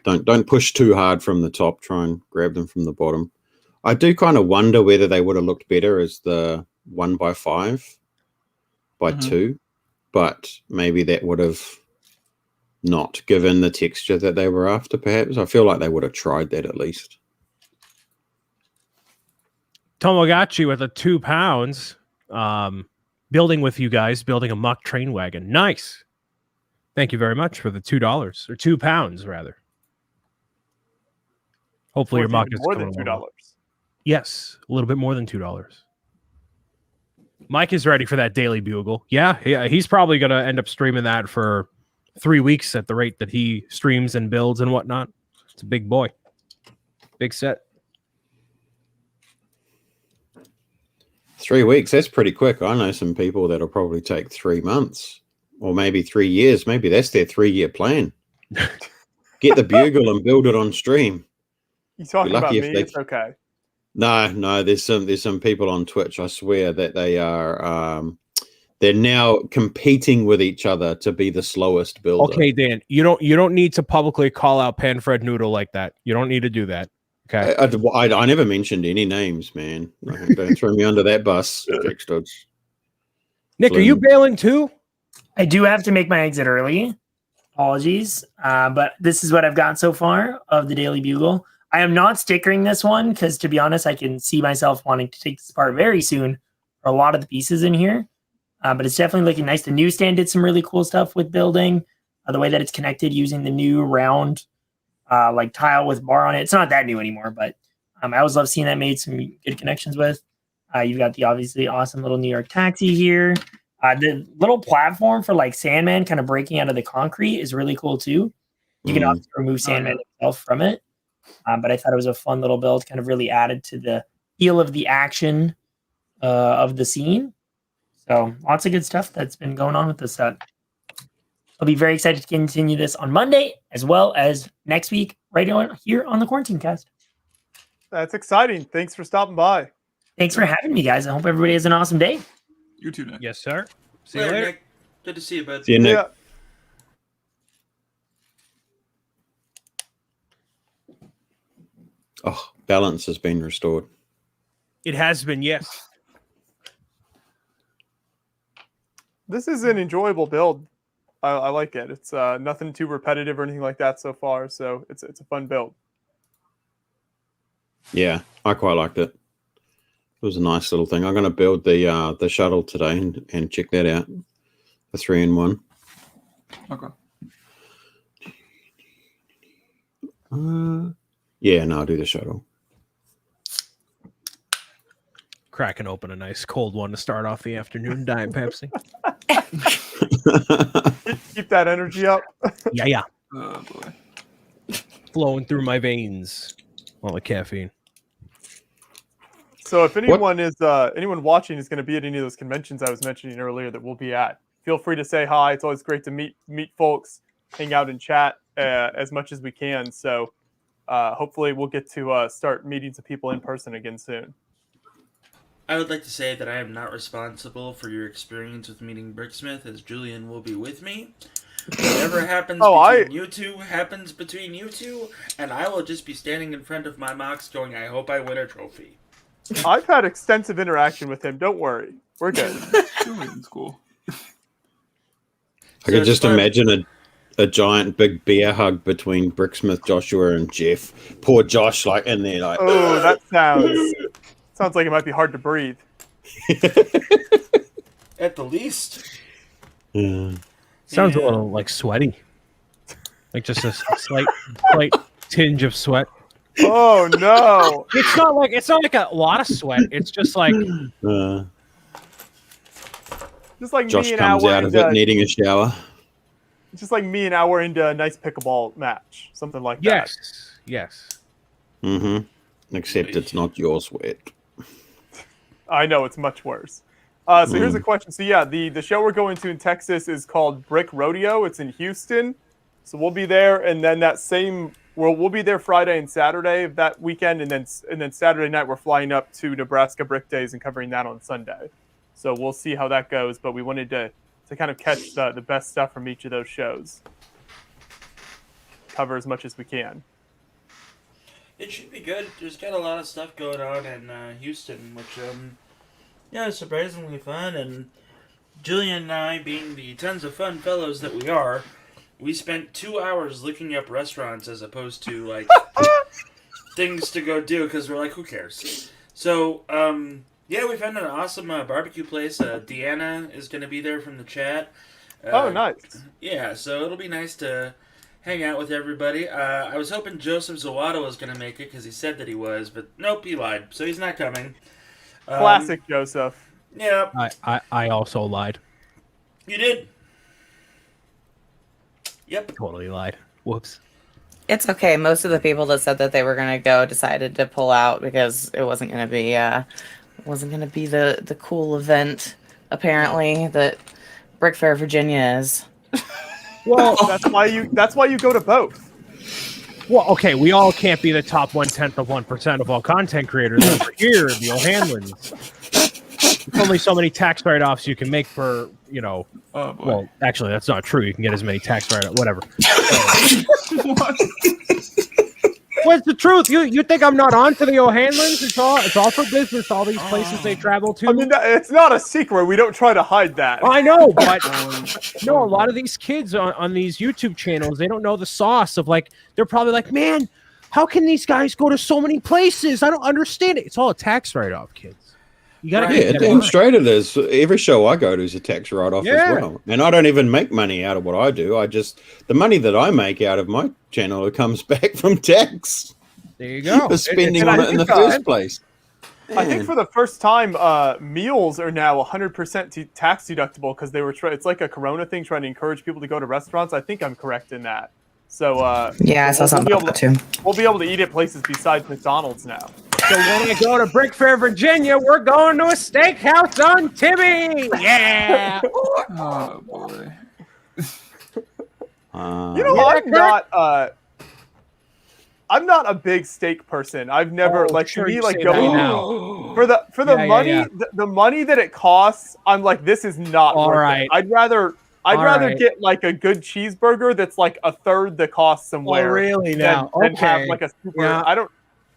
don't push too hard from the top. Try and grab them from the bottom. I do kind of wonder whether they would have looked better as the 1x5 by 2, but maybe that would have not given the texture that they were after. Perhaps I feel like they would have tried that at least. Tomogotchi with a 2 pounds, building with you guys, building a muck train wagon. Nice. Thank you very much for the $2 or 2 pounds rather. Hopefully your muck is more than $2. Yes, a little bit more than $2. Mike is ready for that daily bugle. Yeah, he's probably going to end up streaming that for 3 weeks at the rate that he streams and builds and whatnot. It's a big boy. Big set. 3 weeks, that's pretty quick. I know some people that'll probably take 3 months or maybe 3 years. Maybe that's their 3-year plan. Get the bugle and build it on stream. You talking about me? It's okay. No, there's some people on Twitch, I swear, that they are they're now competing with each other to be the slowest builder. Okay, Dan, you don't need to publicly call out Panfred Noodle like that. You don't need to do that. Okay. I never mentioned any names, man. Don't throw me under that bus. Nick, are you bailing too? I do have to make my exit early. Apologies. But this is what I've gotten so far of the Daily Bugle. I am not stickering this one because, to be honest, I can see myself wanting to take this apart very soon for a lot of the pieces in here. But it's definitely looking nice. The newsstand did some really cool stuff with building. The way that it's connected using the new round like tile with bar on it. It's not that new anymore, but I always love seeing that made some good connections with. You've got the obviously awesome little New York taxi here. The little platform for like Sandman kind of breaking out of the concrete is really cool too. You can also remove Sandman himself from it. But I thought it was a fun little build, kind of really added to the feel of the action of the scene. So lots of good stuff that's been going on with this set. I'll be very excited to continue this on Monday as well as next week right here on the Quarantine Cast. That's exciting. Thanks for stopping by. Thanks for having me, guys. I hope everybody has an awesome day. You too, Nick. Yes, sir. See you later. Nick. Good to see you, bud. See you, Nick. Yeah. Oh, balance has been restored. It has been, yes. This is an enjoyable build. I like it. It's nothing too repetitive or anything like that so far, so it's a fun build. Yeah, I quite liked it. It was a nice little thing. I'm going to build the shuttle today and check that out. The 3-in-1. Okay. Yeah, no, I'll do the shuttle. Cracking open a nice cold one to start off the afternoon. Diet Pepsi. Keep that energy up. Yeah. Oh boy. Flowing through my veins. All the caffeine. So if anyone watching is going to be at any of those conventions I was mentioning earlier that we'll be at, feel free to say hi. It's always great to meet folks, hang out and chat as much as we can. So hopefully we'll get to start meeting some people in person again soon. I would like to say that I am not responsible for your experience with meeting Bricksmith, as Julian will be with me. Whatever happens between you two, and I will just be standing in front of my mocks going, I hope I win a trophy. I've had extensive interaction with him. Don't worry. We're good. Julian's cool. I could just imagine a giant big bear hug between Bricksmith, Joshua, and Jeff. Poor Josh, in there, Oh, that sounds like it might be hard to breathe. At the least. Sounds a Yeah. little like sweaty. Like just a slight tinge of sweat. Oh no! It's not like a lot of sweat. It's just like Just like Josh me and comes Hour out of into, it needing a shower. just like me and Hour into a nice pickleball match, something like that. yes. Mm-hmm. Except it's not your sweat. I know it's much worse. So here's a question. So yeah, the show we're going to in Texas is called Brick Rodeo. It's in Houston, so we'll be there, and then we'll be there Friday and Saturday of that weekend, and then Saturday night we're flying up to Nebraska Brick Days and covering that on Sunday. So we'll see how that goes. But we wanted to kind of catch the best stuff from each of those shows, cover as much as we can. It should be good. There's got a lot of stuff going on in Houston, which is surprisingly fun. And Julian and I, being the tons of fun fellows that we are, we spent 2 hours looking up restaurants as opposed to like things to go do because we're like, who cares? So we found an awesome barbecue place. Deanna is going to be there from the chat. Oh, nice. Yeah, so it'll be nice to hang out with everybody. I was hoping Joseph Zawada was going to make it because he said that he was, but nope, he lied, so he's not coming. Classic Joseph. Yeah. I also lied. You did? Yep. Totally lied. Whoops. It's okay. Most of the people that said that they were going to go decided to pull out because it wasn't going to be the cool event apparently that Brick Fair Virginia is. Well, that's why you go to both. Well, okay, we all can't be the top 1/10 of 1% of all content creators over here in the O'Hanlons. There's only so many tax write-offs you can make per, well, actually, that's not true. You can get as many tax write-offs, whatever. What's the truth? You think I'm not on to the O'Hanlons? It's all for business. All these places they travel to. I mean, it's not a secret. We don't try to hide that. I know, but no, a lot of these kids on these YouTube channels, they don't know the sauce of like. They're probably like, man, how can these guys go to so many places? I don't understand it. It's all a tax write-off, kids. You gotta get damn straight it is. Every show I go to is a tax write-off as well. And I don't even make money out of what I do. The money that I make out of my channel, it comes back from tax. There you go. For spending on it in the first place. I think for the first time, meals are now 100% tax deductible because they were it's like a Corona thing trying to encourage people to go to restaurants. I think I'm correct in that. So I saw something about that too. We'll be able to eat at places besides McDonald's now. So when I go to Brick Fair, Virginia, we're going to a steakhouse on Timmy. Yeah. Oh boy. I'm not a big steak person. I've never to me like going for the money. Yeah. The money that it costs. I'm like, this is not worth it. I'd rather get like a good cheeseburger that's like a third the cost somewhere. Oh, really? Now, than have like a super. Yeah.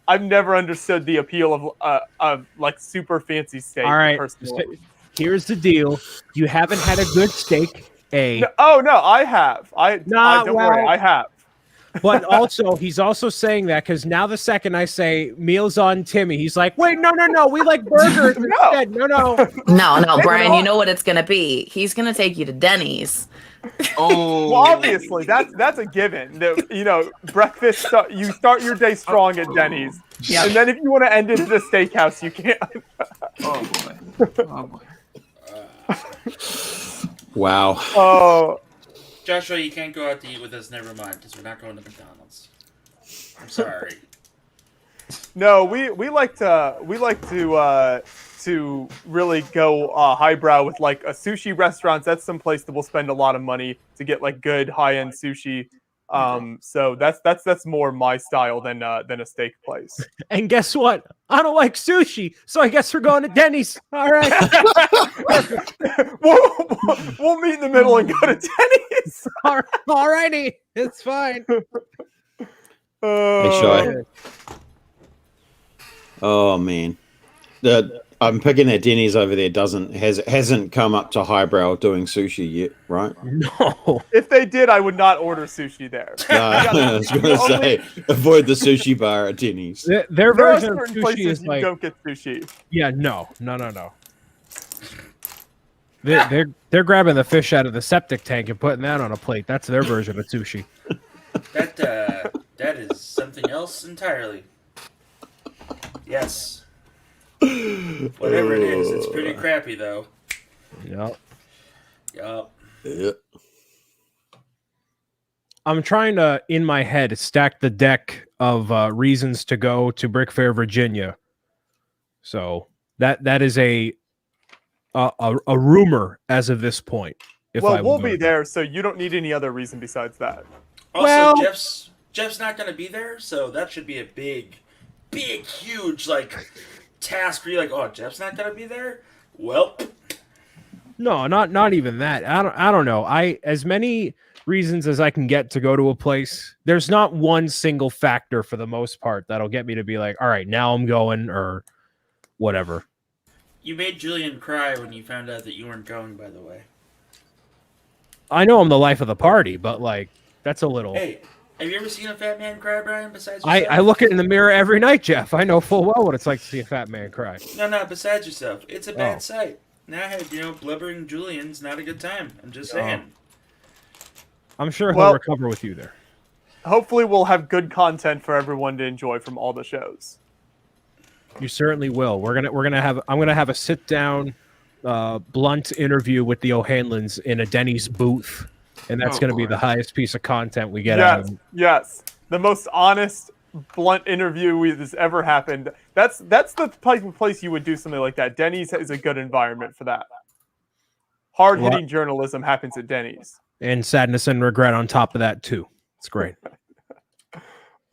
I've never understood the appeal of like super fancy steak. All right. Personally. Here's the deal: you haven't had a good steak. No, I have. Don't worry, I have. But also, he's also saying that because now the second I say meals on Timmy, he's like, wait, no, we like burgers instead. No, Brian, you know what it's gonna be. He's gonna take you to Denny's. Oh, well, obviously that's a given. Breakfast. You start your day strong at Denny's, and then if you want to end it at a steakhouse, you can. Oh boy. Wow. Oh. Joshua, you can't go out to eat with us. Never mind, because we're not going to McDonald's. I'm sorry. No, we like to really go highbrow with like a sushi restaurant. That's some place that we'll spend a lot of money to get like good high-end sushi. So that's more my style than a steak place. And guess what? I don't like sushi, so I guess we're going to Denny's. All right. we'll meet in the middle and go to Denny's. All righty, it's fine. Hey, Shy. Oh man, I'm picking that Denny's over there hasn't come up to highbrow doing sushi yet, right? No. If they did, I would not order sushi there. No, I was going to say avoid the sushi bar at Denny's. Their version of sushi places is you like don't get sushi. Yeah, no. They're grabbing the fish out of the septic tank and putting that on a plate. That's their version of sushi. That is something else entirely. Yes. Whatever it is, it's pretty crappy though. Yep. Yup. Yeah. I'm trying to, in my head, stack the deck of reasons to go to Brick Fair, Virginia. So that is a rumor as of this point. Well, we'll be there, so you don't need any other reason besides that. Also, Well- Jeff's not going to be there, so that should be a big, huge task for you. Like, oh, Jeff's not going to be there. Well, No, not even that. I don't know. As many reasons as I can get to go to a place, there's not one single factor for the most part that'll get me to be like, all right, now I'm going or whatever. you made Julian cry when you found out that you weren't going. By the way, I know I'm the life of the party, but that's a little. hey, have you ever seen a fat man cry, Brian? Besides yourself? I look in the mirror every night, Jeff. I know full well what it's like to see a fat man cry. No, besides yourself, it's a bad Oh. sight. Now, blubbering Julian's not a good time. I'm just saying. I'm sure Well- he'll recover with you there. Hopefully, we'll have good content for everyone to enjoy from all the shows. You certainly will. I'm gonna have a sit down, blunt interview with the O'Hanlons in a Denny's booth, and that's gonna be the highest piece of content we get out of them. Yes. The most honest, blunt interview that's ever happened. That's the place you would do something like that. Denny's is a good environment for that. Hard-hitting journalism happens at Denny's. And sadness and regret on top of that too. It's great.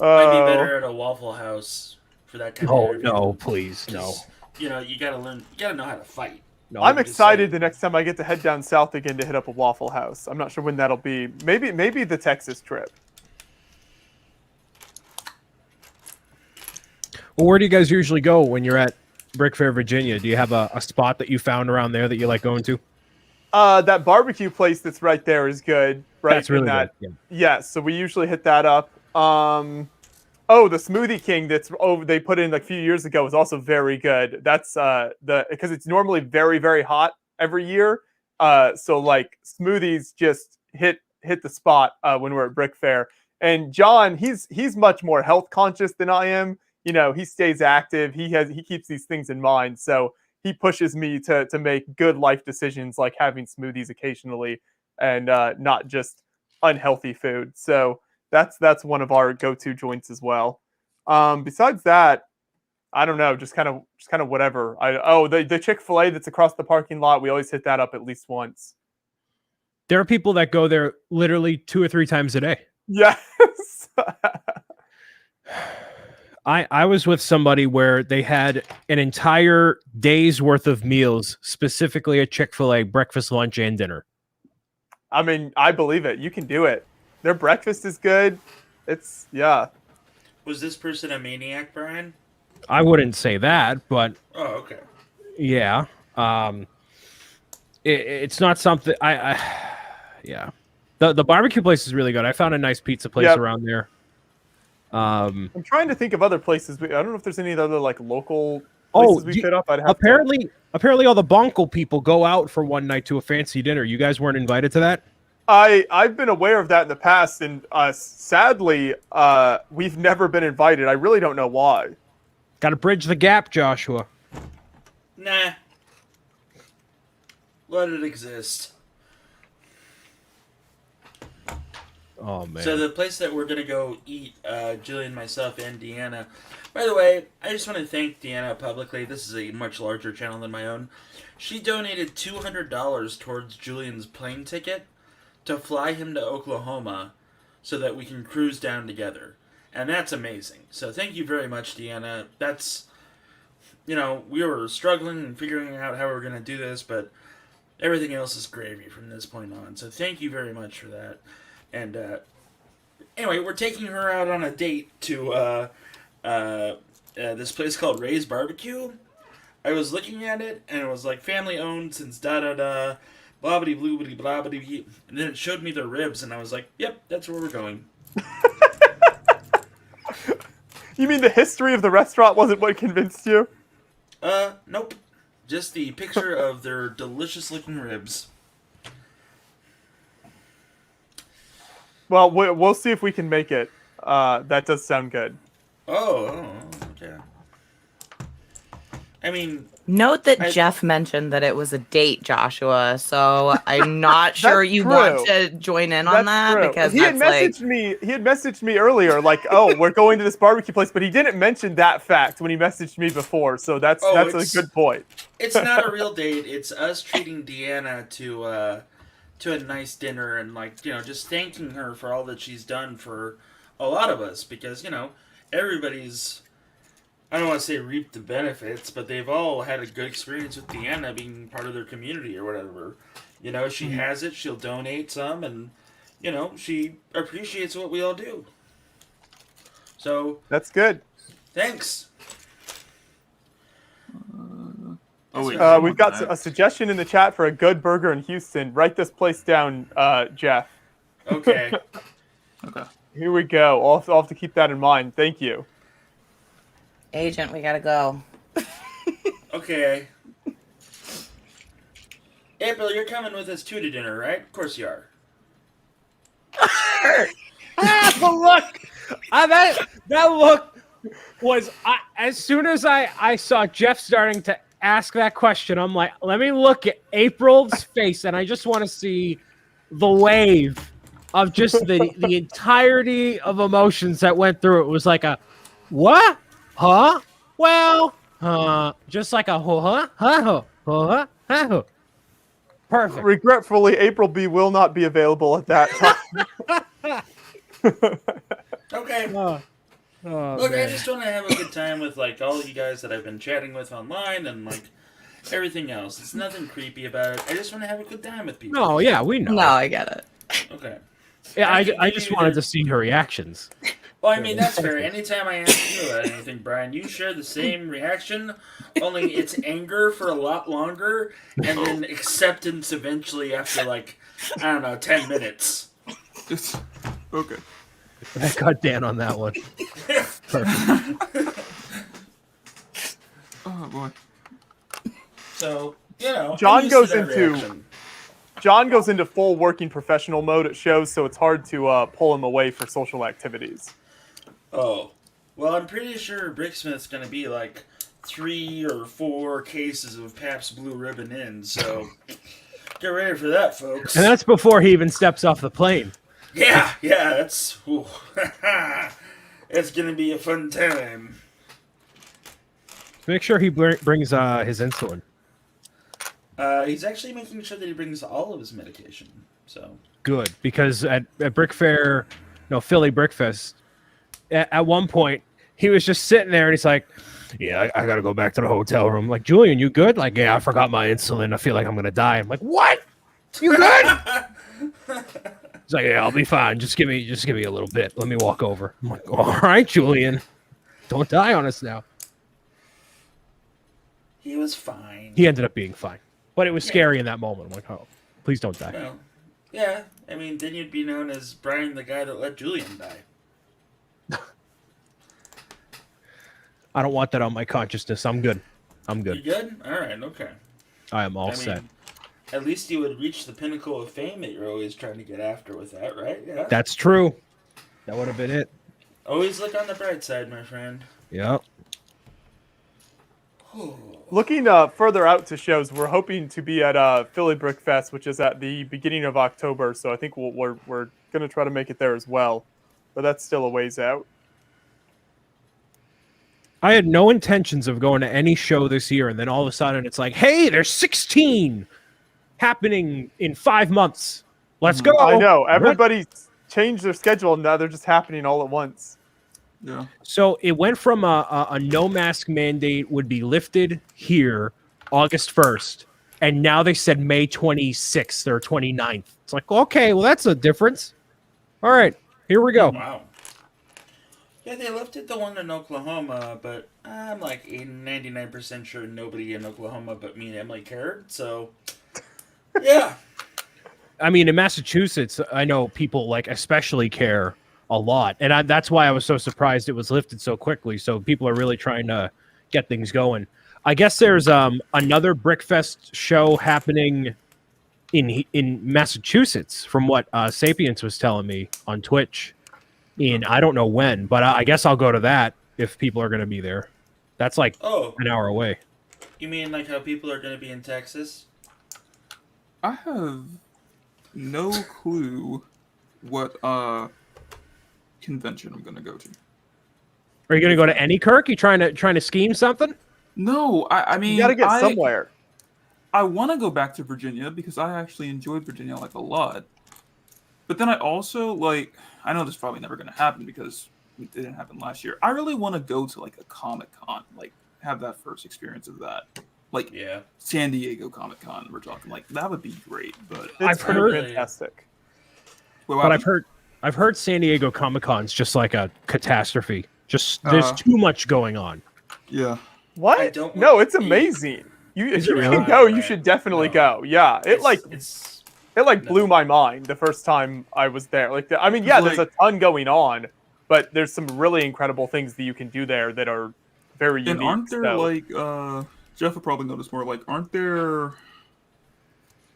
Might be better at a Waffle House for that kind of Oh interview. no, please no. You gotta learn. You gotta know how to fight. No, I'm just excited the next time I get to head down south again to hit up a Waffle House. I'm not sure when that'll be. Maybe the Texas trip. Well, where do you guys usually go when you're at Brick Fair, Virginia? Do you have a spot that you found around there that you like going to? That barbecue place that's right there is good. Right, That's really in that. good. Yes, so we usually hit that up. The Smoothie King they put in a few years ago was also very good. That's because it's normally very, very hot every year. So smoothies just hit the spot when we're at Brick Fair. And John, he's much more health conscious than I am. He stays active. He keeps these things in mind. So he pushes me to make good life decisions like having smoothies occasionally and not just unhealthy food. So that's one of our go-to joints as well. Besides that, I don't know, just kind of whatever. The Chick-fil-A that's across the parking lot, we always hit that up at least once. There are people that go there literally 2 or 3 times a day. Yes. I was with somebody where they had an entire day's worth of meals specifically at Chick-fil-A, breakfast, lunch, and dinner. I mean, I believe it. You can do it. Their breakfast is good. Yeah. Was this person a maniac, Brian? I wouldn't say that, but Oh, okay. yeah. It's not something yeah. The barbecue place is really good. I found a nice pizza place around there. I'm trying to think of other places. I don't know if there's any other local places we fit up. Apparently all the Bugle people go out for one night to a fancy dinner. You guys weren't invited to that? I've been aware of that in the past, and sadly, we've never been invited. I really don't know why. Got to bridge the gap, Joshua. Nah. Let it exist. Oh man. So the place that we're gonna go eat, Jillian, myself, and Deanna. By the way, I just want to thank Deanna publicly. This is a much larger channel than my own. She donated $200 towards Julian's plane ticket to fly him to Oklahoma so that we can cruise down together. And that's amazing. So thank you very much, Deanna. That's, we were struggling and figuring out how we were going to do this, but everything else is gravy from this point on. So thank you very much for that. And anyway, we're taking her out on a date to this place called Ray's Barbecue. I was looking at it, and it was family owned since da-da-da, blah-bitty-blue-bitty, blah-bitty, and then it showed me their ribs, and I was like, yep, that's where we're going. You mean the history of the restaurant wasn't what convinced you? Nope. Just the picture of their delicious-looking ribs. Well, we'll see if we can make it. That does sound good. Oh, okay. I mean, Note that Jeff mentioned that it was a date, Joshua. So I'm not sure you want to join in on that true. because he had messaged me. He had messaged me earlier, like, "Oh, we're going to this barbecue place," but he didn't mention that fact when he messaged me before. So that's a good point. It's not a real date. It's us treating Deanna to a nice dinner and, like, you know, just thanking her for all that she's done for a lot of us, because, you know, everybody's, I don't want to say reaped the benefits, but they've all had a good experience with Deanna being part of their community or whatever. You know, she has it, she'll donate some, and, you know, she appreciates what we all do. So that's good. Thanks. We've got a suggestion in the chat for a good burger in Houston. Write this place down, Jeff. Okay. Okay. Here we go. I'll have to keep that in mind. Thank you. Agent, we gotta go. Okay. April, you're coming with us too to dinner, right? Of course you are. The look! That look was... as soon as I saw Jeff starting to ask that question, I'm like, let me look at April's face, and I just want to see the wave of just the entirety of emotions that went through. It was like a, what? Huh? Well, just like a huh? Perfect. Regretfully, April B will not be available at that time. Okay. Look, man. I just want to have a good time with, like, all you guys that I've been chatting with online and, like, everything else. It's nothing creepy about it. I just want to have a good time with people. No, yeah, we know. No, I get it. Okay. Yeah, I just wanted to see her reactions. Well, I mean, that's fair. Anytime I ask you about anything, Brian, you share the same reaction, only it's anger for a lot longer, and then acceptance eventually after, like, I don't know, 10 minutes. Okay. I got Dan on that one. Perfect. Oh, boy. So, you know, John goes into full working professional mode at shows, so it's hard to pull him away for social activities. Oh, well, I'm pretty sure Bricksmith's going to be like 3 or 4 cases of Pabst Blue Ribbon in, so get ready for that, folks. And that's before he even steps off the plane. Yeah, that's... it's going to be a fun time. Make sure he brings his insulin. He's actually making sure that he brings all of his medication, so... Good, because at Brick Fair, Philly Brickfest, at one point, he was just sitting there and he's like, yeah, I got to go back to the hotel room. Like, Julian, you good? Like, yeah, I forgot my insulin. I feel like I'm going to die. I'm like, what? You good? He's like, yeah, I'll be fine. Just give me a little bit. Let me walk over. I'm like, all right, Julian. Don't die on us now. He was fine. He ended up being fine. But it was scary in that moment. I'm like, oh, please don't die. Well, yeah. I mean, then you'd be known as Brian, the guy that let Julian die. I don't want that on my consciousness. I'm good. I'm good. You good? All right. Okay. I am all set. At least you would reach the pinnacle of fame that you're always trying to get after with that, right? Yeah. That's true. That would have been it. Always look on the bright side, my friend. Yep. Looking further out to shows, we're hoping to be at Philly Brick Fest, which is at the beginning of October. So I think we're going to try to make it there as well, but that's still a ways out. I had no intentions of going to any show this year, and then all of a sudden it's like, hey, there's 16 happening in 5 months. Let's go. I know. Everybody changed their schedule, and now they're just happening all at once. Yeah. So it went from a no mask mandate would be lifted here August 1st, and now they said May 26th or 29th. It's like, okay, well, that's a difference. All right, here we go. Wow. Yeah, they lifted the one in Oklahoma, but I'm like 99% sure nobody in Oklahoma but me and Emily cared, so yeah. I mean, in Massachusetts, I know people especially care a lot, and that's why I was so surprised it was lifted so quickly. So people are really trying to get things going. I guess there's another Brickfest show happening in Massachusetts, from what Sapiens was telling me on Twitch. I don't know when, but I guess I'll go to that if people are going to be there. That's like an hour away. You mean like how people are going to be in Texas? I have no clue what convention I'm going to go to. Are you going to go to any, Kirk? You trying to scheme something? No, I mean, You got to get somewhere. I want to go back to Virginia because I actually enjoyed Virginia like a lot. But then I also like, I know this is probably never going to happen because it didn't happen last year. I really want to go to like a Comic-Con, like have that first experience of that. Like San Diego Comic-Con, we're talking like that would be great. But I've heard fantastic. But I've heard San Diego Comic-Con's just like a catastrophe. Just there's too much going on. Yeah. What? No, it's amazing. If you can go, you should definitely go. Yeah, it blew my mind the first time I was there. Like, I mean, yeah, there's a ton going on, but there's some really incredible things that you can do there that are very unique. And aren't there like Jeff will probably notice more. Like, aren't there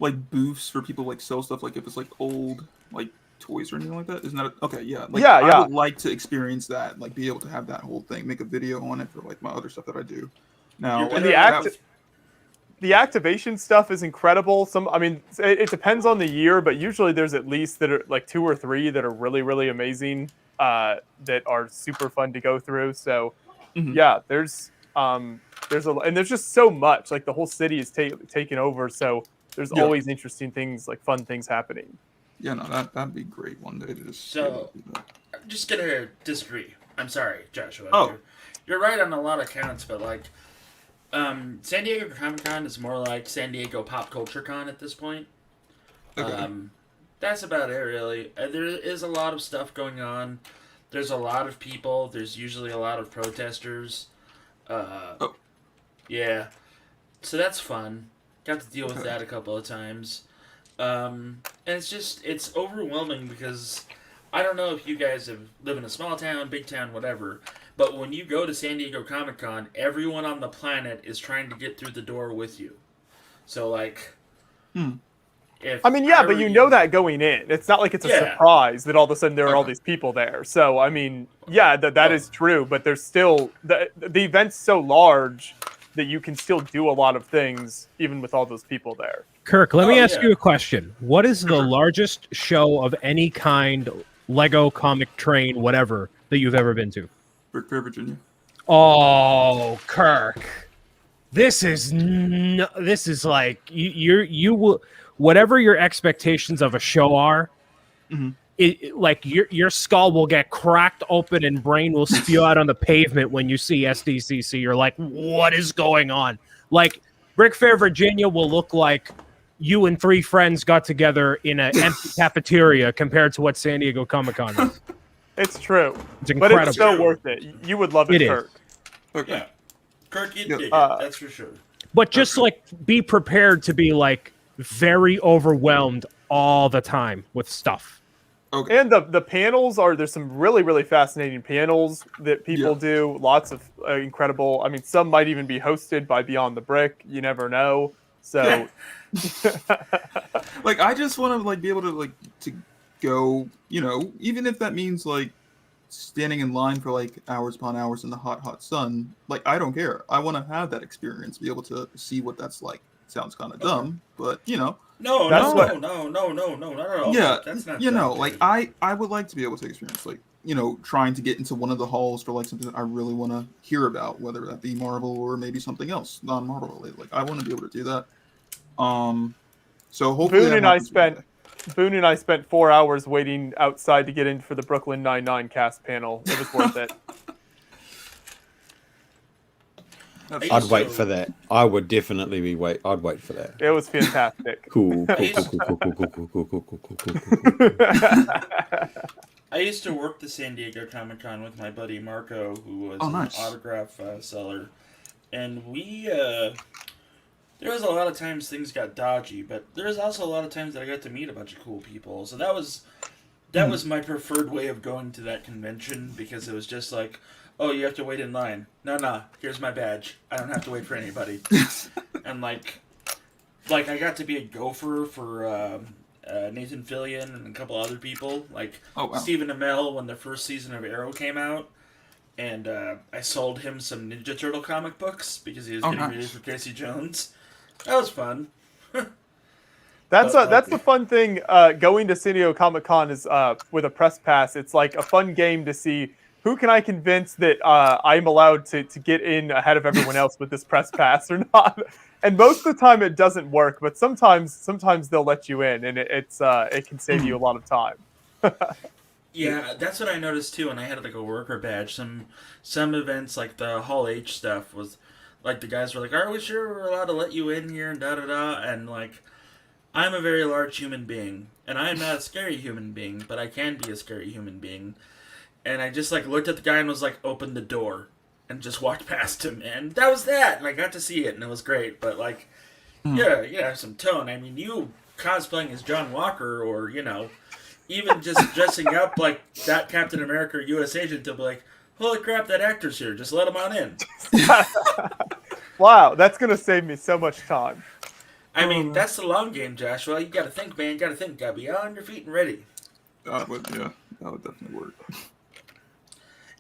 like booths for people like sell stuff? Like, if it's like old like toys or anything like that, isn't that okay? Yeah, like, I would like to experience that. Like, be able to have that whole thing, make a video on it for like my other stuff that I do. Now, the activation stuff is incredible. I mean, it depends on the year, but usually there's at least that are like 2 or 3 that are really, really amazing, that are super fun to go through. So, yeah, there's just so much. Like the whole city is taken over, so there's always interesting things, like fun things happening. Yeah, no, that'd be great one day to just. So, I'm just gonna disagree. I'm sorry, Joshua. Oh, you're right on a lot of counts, but like. San Diego Comic-Con is more like San Diego Pop Culture Con at this point. Okay. That's about it, really. There is a lot of stuff going on. There's a lot of people. There's usually a lot of protesters. Yeah. So that's fun. Got to deal with that a couple of times. And it's overwhelming because I don't know if you guys live in a small town, big town, whatever. But when you go to San Diego Comic-Con, everyone on the planet is trying to get through the door with you. So, like, but you know that going in. It's not like it's a surprise that all of a sudden there are all these people there. So, I mean, yeah, that is true. But there's still the event's so large that you can still do a lot of things even with all those people there. Kirk, let me ask you a question. What is the largest show of any kind, Lego, comic, train, whatever, that you've ever been to? Brickfest, Virginia. Oh, Kirk, this is like you will, whatever your expectations of a show are, like your skull will get cracked open and brain will spew out on the pavement when you see SDCC. You're like, what is going on? Like Brickfest, Virginia will look like you and 3 friends got together in an empty cafeteria compared to what San Diego Comic-Con is. It's true. It's incredible. But it's so worth it. You would love it, Kirk. Okay. Yeah. Kirk, you'd dig it. That's for sure. But just like be prepared to be like very overwhelmed all the time with stuff. Okay. And the panels there's some really, really fascinating panels that people do. Lots of incredible. I mean, some might even be hosted by Beyond the Brick. You never know. So, like, I just want to like be able to go, even if that means like standing in line for like hours upon hours in the hot sun. Like, I don't care. I want to have that experience, be able to see what that's like. Sounds kind of dumb, but No, Yeah, that's not like I would like to be able to experience like, trying to get into one of the halls for like something that I really want to hear about, whether that be Marvel or maybe something else non-Marvel related. Like, I want to be able to do that. So hopefully Boone and I spent 4 hours waiting outside to get in for the Brooklyn Nine-Nine cast panel. It was worth it. I'd wait for that. I would definitely I'd wait for that. It was fantastic. Cool. I used to work the San Diego Comic-Con with my buddy Marco, who was an autograph seller. And there was a lot of times things got dodgy, but there was also a lot of times that I got to meet a bunch of cool people. So that was my preferred way of going to that convention, because it was just like, oh, you have to wait in line. No, here's my badge. I don't have to wait for anybody. And like I got to be a gopher for Nathan Fillion and a couple other people. Like Stephen Amell when the first season of Arrow came out. And I sold him some Ninja Turtle comic books because he was getting ready for Casey Jones. That was fun. That's the fun thing. Going to San Diego Comic-Con is with a press pass. It's like a fun game to see who can I convince that I'm allowed to get in ahead of everyone else with this press pass or not. And most of the time it doesn't work, but sometimes they'll let you in, and it can save you a lot of time. Yeah, that's what I noticed too. And I had like a worker badge. Some events like the Hall H stuff was like the guys were like, "Are we sure we're allowed to let you in here?" And da da da. And like, I'm a very large human being, and I am not a scary human being, but I can be a scary human being. And I just like looked at the guy and was like, "Open the door," and just walked past him, and that was that. And I got to see it, and it was great. But like, yeah, have some tone. I mean, you cosplaying as John Walker, or even just dressing up like that Captain America or U.S. agent to be like, holy crap, that actor's here. Just let him on in. Wow, that's going to save me so much time. I mean, that's the long game, Joshua. You got to think, man. You got to think. Got to be on your feet and ready. That would definitely work.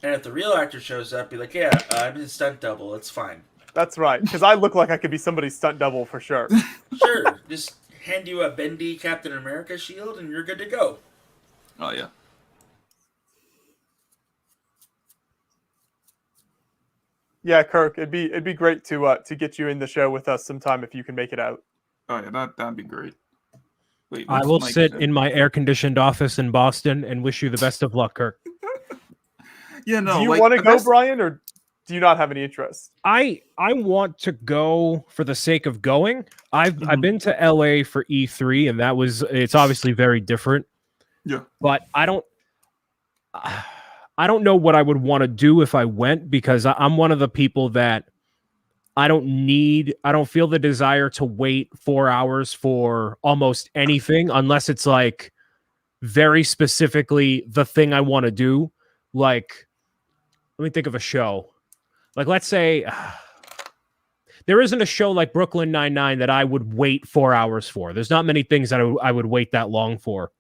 And if the real actor shows up, be like, yeah, I'm his stunt double. It's fine. That's right, because I look like I could be somebody's stunt double for sure. Sure. Just hand you a bendy Captain America shield and you're good to go. Oh, yeah. Yeah, Kirk, it'd be great to get you in the show with us sometime if you can make it out. Oh yeah, that'd be great. Wait, I will sit in my air-conditioned office in Boston and wish you the best of luck, Kirk. Yeah, no. Do you want to go, Brian, or do you not have any interest? I want to go for the sake of going. I've been to LA for E3, and it's obviously very different. Yeah, but I don't know what I would want to do if I went, because I'm one of the people that I don't feel the desire to wait 4 hours for almost anything unless it's like very specifically the thing I want to do. Like, let me think of a show. Like, let's say there isn't a show like Brooklyn Nine-Nine that I would wait 4 hours for. There's not many things that I would wait that long for.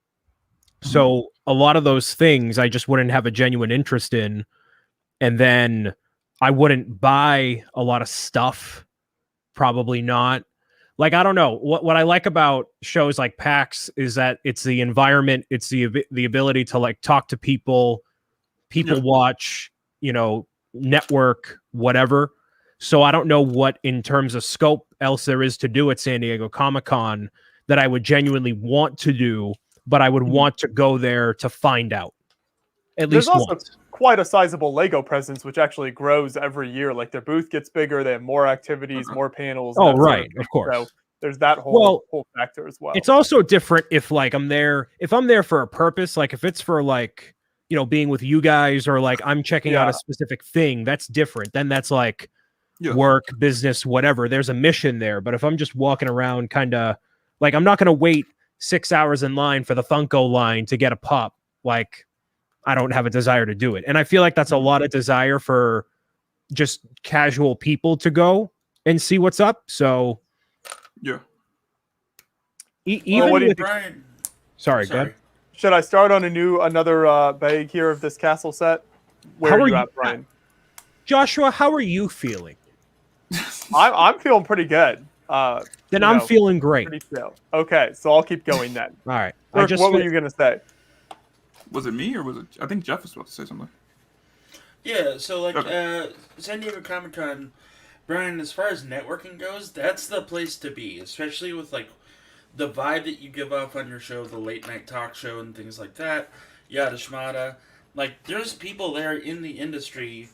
So a lot of those things I just wouldn't have a genuine interest in. And then I wouldn't buy a lot of stuff. Probably not. Like, I don't know. What I like about shows like PAX is that it's the environment. It's the ability to like talk to people watch, network, whatever. So I don't know what in terms of scope else there is to do at San Diego Comic-Con that I would genuinely want to do, but I would want to go there to find out. At least There's also once. quite a sizable Lego presence, which actually grows every year. Like, their booth gets bigger, they have more activities, more panels. Oh, right, of course. So there's that whole factor as well. It's also different if like I'm there for a purpose, like if it's for like, being with you guys, or like I'm checking out a specific thing, that's different. Then that's like work, business, whatever. There's a mission there. But if I'm just walking around kind of like, I'm not going to wait 6 hours in line for the Funko line to get a pop. Like, I don't have a desire to do it. And I feel like that's a lot of desire for just casual people to go and see what's up. So yeah. What do you think? Brian. Sorry, go ahead. Should I start on another bag here of this castle set? Where are you at, Brian? Joshua, how are you feeling? I'm feeling pretty good. Then I'm feeling great. Pretty chill. Okay, so I'll keep going then. All right. Kirk, what were you going to say? Was it me or was it? I think Jeff was about to say something. Yeah, so like San Diego Comic-Con, Brian, as far as networking goes, that's the place to be, especially with like the vibe that you give off on your show, the late night talk show and things like that, yada shmada. Like, there's people there in the industry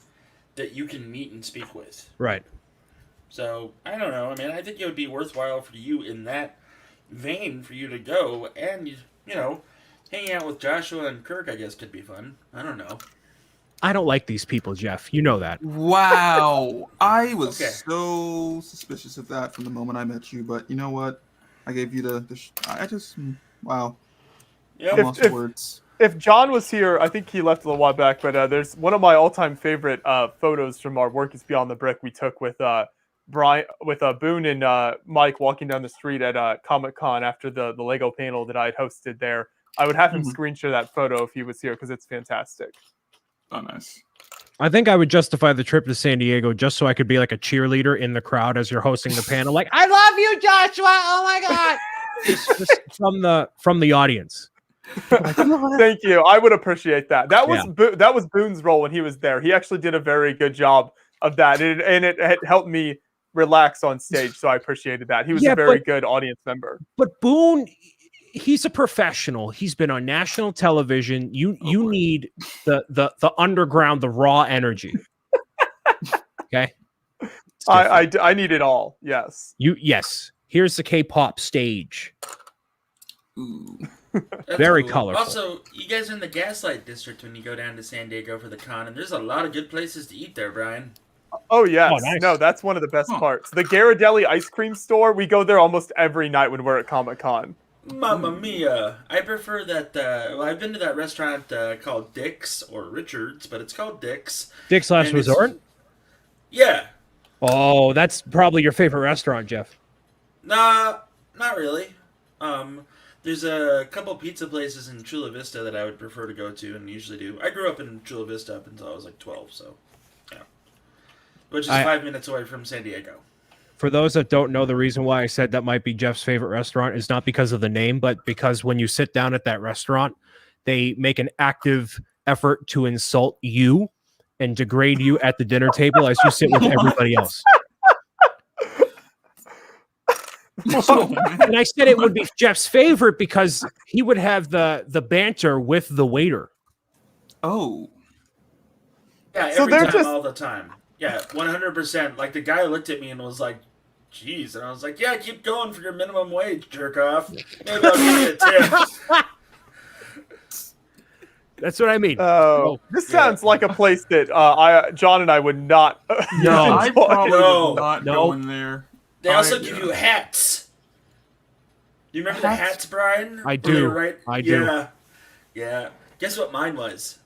that you can meet and speak with. Right. So, I don't know. I mean, I think it would be worthwhile for you in that vein for you to go, and, hanging out with Joshua and Kirk, I guess, could be fun. I don't know. I don't like these people, Jeff. You know that. Wow. I was so suspicious of that from the moment I met you, but you know what? I gave you wow. Yep. I lost words. if John was here, I think he left a little while back, but there's one of my all-time favorite photos from our Work is Beyond the Brick we took with Brian, with Boone and Mike walking down the street at Comic-Con after the Lego panel that I had hosted there. I would have him screen share that photo if he was here because it's fantastic. Oh, nice. I think I would justify the trip to San Diego just so I could be like a cheerleader in the crowd as you're hosting the panel. Like, I love you, Joshua. Oh my God. just from the audience. Thank you. I would appreciate that. That was Boone's role when he was there. He actually did a very good job of that, and it helped me relax on stage. So I appreciated that. He was a very good audience member. But Boone, he's a professional. He's been on national television. You need the underground, the raw energy. Okay. I need it all. Yes. Yes. Here's the K-pop stage. Ooh. Very colorful. Also, you guys are in the Gaslight District when you go down to San Diego for the con, and there's a lot of good places to eat there, Brian. Oh, yes. Oh, nice. No, that's one of the best parts. The Ghirardelli ice cream store, we go there almost every night when we're at Comic-Con. Mamma mia. I prefer that, I've been to that restaurant called Dick's, or Richard's, but it's called Dick's. Dick's Last Resort? Yeah. Oh, that's probably your favorite restaurant, Jeff. Nah, not really. There's a couple pizza places in Chula Vista that I would prefer to go to and usually do. I grew up in Chula Vista up until I was like 12, so yeah. Which is 5 minutes away from San Diego. For those that don't know, the reason why I said that might be Jeff's favorite restaurant is not because of the name, but because when you sit down at that restaurant, they make an active effort to insult you and degrade you at the dinner table as you sit with everybody else. And I said it would be Jeff's favorite because he would have the banter with the waiter. Oh. Yeah, every time, all the time. Yeah, 100%. Like, the guy looked at me and was like, geez. And I was like, yeah, keep going for your minimum wage, jerk off. Maybe I'll give you a tip. That's what I mean. Oh, this sounds like a place that John and I would not. No, I probably would not go in there. They also give you hats. You remember the hats, Brian? I do. Right? I do. Yeah. Guess what mine was?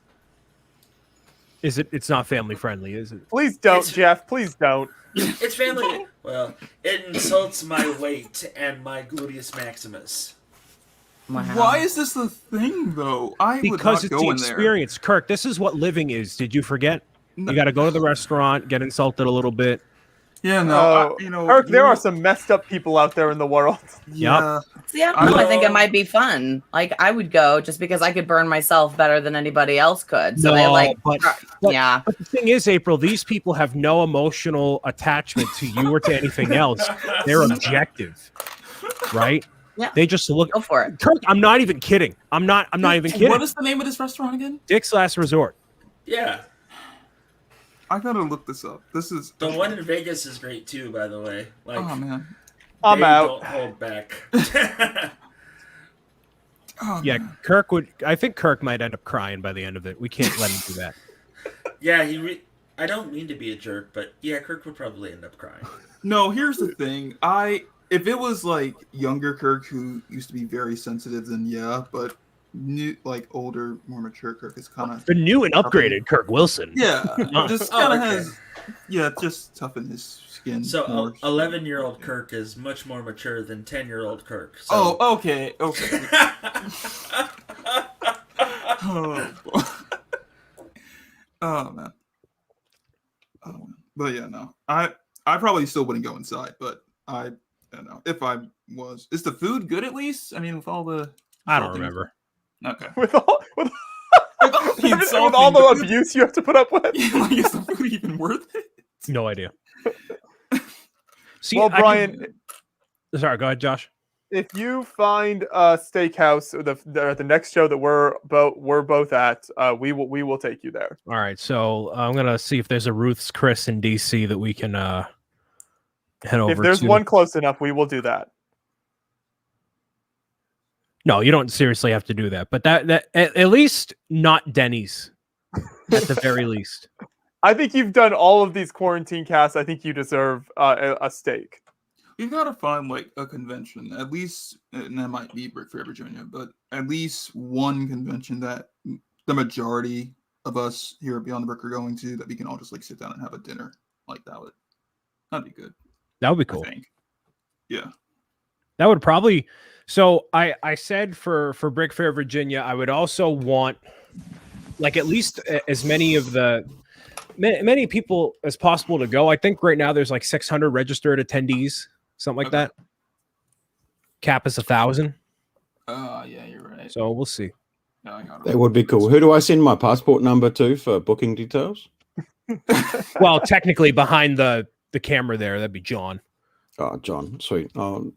Is it? It's not family friendly, is it? Please don't, Jeff. Please don't. It's family. Well, it insults my weight and my gluteus maximus. Wow. Why is this the thing, though? Because it's the experience. Kirk, this is what living is. Did you forget? You got to go to the restaurant, get insulted a little bit. Yeah, no. Kirk, there are some messed up people out there in the world. Yeah. See, I think it might be fun. Like, I would go just because I could burn myself better than anybody else could. So but the thing is, April, these people have no emotional attachment to you or to anything else. They're objective, right? Yeah. They just look. Go for it. Kirk, I'm not even kidding. I'm not even kidding. What is the name of this restaurant again? Dick's Last Resort. Yeah. I gotta look this up. This is the one in Vegas is great too, by the way. Like, oh man, I'm out. Don't hold back. Yeah, Kirk would. I think Kirk might end up crying by the end of it. We can't let him do that. Yeah, I don't mean to be a jerk, but yeah, Kirk would probably end up crying. No, here's the thing. If it was like younger Kirk who used to be very sensitive, then yeah, but older, more mature Kirk is kind of the new and upgraded Kirk Wilson. Yeah, just kind of has just toughened his skin. So 11-year-old Kirk is much more mature than 10-year-old Kirk. So. Oh, okay. Oh, man. But yeah, no. I probably still wouldn't go inside, but I don't know if I was. Is the food good at least? I mean, with all the I don't remember. Okay. With all the abuse you have to put up with? Is the food even worth it? No idea. See, well, Brian... Sorry, go ahead, Josh. If you find a steakhouse or the next show that we're both at, we will take you there. All right, so I'm gonna see if there's a Ruth's Chris in DC that we can head over. If there's one close enough, we will do that. No, you don't seriously have to do that, but that at least not Denny's, at the very least. I think you've done all of these quarantine casts. I think you deserve a steak. We've got to find like a convention, at least, and that might be Brick Fair, Virginia, but at least one convention that the majority of us here at Beyond the Brick are going to, that we can all just like sit down and have a dinner. Like that'd be good. That would be cool. I think. Yeah. That would probably. So I said for Brick Fair, Virginia, I would also want like at least as many of the many people as possible to go. I think right now there's like 600 registered attendees, something like that. Cap is 1,000. Yeah, you're right. So we'll see. No, I got it. That would be cool. Who do I send my passport number to for booking details? Well, technically behind the camera there, that'd be John. Oh, John, sweet. I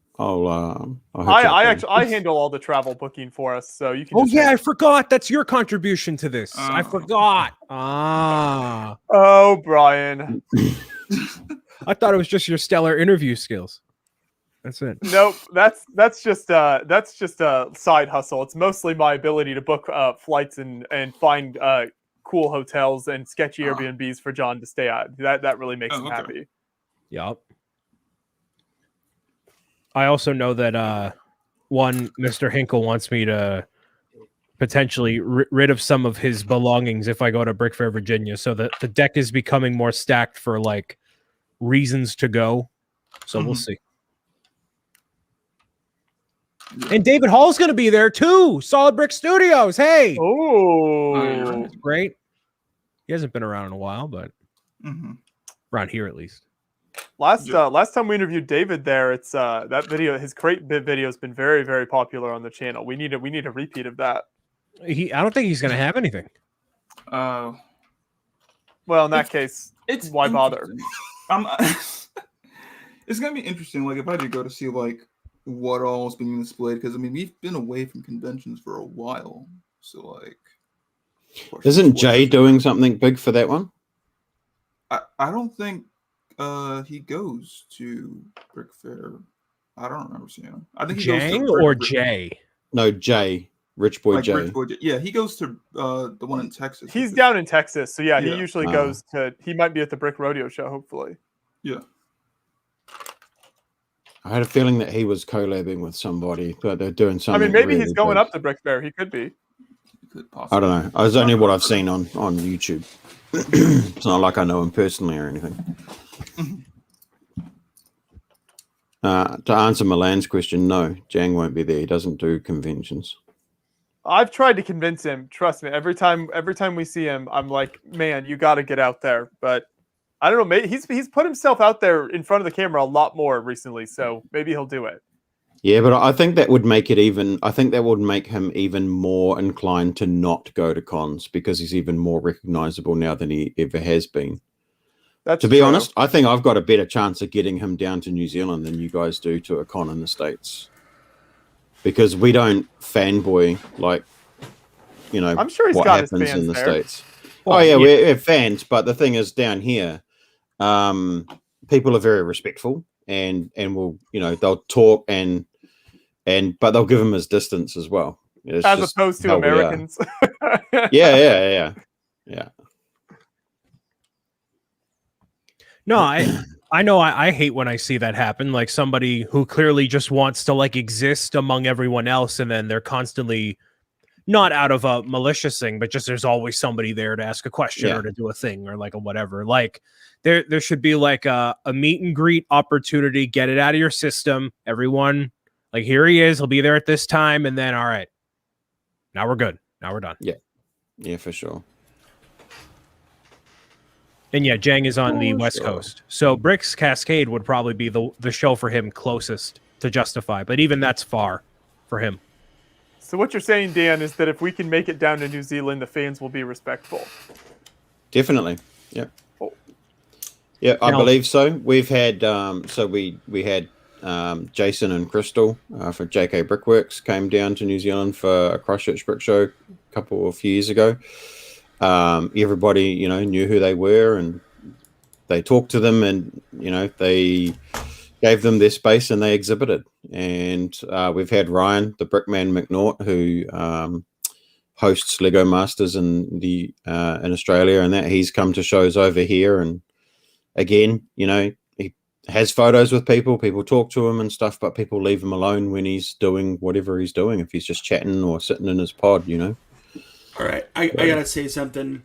handle all the travel booking for us, so you can. Oh yeah, I forgot. That's your contribution to this. I forgot. Oh, Brian. I thought it was just your stellar interview skills. That's it. Nope, that's just a side hustle. It's mostly my ability to book flights and find cool hotels and sketchy Airbnbs for John to stay at. That really makes him happy. Yep. I also know that one Mr. Hinkle wants me to potentially rid of some of his belongings if I go to Brick Fair, Virginia, so that the deck is becoming more stacked for like reasons to go. So we'll see. And David Hall's going to be there too. Solid Brick Studios. Hey. Oh, great. He hasn't been around in a while, but around here at least. Last time we interviewed David there, it's that video, his crate bit video has been very, very popular on the channel. We need a repeat of that. I don't think he's going to have anything. Well, in that case, it's why bother? It's gonna be interesting. Like if I did go to see like what all is being displayed, because I mean we've been away from conventions for a while, so like. Isn't Jay doing something big for that one? I don't think he goes to Brick Fair. I don't remember seeing him. I think he Jang goes to or Jay? No, Jay. Rich Boy Jay. Rich Boy Jay. Yeah, he goes to the one in Texas. He's down in Texas, so yeah. He usually goes to. He might be at the Brick Rodeo show, hopefully. Yeah. I had a feeling that he was collabing with somebody, but they're doing something. I mean, maybe really he's going big. up to Brick Fair. He could be. I don't know. It's only what I've seen on YouTube. It's not like I know him personally or anything. To answer Milan's question, no, Jang won't be there. He doesn't do conventions. I've tried to convince him. Trust me. Every time we see him, I'm like, man, you got to get out there. But I don't know. Maybe he's put himself out there in front of the camera a lot more recently, so maybe he'll do it. Yeah, but I think that would make it even. I think that would make him even more inclined to not go to cons because he's even more recognizable now than he ever has been. To be honest, I think I've got a better chance of getting him down to New Zealand than you guys do to a con in the States. Because we don't fanboy like, I'm sure he's what got his happens fans in the there. States. Well, yeah, we're fans, but the thing is down here, people are very respectful and will, they'll talk but they'll give him his distance as well. As opposed to Americans. Yeah. No, I know I hate when I see that happen. Like somebody who clearly just wants to like exist among everyone else, and then they're constantly not out of a malicious thing, but just there's always somebody there to ask a question or to do a thing or like a whatever. Like there should be like a meet and greet opportunity. Get it out of your system. Everyone, like here he is. He'll be there at this time, and then all right, now we're good. Now we're done. Yeah, for sure. And yeah, Jang is on the West Coast. So Bricks Cascade would probably be the show for him closest to justify. But even that's far for him. So what you're saying, Dan, is that if we can make it down to New Zealand, the fans will be respectful. Definitely. Yeah. Oh. Yeah, I believe so. We've had we had Jason and Crystal from JK Brickworks came down to New Zealand for a Christchurch Brick Show a few years ago. Everybody, knew who they were and they talked to them and, they gave them their space and they exhibited. And we've had Ryan, the Brickman McNaught, who hosts Lego Masters in in Australia, and that he's come to shows over here. And again, has photos with people. People talk to him and stuff, but people leave him alone when he's doing whatever he's doing. If he's just chatting or sitting in his pod, you know. All right, I gotta say something.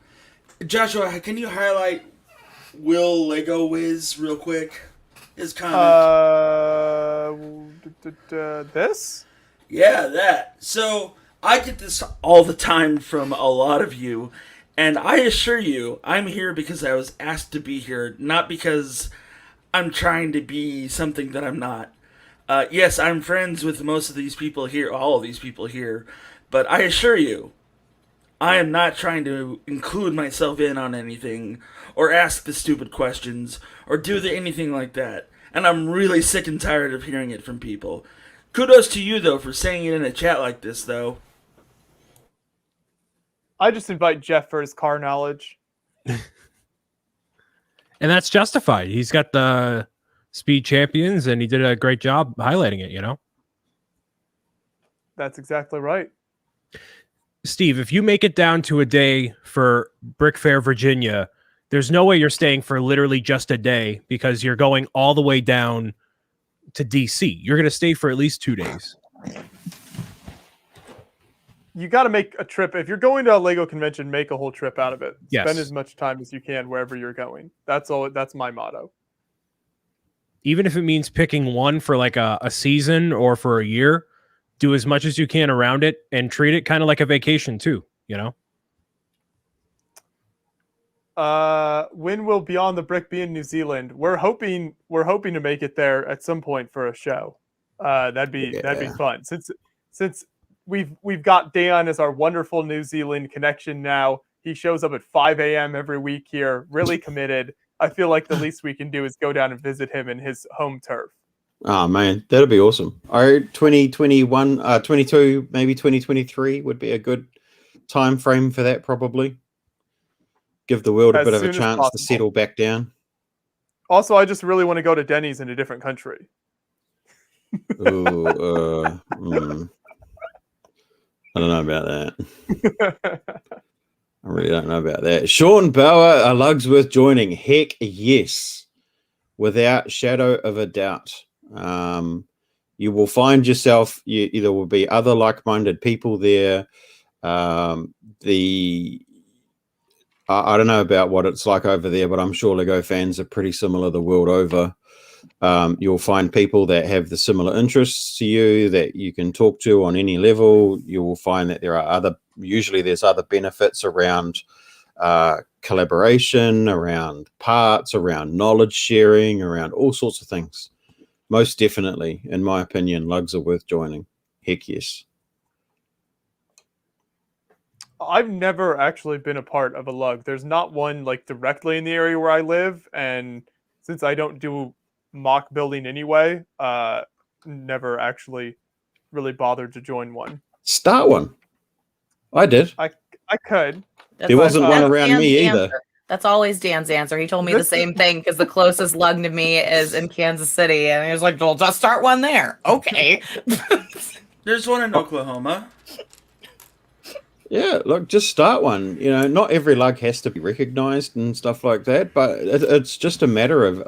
Joshua, can you highlight Will Lego Wiz real quick? His comment. This? Yeah, that. So I get this all the time from a lot of you, and I assure you, I'm here because I was asked to be here, not because I'm trying to be something that I'm not. Yes, I'm friends with most of these people here, all of these people here, but I assure you, I am not trying to include myself in on anything, or ask the stupid questions, or do anything like that. And I'm really sick and tired of hearing it from people. Kudos to you, though, for saying it in a chat like this, though. I just invite Jeff for his car knowledge. And that's justified. He's got the speed champions, and he did a great job highlighting it, you know? That's exactly right. Steve, if you make it down to a day for Brick Fair, Virginia, there's no way you're staying for literally just a day because you're going all the way down to DC. You're going to stay for at least 2 days. You got to make a trip. If you're going to a Lego convention, make a whole trip out of it. Yes. Spend as much time as you can wherever you're going. That's all. That's my motto. Even if it means picking one for like a season or for a year, do as much as you can around it and treat it kind of like a vacation too, you know? When will Beyond the Brick be in New Zealand? We're hoping to make it there at some point for a show. That'd be fun. Since we've got Dan as our wonderful New Zealand connection now. He shows up at 5 a.m. every week here, really committed. I feel like the least we can do is go down and visit him in his home turf. Oh man, that'd be awesome. 2021, 22, maybe 2023 would be a good time frame for that. Probably give the world a bit of a chance to settle back down. Also, I just really want to go to Denny's in a different country. Ooh, I don't know about that. I really don't know about that. Sean Bauer, are lugs worth joining? Heck yes, without shadow of a doubt. You will find yourself. There will be other like-minded people there. I don't know about what it's like over there, but I'm sure Lego fans are pretty similar the world over. You'll find people that have the similar interests to you that you can talk to on any level. You will find that there's other benefits around collaboration, around parts, around knowledge sharing, around all sorts of things. Most definitely, in my opinion, lugs are worth joining. Heck yes. I've never actually been a part of a lug. There's not one like directly in the area where I live, and since I don't do mock building anyway, never actually really bothered to join one. Start one. I did. I could. There wasn't one around me either. Answer. That's always Dan's answer. He told me the same thing because the closest lug to me is in Kansas City, and he was like, "Well, just start one there." Okay. There's one in Oklahoma. Yeah, look, just start one. You know, not every lug has to be recognized and stuff like that, but it's just a matter of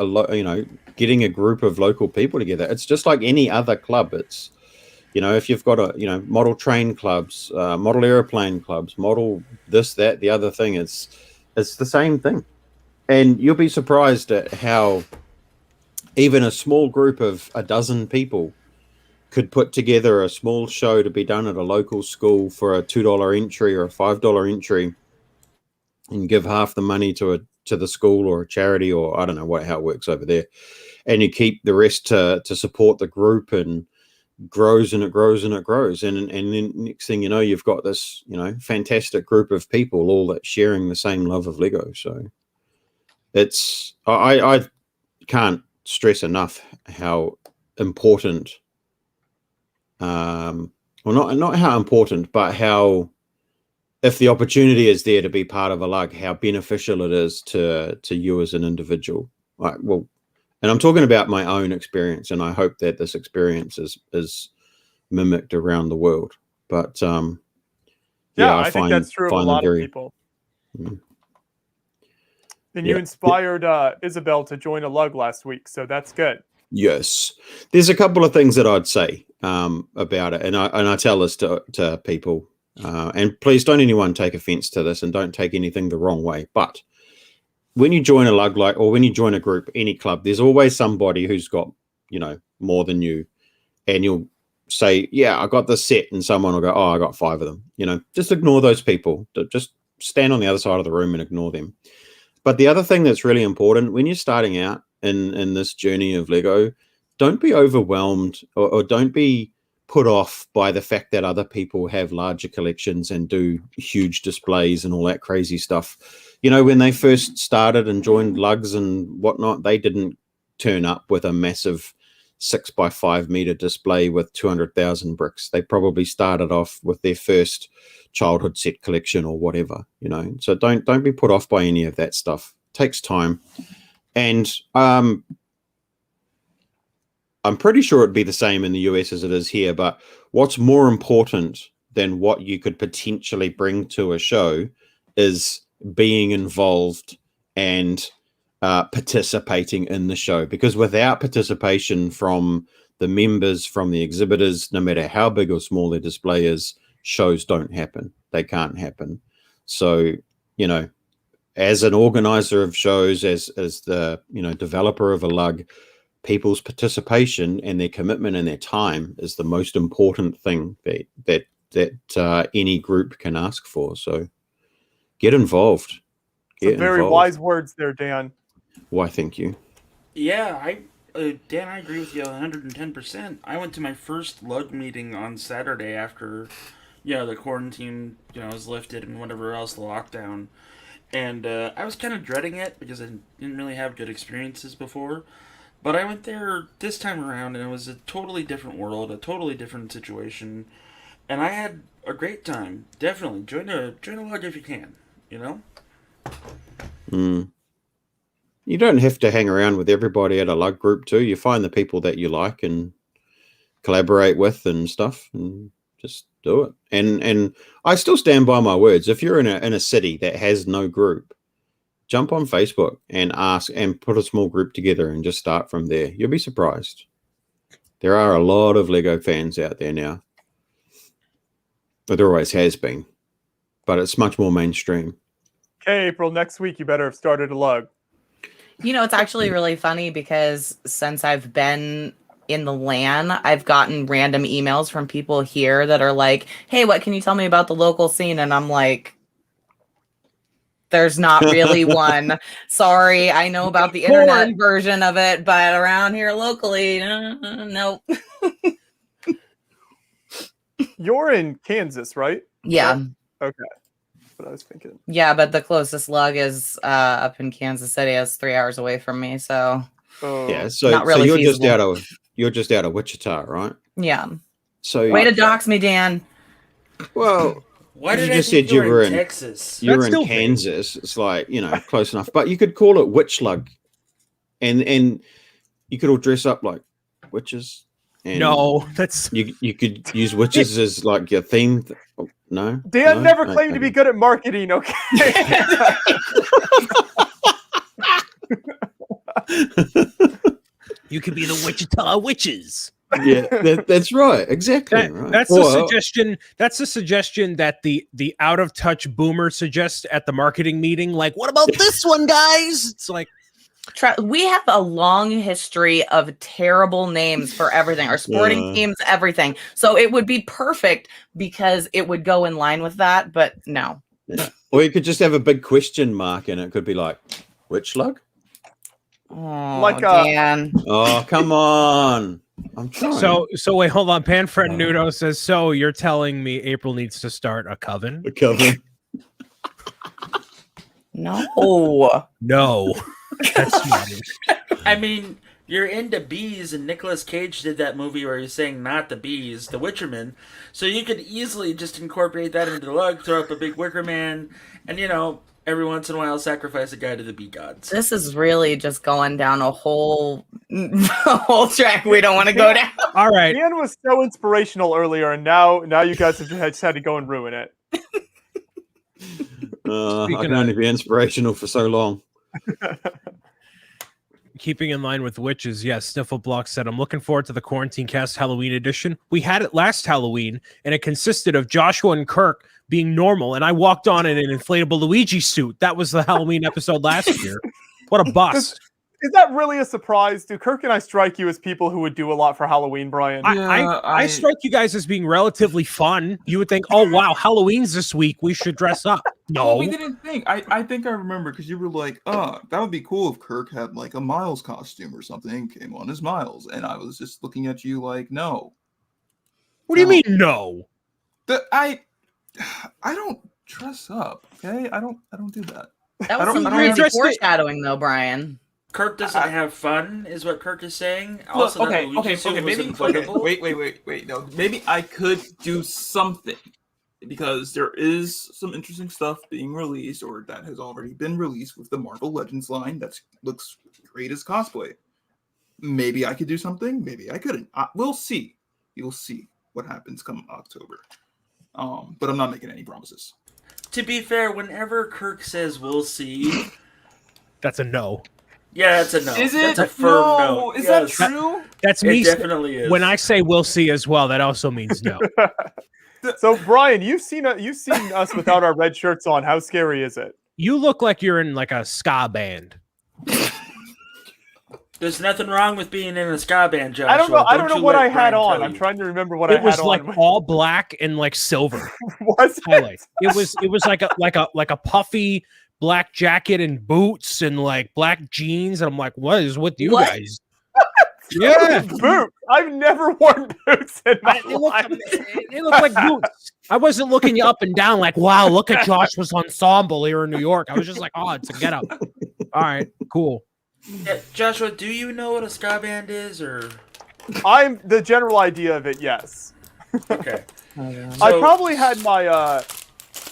getting a group of local people together. It's just like any other club. It's, if you've got model train clubs, model airplane clubs, model this, that, the other thing. It's the same thing, and you'll be surprised at how even a small group of a dozen people could put together a small show to be done at a local school for a $2 entry or a $5 entry, and give half the money to the school or a charity, or I don't know how it works over there, and you keep the rest to support the group, and grows and it grows and it grows, and then next thing you know, you've got this fantastic group of people all that sharing the same love of Lego. So it's I can't stress enough how important. Well, not how important, but how, if the opportunity is there to be part of a lug, how beneficial it is to you as an individual. And I'm talking about my own experience, and I hope that this experience is mimicked around the world. But I think that's true of a lot of people. And you inspired Isabel to join a lug last week, so that's good. Yes, there's a couple of things that I'd say about it, and I tell this to people, and please don't anyone take offense to this, and don't take anything the wrong way. But when you join a lug or when you join a group, any club, there's always somebody who's got more than you, and you'll say, "Yeah, I got this set," and someone will go, "Oh, I got 5 of them." Just ignore those people. Just stand on the other side of the room and ignore them. But the other thing that's really important when you're starting out in this journey of Lego, don't be overwhelmed or don't be put off by the fact that other people have larger collections and do huge displays and all that crazy stuff. When they first started and joined LUGs and whatnot, they didn't turn up with a massive 6x5 meter display with 200,000 bricks. They probably started off with their first childhood set collection or whatever, so don't be put off by any of that stuff. It takes time. And I'm pretty sure it'd be the same in the US as it is here, but what's more important than what you could potentially bring to a show is being involved and participating in the show, because without participation from the members, from the exhibitors, no matter how big or small their display is, shows don't happen. They can't happen. So, as an organizer of shows, as the developer of a lug, people's participation and their commitment and their time is the most important thing that any group can ask for. So get involved. Some very wise words there, Dan. Why, thank you. Yeah, Dan, I agree with you 110%. I went to my first lug meeting on Saturday after, the quarantine, was lifted and whatever else, the lockdown. And I was kind of dreading it because I didn't really have good experiences before. But I went there this time around and it was a totally different world, a totally different situation. And I had a great time. Definitely. Join a lug if you can, You don't have to hang around with everybody at a lug group too. You find the people that you like and collaborate with and stuff, and just do it. And I still stand by my words. If you're in a city that has no group, jump on Facebook and ask and put a small group together and just start from there. You'll be surprised. There are a lot of Lego fans out there now. But there always has been. But it's much more mainstream. Okay, April, next week you better have started a lug. It's actually really funny because since I've been in the LAN, I've gotten random emails from people here that are like, "Hey, what can you tell me about the local scene?" And I'm like, there's not really one. Sorry, I know about the internet version of it, but around here locally, nope. You're in Kansas, right? Yeah. Okay. That's what I was thinking. Yeah, but the closest lug is up in Kansas City. It's 3 hours away from me, so yeah. So, not really so feasible. you're just out of Wichita, right? Yeah. So way to dox me, Dan. Well, why did you I just think said you were in Texas? You're in Kansas. It's like, close enough. But you could call it witch lug, and you could all dress up like witches. And no, that's you could use witches as like your theme. Oh, no, Dan never claimed to be good at marketing. Okay. You could be the Wichita witches. Yeah, that's right. Exactly. Right. That's the suggestion. That's the suggestion that the out of touch boomer suggests at the marketing meeting. Like, what about this one, guys? It's like, we have a long history of terrible names for everything, our sporting teams, everything. So it would be perfect because it would go in line with that. But no. Yeah. Or you could just have a big question mark, and it could be like, "Which lug?" Oh, like Dan. Oh, come on. I'm trying. So wait, hold on. Panfred Nudo says, so you're telling me April needs to start a coven? A coven? No. No. That's not it. I mean, you're into bees, and Nicolas Cage did that movie where he's saying not the bees, the Witcherman. So you could easily just incorporate that into the lug, throw up a big wicker man, and every once in a while sacrifice a guy to the bee gods. This is really just going down a whole track we don't want to go down. All right. Dan was so inspirational earlier, and now you guys have just had to go and ruin it. I can only be inspirational for so long. Keeping in line with witches, yes, Sniffle Block said, I'm looking forward to the Quarantine Cast Halloween edition. We had it last Halloween, and it consisted of Joshua and Kirk being normal, and I walked on in an inflatable Luigi suit. That was the Halloween episode last year. What a bust. Is that really a surprise? Do Kirk and I strike you as people who would do a lot for Halloween, Brian? I strike you guys as being relatively fun. You would think, oh, wow, Halloween's this week. We should dress up. No. Well, we didn't think. I think I remember because you were like, that would be cool if Kirk had like a Miles costume or something, came on as Miles. And I was just looking at you like, no. What do you mean, no? I don't dress up, okay? I don't do that. That was some crazy foreshadowing, though, Brian. Kirk doesn't have fun, is what Kirk is saying. Look, Also, maybe. Wait. No, maybe I could do something because there is some interesting stuff being released, or that has already been released with the Marvel Legends line. That looks great as cosplay. Maybe I could do something. Maybe I couldn't. We'll see. You'll see what happens come October. But I'm not making any promises. To be fair, whenever Kirk says "we'll see," that's a no. Yeah, that's a no. Is it? That's a firm no. Is that true? That's me. It definitely is. When I say "we'll see" as well, that also means no. So, Brian, you've seen us without our red shirts on. How scary is it? You look like you're in like a ska band. There's nothing wrong with being in a ska band, Joshua. I don't know what I had on. I'm trying to remember what I had on. It was like all black and like silver. Was it? It was like a puffy black jacket and boots and like black jeans. And I'm like, what is with you guys? Yeah, boots. I've never worn boots in my life. They look like boots. I wasn't looking you up and down like, wow, look at Joshua's ensemble here in New York. I was just like, oh, it's a get up. All right, cool. Yeah, Joshua, do you know what a ska band is, or? I'm the general idea of it. Yes. Okay. I probably had my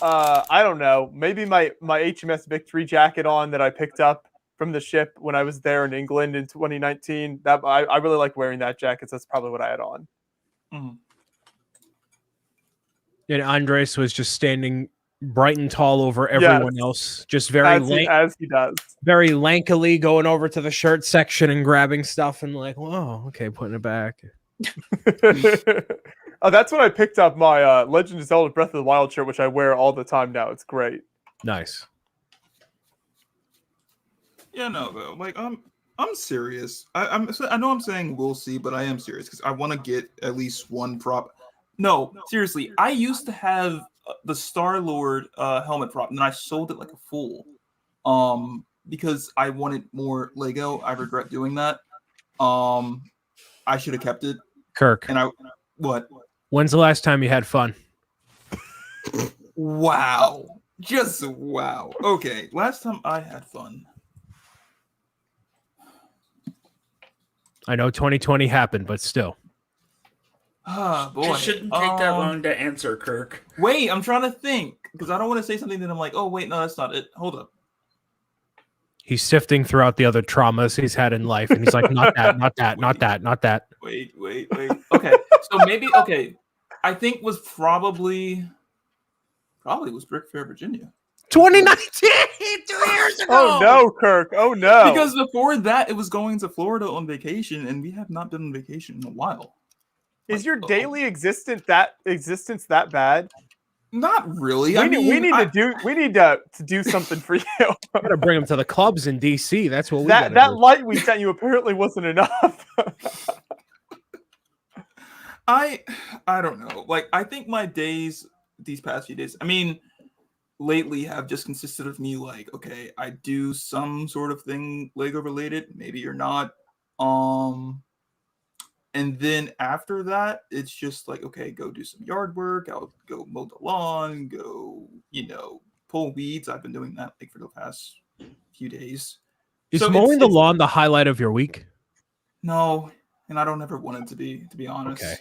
I don't know, maybe my HMS Victory jacket on that I picked up from the ship when I was there in England in 2019. That I really like wearing that jacket. So that's probably what I had on. Mm-hmm. And Andres was just standing bright and tall over everyone else, just very as he does, very lankily going over to the shirt section and grabbing stuff and like, whoa, okay, putting it back. Oh, that's when I picked up my Legend of Zelda Breath of the Wild shirt, which I wear all the time now. It's great. Nice. Yeah, no, though. Like, I'm serious. I know I'm saying we'll see, but I am serious because I want to get at least one prop. No, seriously, I used to have the Star-Lord helmet prop, and then I sold it like a fool. Because I wanted more Lego. I regret doing that. I should have kept it. Kirk. And what? When's the last time you had fun? Wow. Just wow. Okay, last time I had fun. I know 2020 happened, but still. Ah, boy. It shouldn't take that long to answer, Kirk. Wait, I'm trying to think. Because I don't want to say something that I'm like, oh, wait, no, that's not it. Hold up. He's sifting throughout the other traumas he's had in life, and he's like, not that, not that, not that, not that. Wait. Okay, so maybe, I think was probably was Brick Fair, Virginia. 2019, 2 years ago. Oh, no, Kirk. Oh, no. Because before that, it was going to Florida on vacation, and we have not been on vacation in a while. Is your daily existence that bad? Not really. We need to do something for you. Gotta bring him to the clubs in DC. That's what we that do. light we sent you apparently wasn't enough. I don't know. Like, I think my days these past few days, I mean, lately have just consisted of me like, okay, I do some sort of thing Lego related, maybe you're not. And then after that, it's just like, okay, go do some yard work. I'll go mow the lawn, go, pull weeds. I've been doing that like for the past few days. Is mowing the lawn the highlight of your week? No, and I don't ever want it to be honest. Okay.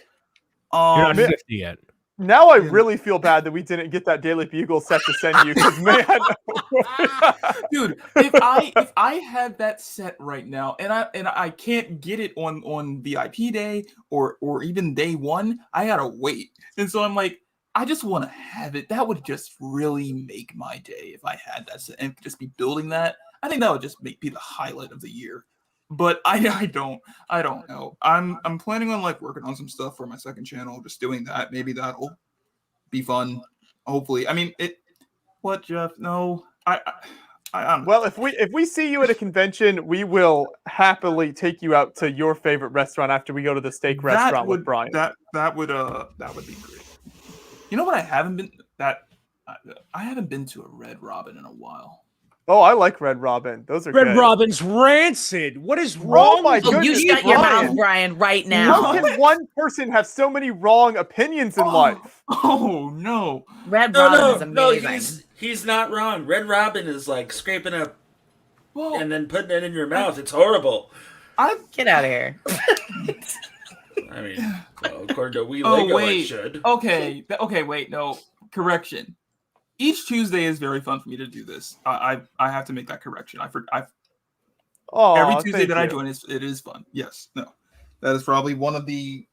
You're not 50 yet. Now I really feel bad that we didn't get that Daily Bugle set to send you, because man, dude, if I had that set right now, and I can't get it on VIP day or even day one, I gotta wait. And so I'm like, I just want to have it. That would just really make my day if I had that set and just be building that. I think that would just be the highlight of the year. But I don't know. I'm planning on like working on some stuff for my second channel, just doing that. Maybe that'll be fun. Hopefully. I mean, what, Jeff? No. I don't know. Well, if we see you at a convention, we will happily take you out to your favorite restaurant after we go to the steak restaurant with Brian. That would be great. You know what I haven't been to a Red Robin in a while. Oh, I like Red Robin. Those are Red good. Robin's rancid. What is wrong? my with Oh, goodness, you shut your Brian. mouth, Brian, right now. How can one person have so many wrong opinions in life? Oh no. Red Robin is No, amazing. he's not wrong. Red Robin is like scraping up Well, and then putting it in your mouth. It's horrible. Get out of here. I mean, well, according to Lego, it should. Okay, wait, no. Correction. Each Tuesday is very fun for me to do this. I have to make that correction. Oh, every Tuesday thank that I you. join it is fun. Yes, no. That is probably one of the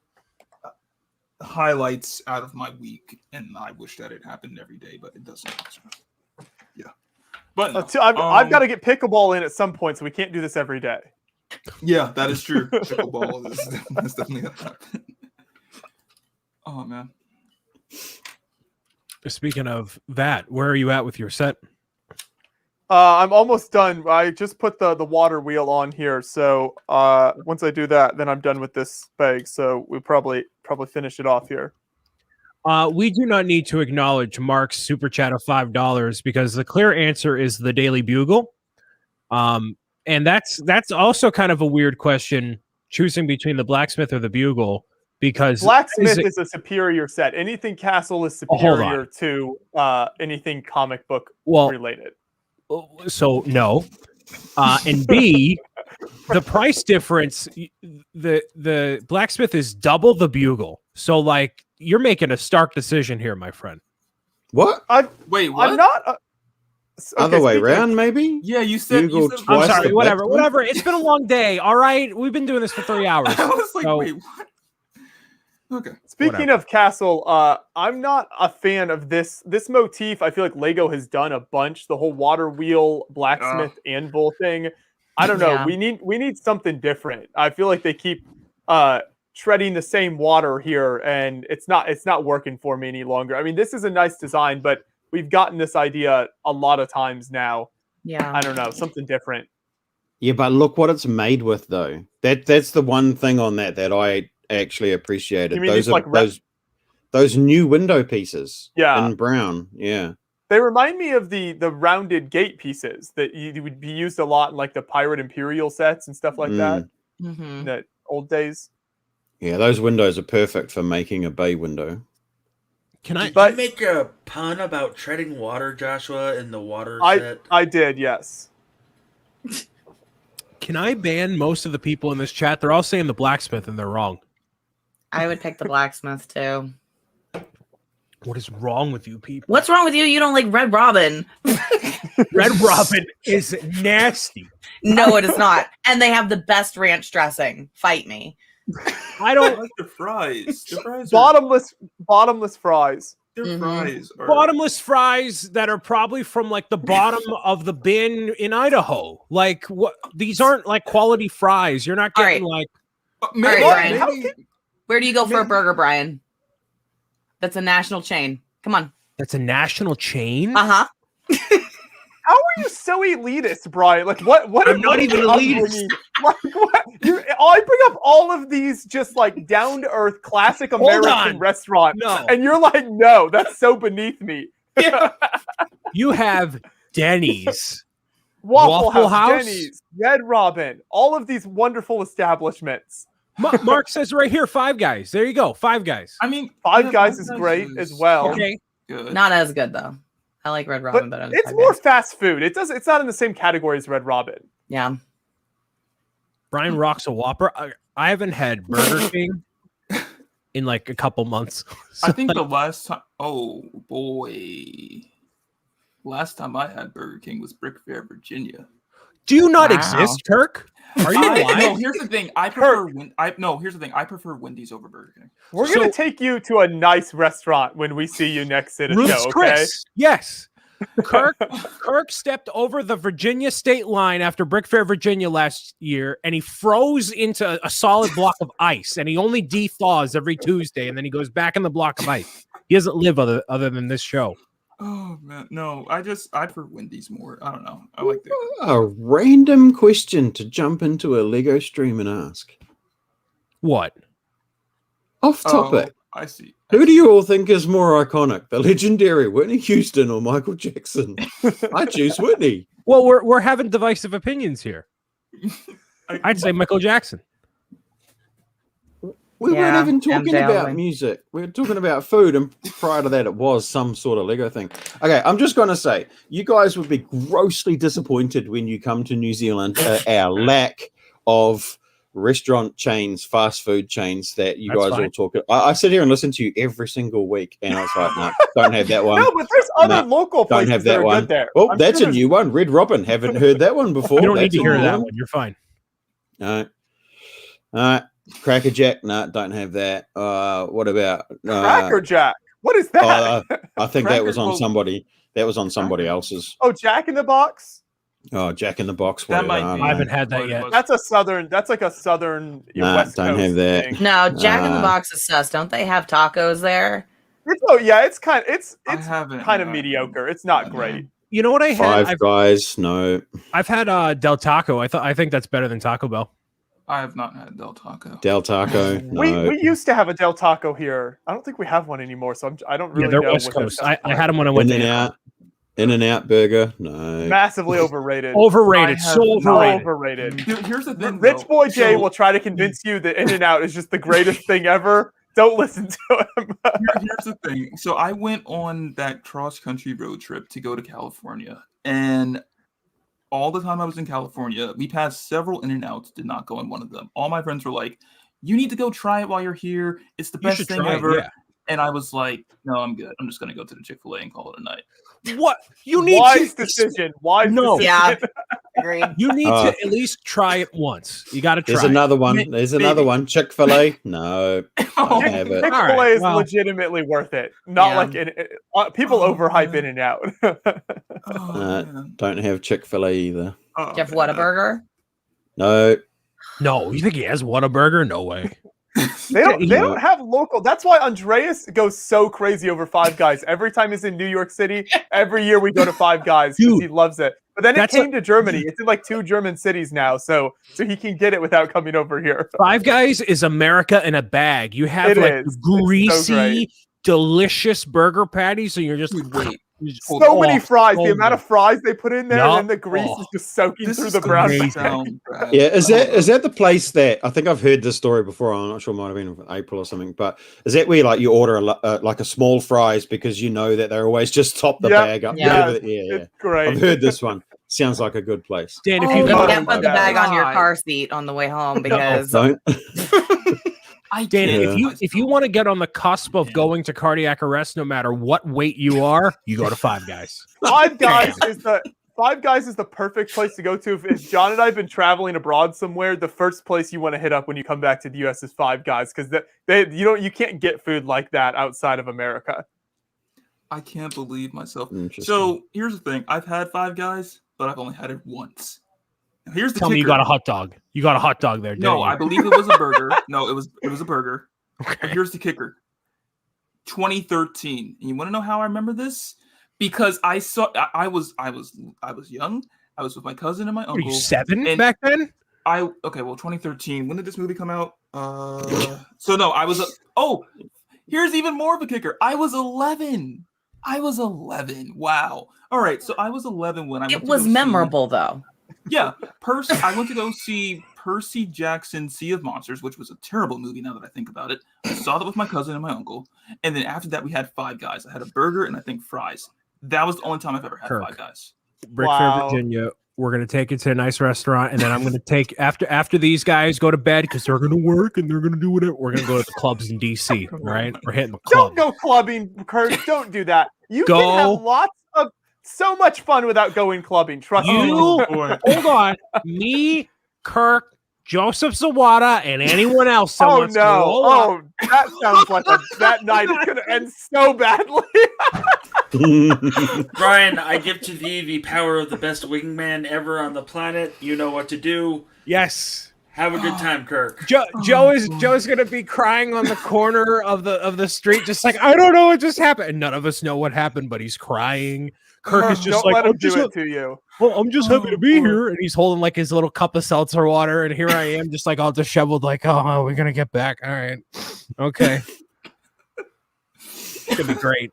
highlights out of my week, and I wish that it happened every day, but it doesn't. So, yeah. But no, I've got to get pickleball in at some point, so we can't do this every day. yeah, that is true. Pickleball is definitely a happen. Oh man. Speaking of that, where are you at with your set? I'm almost done. I just put the water wheel on here, so once I do that, then I'm done with this bag. So we'll probably finish it off here. We do not need to acknowledge Mark's super chat of $5 because the clear answer is the Daily Bugle. And that's also kind of a weird question, choosing between the Blacksmith or the Bugle, because Blacksmith is a superior set. Anything Castle is superior to anything comic book related. So no. And B, the price difference, the Blacksmith is double the Bugle. So like you're making a stark decision here, my friend. What? Wait, what? I'm not. Other way around, maybe? Yeah, you said. Bugle I'm twice sorry, the whatever. Blacksmith? It's been a long day. All right, we've been doing this for 3 hours. I was like, So- wait, what? Okay. Speaking of Castle, I'm not a fan of this motif. I feel like Lego has done a bunch. The whole water wheel, blacksmith, anvil thing. I don't know. Yeah. We need something different. I feel like they keep treading the same water here, and it's not working for me any longer. I mean, this is a nice design, but we've gotten this idea a lot of times now. Yeah. I don't know, something different. Yeah, but look what it's made with, though. That's the one thing on that I actually appreciated. You mean Those these, like, those new window pieces. Yeah. In brown. Yeah. They remind me of the rounded gate pieces that you would be used a lot in like the Pirate Imperial sets and stuff like that. Mm-hmm. In the old days. Yeah, those windows are perfect for making a bay window. Can I? Did you make a pun about treading water, Joshua, in the water set? I did, yes. Can I ban most of the people in this chat? They're all saying the Blacksmith, and they're wrong. I would pick the Blacksmith too. What is wrong with you people? What's wrong with you? You don't like Red Robin. Red Robin is nasty. No, it is not. And they have the best ranch dressing. Fight me. I I don't. like the fries. The fries Bottomless fries. Their fries are Bottomless fries that are probably from like the bottom of the bin in Idaho. Like what? These aren't like quality fries. You're not All getting right. like. Maybe, All right, Brian. maybe, Where do you go for a burger, Brian? That's a national chain. Come on. That's a national chain. Uh-huh. How are you so elitist, Brian? Like what? I'm not even elitist. Like what? I bring up all of these just like down to earth classic Hold American on. restaurant, No. and you're like, no, that's so beneath me. You have Denny's. Waffle Waffle House, House? Denny's, Red Robin, all of these wonderful establishments. Mark says right here, Five Guys. There you go, Five Guys. I mean, Five Guys is great as well. Okay. Good. Not as good though. I like Red Robin But better. it's more fast food. It's not in the same category as Red Robin. Yeah. Brian rocks a Whopper. I haven't had Burger King in like a couple months. I think the last time. Oh boy, last time I had Burger King was Brick Fair, Virginia. Do you not Wow. exist, Kirk? Are you No, alive? here's the thing. I prefer. Here's the thing. I prefer Wendy's over Burger King. We're gonna take you to a nice restaurant when we see you next at a Ruth's show, okay? Chris. Yes. Kirk stepped over the Virginia state line after Brick Fair, Virginia last year, and he froze into a solid block of ice, and he only dethaws every Tuesday, and then he goes back in the block of ice. He doesn't live other than this show. Oh man, no, I prefer Wendy's more. I don't know. I like that. A random question to jump into a Lego stream and ask. What? Off topic. I see. Who do you all think is more iconic, the legendary Whitney Houston or Michael Jackson? I choose Whitney. Well, we're having divisive opinions here. I'd say Michael Jackson. We weren't even talking about music. We were talking about food, and prior to that, it was some sort of Lego thing. Okay, I'm just going to say, you guys would be grossly disappointed when you come to New Zealand, our lack of restaurant chains, fast food chains that you guys all talk. I sit here and listen to you every single week, and I was like, no, don't have that one. No, but there's other local places don't have that one. Good there. Oh, that's a new one. Red Robin. Haven't heard that one before. You don't need to hear that one. You're fine. No. Cracker Jack. No, don't have that. What about Cracker Jack? What is that? I think that was on somebody. That was on somebody else's. Oh, Jack in the Box. Oh, Jack in the Box. That might be. I haven't had that yet. That's a southern. That's like a southern. West don't Coast have that. thing. No, Jack in the Box is sus. Don't they have tacos there? It's kind of had mediocre. It's not great. You know what I had? Five Guys. No. I've had Del Taco. I think that's better than Taco Bell. I have not had Del Taco. Del Taco. No. We used to have a Del Taco here. I don't think we have one anymore. So I don't really Yeah, they're know. West Coast. I had them when I went there. In-N-Out Burger. No. Massively overrated. Overrated. So overrated. Here's the thing. Rich Boy Jay will try to convince you that In-N-Out is just the greatest thing ever. Don't listen to him. Here's the thing. So I went on that cross-country road trip to go to California, and all the time I was in California, we passed several In-N-Outs, did not go in one of them. All my friends were like, you need to go try it while you're here. It's the best thing ever. Yeah. And I was like, no, I'm good. I'm just going to go to the Chick-fil-A and call it a night. What? You need wise decision. Wise decision. Yeah. Agreed. You need to at least try it once. You got to try. There's another one. There's another one. Chick-fil-A. No. Don't have it. Chick-fil-A is legitimately worth it. Not like people overhype In-N-Out. Don't have Chick-fil-A either. Do you have Whataburger? No, you think he has Whataburger? No way. They don't have local. That's why Andreas goes so crazy over Five Guys. Every time he's in New York City, every year we go to Five Guys because he loves it. But then it came to Germany. It's in like 2 German cities now, so he can get it without coming over here. Five Guys is America in a bag. You have greasy, delicious burger patties, so you're just so many fries. The amount of fries they put in there, and then the grease is just soaking through the brown. Yeah, is that the place that I think I've heard this story before? I'm not sure, it might have been in April or something. But is that where like you order like a small fries because you know that they're always just top the bag up? Yeah, it's great. I've heard this one. Sounds like a good place. Dan, if you can't put the bag on your car seat on the way home because don't. Dan, if you want to get on the cusp of going to cardiac arrest, no matter what weight you are, you go to Five Guys. Five Guys is the perfect place to go to. If John and I have been traveling abroad somewhere, the first place you want to hit up when you come back to the U.S. is Five Guys because you can't get food like that outside of America. I can't believe myself. So here's the thing: I've had Five Guys, but I've only had it once. Here's the Tell me you got a hot dog. You got a hot dog there, No, I believe it was a burger. No, it was a burger. Okay. But here's the kicker. 2013. And you want to know how I remember this? Because I was young. I was with my cousin and my uncle. Were you 7 back then? 2013. When did this movie come out? So no, I was here's even more of a kicker. I was 11. Wow. All right, so I was 11 when it was memorable though. Yeah, I went to go see Percy Jackson Sea of Monsters, which was a terrible movie now that I think about it. I saw that with my cousin and my uncle. And then after that, we had Five Guys. I had a burger and I think fries. That was the only time I've ever had Five Guys. Brick Fair, Virginia. We're going to take it to a nice restaurant. And then I'm going to take, after these guys go to bed, because they're going to work and they're going to do whatever, we're going to go to the clubs in D.C., right? We're hitting the club. Don't go clubbing, Kurt. Don't do that. You can have lots of so much fun without going clubbing. Trust me. Hold on. Me, Kirk, Joseph Zawada and anyone else that Oh wants to roll up. no! Oh, that sounds like that night is gonna end so badly. Brian, I give to thee the power of the best wingman ever on the planet. You know what to do. Yes. Have a good time, Kirk. Joe's gonna be crying on the corner of the street, just like, I don't know what just happened, and none of us know what happened, but he's crying. Kirk is just Don't like, let him I'm do just, it to you. well, I'm just happy to be here, and he's holding like his little cup of seltzer water, and here I am, just like all disheveled, like, oh, we're gonna get back. All right, okay, it's gonna be great.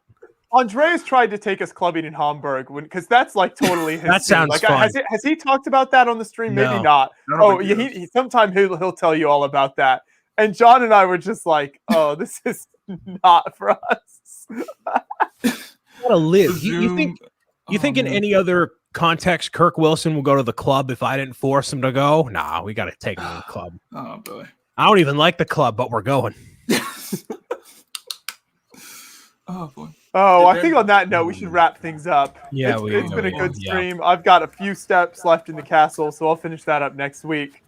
Andreas tried to take us clubbing in Hamburg because that's like totally his. That scene. sounds like, fun. Has he talked about that on the stream? No. Maybe not. Oh, yeah, he sometime he'll tell you all about that. And John and I were just like, oh, this is not for us. Gotta live. You think in any other context, Kirk Wilson will go to the club if I didn't force him to go? Nah, we got to take him to the club. Oh boy. I don't even like the club, but we're going. Oh boy. Oh, I think on that note, we should wrap things up. Yeah, it's been a good stream. I've got a few steps left in the castle, so I'll finish that up next week.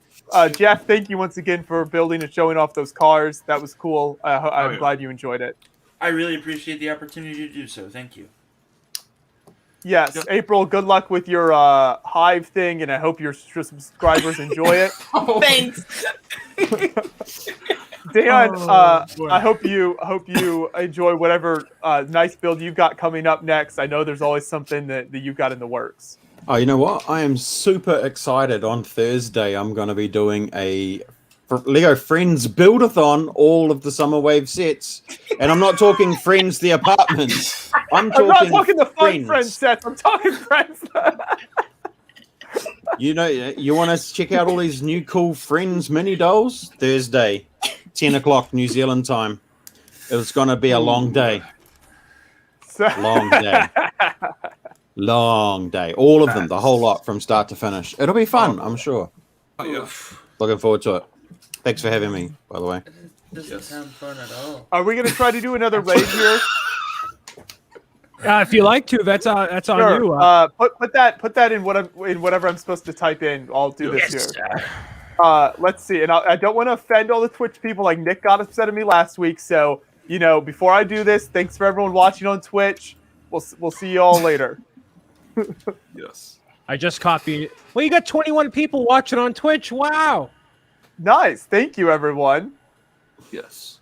Jeff, thank you once again for building and showing off those cars. That was cool. I'm glad you enjoyed it. I really appreciate the opportunity to do so. Thank you. Yes, yep. April, good luck with your Hive thing, and I hope your subscribers enjoy it. Thanks. Dan, I hope you enjoy whatever nice build you've got coming up next. I know there's always something that you've got in the works. Oh, you know what? I am super excited. On Thursday, I'm going to be doing a Lego Friends Build-a-thon, all of the Summer Wave sets. And I'm not talking Friends the apartment. I'm not talking the fun Friends sets. I'm talking Friends. You know, you want to check out all these new cool Friends mini dolls? Thursday, 10 o'clock New Zealand time. It's going to be a long day. Long day. Long day. All of them, the whole lot from start to finish. It'll be fun, I'm sure. Looking forward to it. Thanks for having me, by the way. Doesn't sound fun at all. Are we going to try to do another raid here? If you like to, that's on you. Put that in whatever I'm supposed to type in. I'll do this here. Let's see, and I don't want to offend all the Twitch people. Like Nick got upset at me last week, so before I do this, thanks for everyone watching on Twitch. We'll see you all later. Yes. I just copied. Well, you got 21 people watching on Twitch. Wow. Nice. Thank you, everyone. Yes.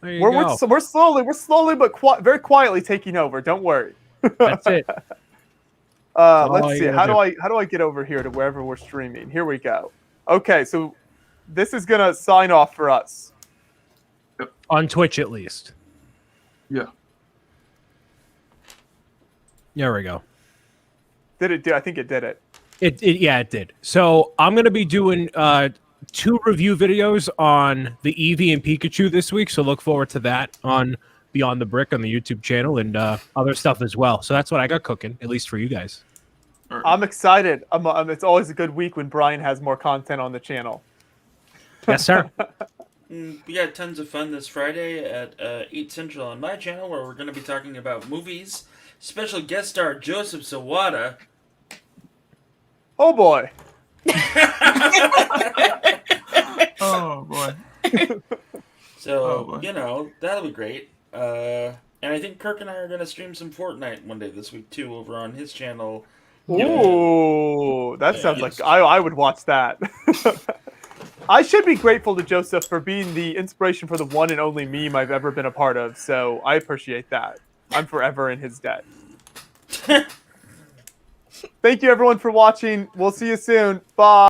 We're slowly but very quietly taking over. Don't worry. That's it. Let's see. How do I get over here to wherever we're streaming? Here we go. Okay, so this is gonna sign off for us. On Twitch, at least. Yeah. There we go. Did it do? I think it did it. It did. So I'm gonna be doing 2 review videos on the Eevee and Pikachu this week, so look forward to that on Beyond the Brick on the YouTube channel and other stuff as well. So that's what I got cooking, at least for you guys. I'm excited. It's always a good week when Brian has more content on the channel. Yes, sir. We got tons of fun this Friday at 8 Central on my channel, where we're going to be talking about movies. Special guest star Joseph Zawada. Oh boy. Oh boy. So, that'll be great. And I think Kirk and I are going to stream some Fortnite one day this week, too, over on his channel. Ooh, that sounds like I would watch that. I should be grateful to Joseph for being the inspiration for the one and only meme I've ever been a part of, so I appreciate that. I'm forever in his debt. Thank you, everyone, for watching. We'll see you soon. Bye.